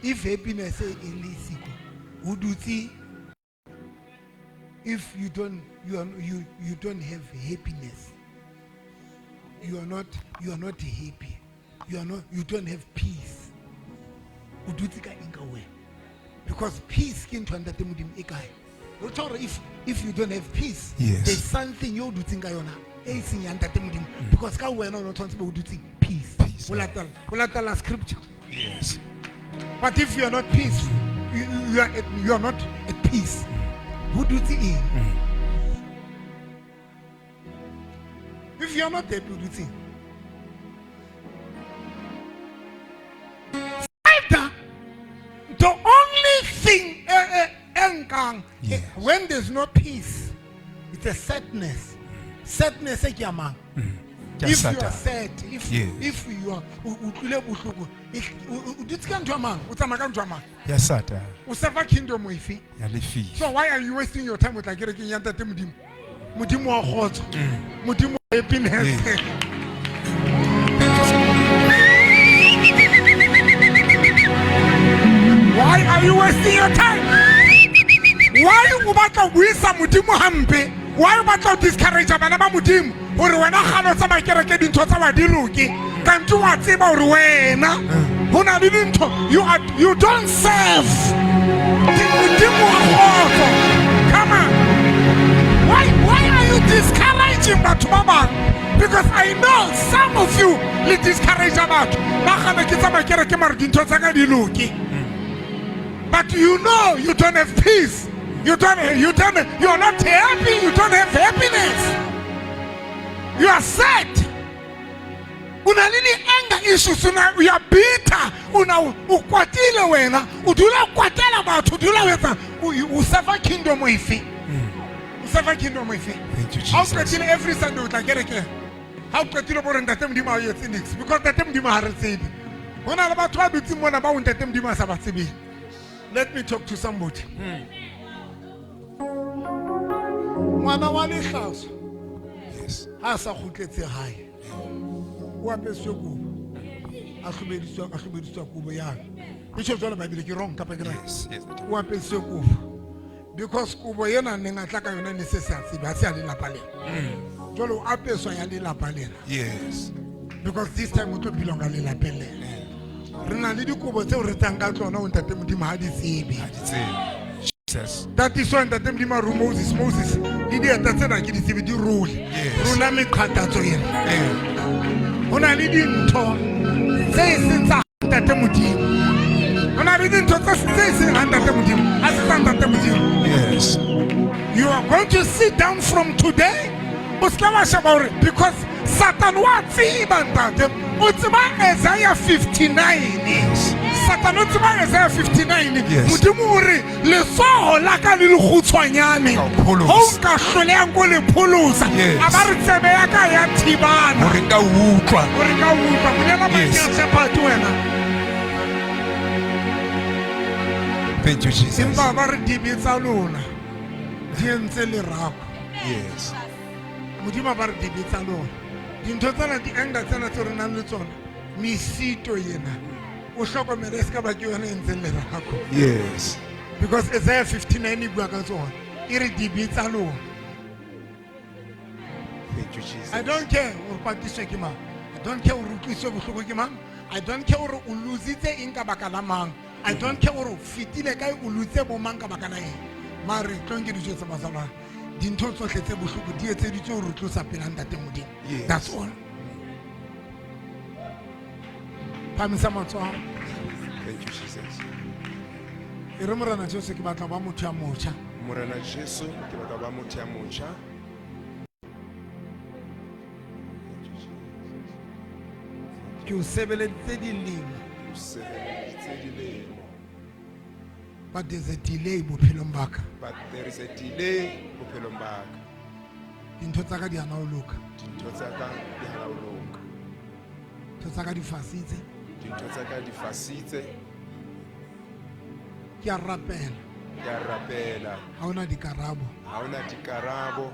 if happiness is ilisigo who dutse if you don't have happiness you are not happy you don't have peace who dutse ka inga we because peace ke ntho ntate modimo e kae if you don't have peace there's something you do think yona e senyang ntate modimo because ka wena o tshwantse bo dutse peace o latela scripture yes but if you are not peaceful you are not at peace who do it if you are not happy who do it When there's no peace, it's a sadness. Sadness e ke ya mang? If you are sad, if you are utlile bohloko, o ditse ka ntho ya mang? O tsamaya ka ntho ya mang? Ya Satan. O serve kingdom efe? Ya lefi. So why are you wasting your time with la kerekeng ya ntate Modimo? Modimo wa kgotso. Modimo wa happiness. Why are you wasting your time? Why you batla go buisa Modimo hampe? Why you batla discourage bana ba Modimo? Hore wena galo tsa makereke dintho tsa ba di loke. Kanti wa tseba hore wena hona le dintho you don't serve. Modimo wa kgotso. Come on. Why are you discouraging batho ba bang? Because I know some of you le discourage batho. Ba gana ke tsa makereke mara dintho tsa ka di loke. But you know you don't have peace. You're not happy. You don't have happiness. You are sad. Una lili anger issues. You are bitter. Una ukwatile wena. Udula kwatela batho. Udula wena. Usava kingdom wifi. Usava kingdom wifi. Thank you, Jesus. How kwatile every Sunday utagereke. How kwatile bora ndatem dima yetinix. Because ndatem dima haretsebi. Una labatho ba bitsi mona ba ndatem dima sa batsebi. Let me talk to somebody. Mwana wa lehlaso. Yes. Ha sa khutletse hae. O apeswe kubo. A khubediswa kubo ya. Isho jwale Bible ke wrong kapa ke right. Yes. O apeswe kubo. Because kubo yena nenga tla ka yona ne se sa tsebe ha se ya le lapa le. Jwale o apeswa ya le lapa le. Yes. Because this time o tlo belong le lapa le. Rena le dikobo tse o re tsang ka tsona o ntate Modimo ha di tsebe. Jesus. That is why ntate Modimo ru Moses di di atatsena ke di tsebe di rule. Rula me khatatso yena. Ona le dintho tse seng tsa ntate Modimo. Ona le dintho tse seng ntate Modimo. A se tsa ntate Modimo. Yes. You are going to sit down from today. Because Satan wa tsiba ntate. O tsiba Isaiah 59. Satan o tsiba Isaiah 59. Modimo o re letsogo la ka le legutshwanyane. Ho ka hloleang go le pholosa. A ba re tsebe ya ka ya thibana. O re ka utlwa. O re ka utlwa. Molela ba ke shepherd wena. Thank you, Jesus. Simba ba re dibetsa lona. Di entse le rako. Yes. Modimo ba re dibetsa lona. Dintho tsena di anger tsena tse re nang le tsona. Misito yena. O hlokomele se ka ba ke yona entse le rako. Yes. Because Isaiah 59 bua ka tsona. E re dibetsa lona. Thank you, Jesus. I don't care o patiswe ke mang. I don't care o rutliswe bohloko ke mang. I don't care o o lositse eng ka baka la mang. I don't care o fitile kae o lutse bo mang ka baka la eng. Mare tlonke di tshotse masala. Dintho tsohle tse bohloko di etseditswe o rutlosa pela ntate Modimo. That's all. Phamisa matsoho. Thank you, Jesus. E re morana Jesu ke batla ba motho ya motjha. Morena Jesu ke batla ba motho ya motjha. Ke o sebeleditse dilemo. But there's a delay bophelong ba ka. But there is a delay bophelong ba ka. Dintho tsa ka di ana o loka. Dintho tsa ka di hana o loka. Dintho tsa ka di fasitse. Dintho tsa ka di fasitse. Ke a rapela. Ke a rapela. Ha ona dikarabo. Ha ona dikarabo.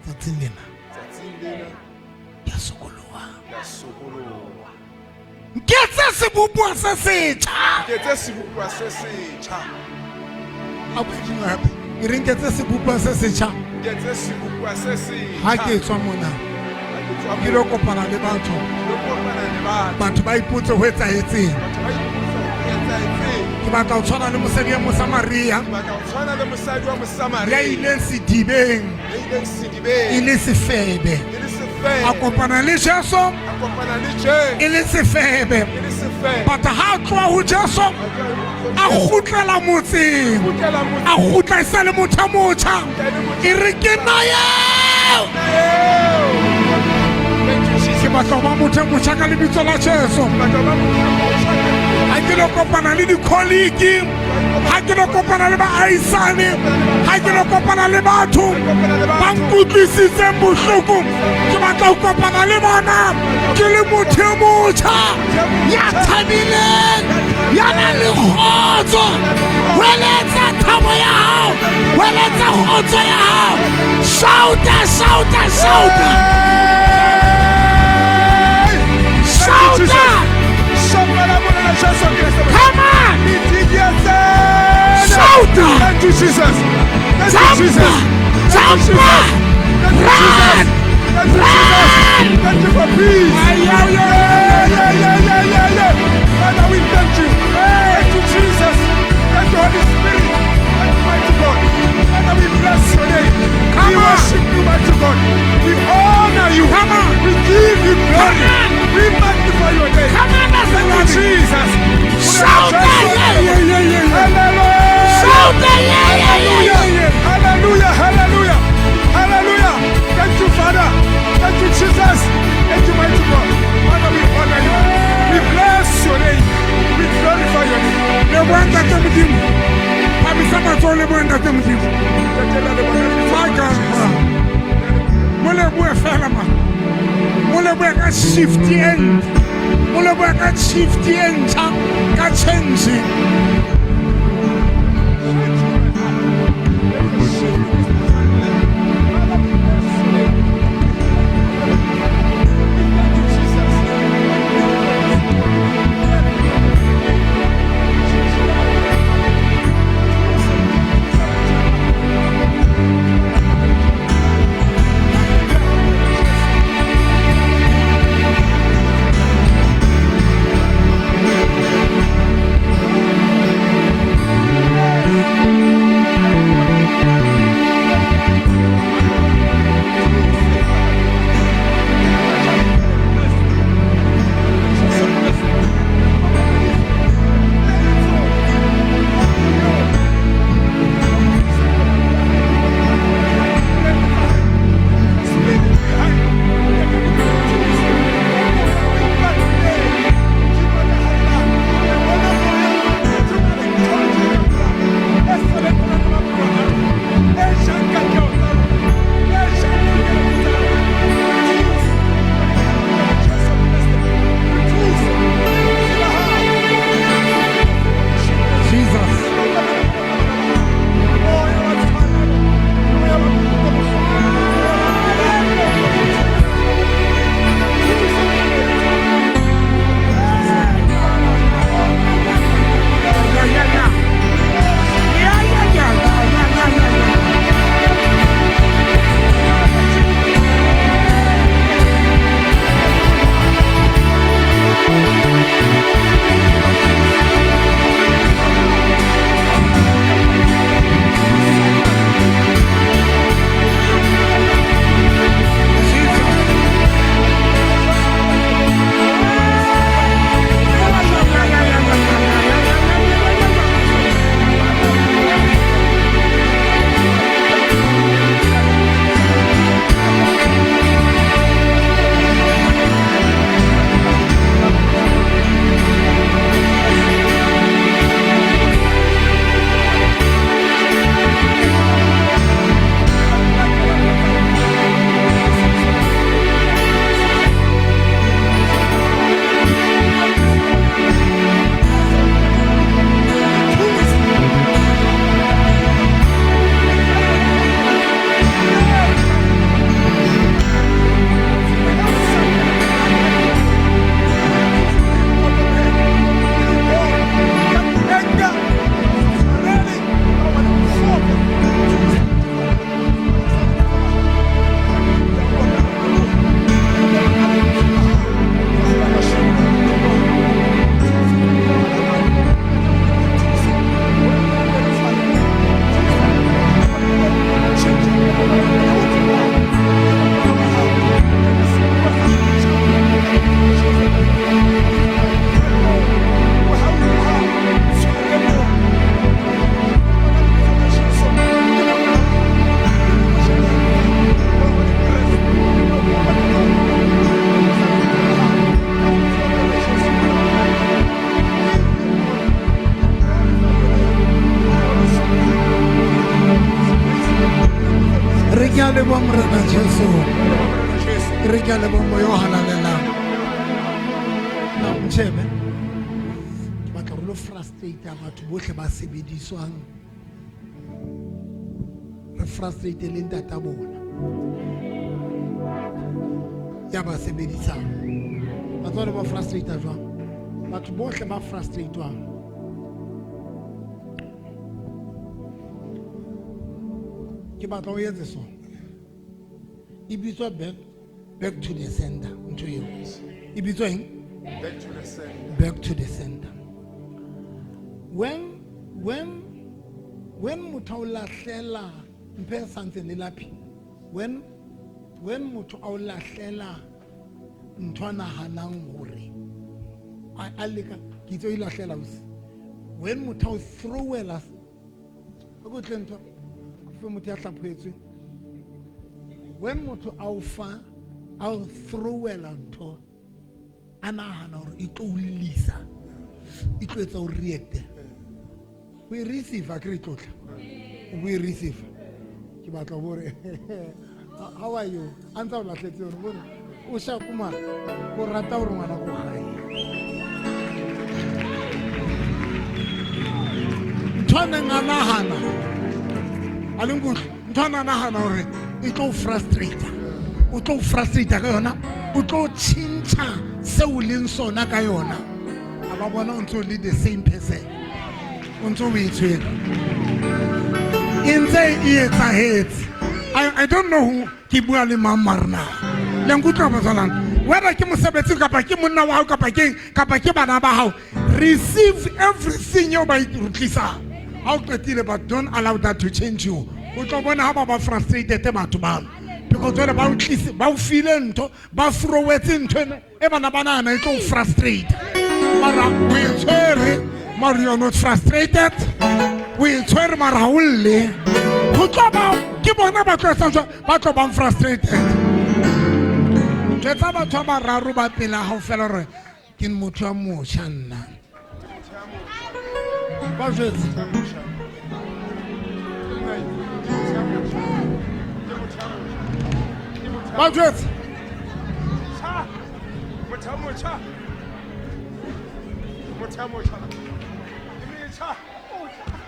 Tsatsing lena. Tsatsing lena. Ke a sokoloha. Ke a sokoloha. Nketse sebopwa se setjha. Nketse sebopwa se setjha. A botjinga hape. E re nketse sebopwa se setjha. Nketse sebopwa se setjha. Ha ke tswa mona. Ke lo kopana le batho. Batho ba ipotse ho etsahetseng. Ke batla ho tshwana le mosadi ya Mosamaria. Ya ileng sedibeng. E le sefebe. A kopana le Jesu. E le sefebe. But ha tloha ho Jesu a kgutlela motseng. A kgutla e sa le motho a motjha. E re ke na eo. Ke batla ho ba motho a motjha ka lebitso la Jesu. Ha ke lo kopana le di-colleague ha ke no kopana le baahisane, ha ke no kopana le batho ba nkutlwisitseng bohloko, ke batla ho kopana le bona ke le motho e motjha ya thabileng, ya nang le kgotso. Hweletsa thabo ya hao, hweletsa kgotso ya hao. Shouta, shouta, shouta. Shouta. Come on. Shouta. Thank you, Jesus. Thank you, Jump. Jesus. Thank you, Jump. Jesus. Thank you, Jesus. Thank you, Jesus. Thank you for peace. Father, we thank you. Thank you, Jesus. Thank you, Holy Spirit. Thank you, mighty God. Father, we bless your name. We worship you, mighty God. We honor you. We give you glory. We magnify your name. Thank you, Jesus. Shout Hallelujah. Shout Hallelujah. Hallelujah. Hallelujah. Thank you, Father. Thank you, Jesus. Thank you, mighty God. Father, we honor you. We bless your name. We glorify your name. Le buenda te mudimo. Pamisama to le buenda te mudimo. Faka. Mole bue fela ma. Mole bue ka shift end. Mole bue ka shift end ka change. Jesu. Re ke lebo moyo halalelang. Na mtshebe. Ke batla go lo frustrate batho bohle ba sebediswang. Re frustrate le ntata bona. Ya ba sebedisang. Batswadi ba frustrate jwang? Batho bohle ba frustratewang. Ke batla o etse so. E bitswa back to the sender ntho eo. E bitswa eng? Back to the sender. Back to the sender. When motho o lahlela mphe santse le laphi. When motho o lahlela ntho a nahanang hore a leka ke tso ilahlela usi. When motho o throwela go tlento fe motho ya hlaphoetswe. When motho a fa a throwela ntho a nahana hore e tlo lisa e tlo etsa o react. We receive a great total. We receive. Ke batla bore how are you? Anta o lahletse hore bore o sha kuma go rata hore ngwana go gae. Ntwana nganahana alungu ntwana nahana hore e tlo frustrate o tlo frustrate ka yona o tlo chincha se o leng sona ka yona aba bona o ntse le the same person o ntse o itshwere intse e etsahetse. I don't know who ki bua le mamarna le nkutla bazalana whether ke mosebetsi kapa ke monna wa hao kapa ke bana ba hao receive everything you by rutlisa. How qetile but don't allow that to change you. O tlo bona ha ba frustrated batho ba because wena ba utlise ba o file ntho ba frowetse ntho e bana banana e tlo frustrate. Mara we tswere mara you are not frustrated. We tswere mara ulle go tlo ba ke bona ba tlo sa ba tlo ba frustrated. Tsetsa batho ba raro ba pela ha o fela re ke motho a motsha nna. Ba jetse Budget.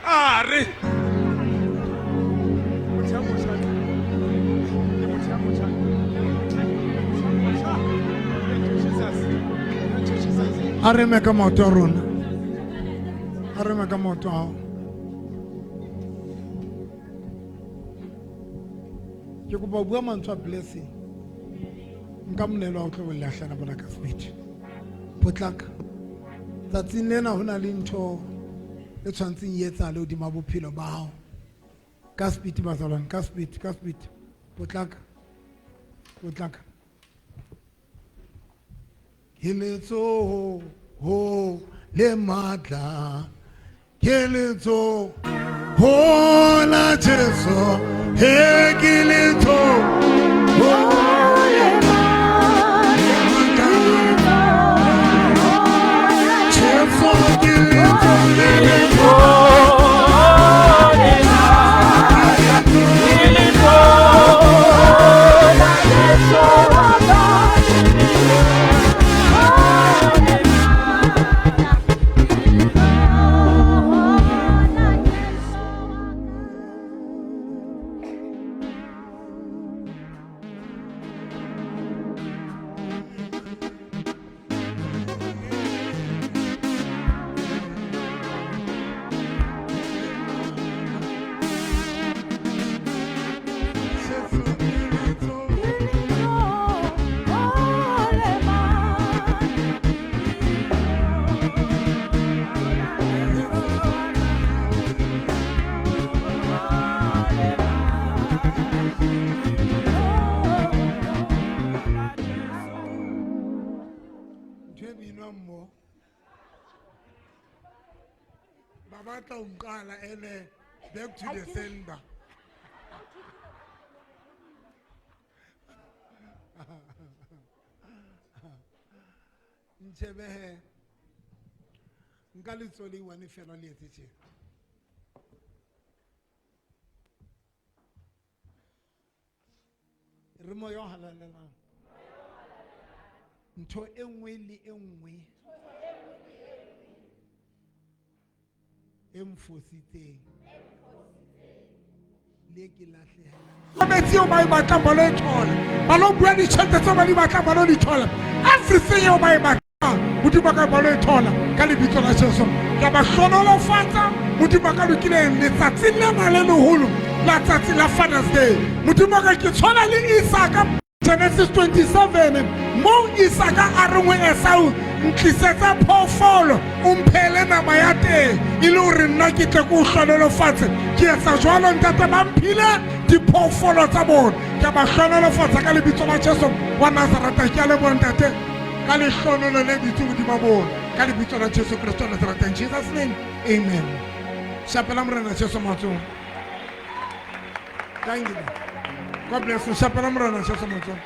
Are. Are meka moto rona. Are meka moto ao. Ke go ba bua mantshwa blessing nka monelo o tlo bolla hlana bona ka speech potlaka tsatsing lena hona le ntho e tshwantseng e etsa le odima bophelo ba hao ka speed bazalwana ka speed potlaka keletso ho le matla keletso ho la Jesu he keletso ho back to the sender. Nchebe ngali tsoli wani fela le tse re moya o halalelang ntho e nngwe le e nngwe e mfositseng le ke lahlehelang metsi o ba e batlang ba lo e thola ba lo bua ditjhelete tseo ba di batlang ba lo di thola everything eo ba e batlang modimo ka ba lo e thola ka lebitso la Jesu ke ba hlonolofatsa modimo ka lokileng letsatsi lena le leholo la tsatsi la Father's Day modimo ka ke tshwana le Isaka Genesis 27 mo Isaka a re ngwe Esau ntlisetsa phoofolo o mphele nama ya teng e le hore nna ke tle ko hlonolofatse ke etsa jwalo ntate ba mphile diphoofolo tsa bona ke ba hlonolofatsa ka lebitso la Jesu wa Nazareta ke a leboha ntate ka lehlonolo le bitso modimo bona ka lebitso la Jesu Kristo wa Nazareta in Jesus name amen shapela morena Jesu matsong thank you God bless you shapela morena Jesu matsong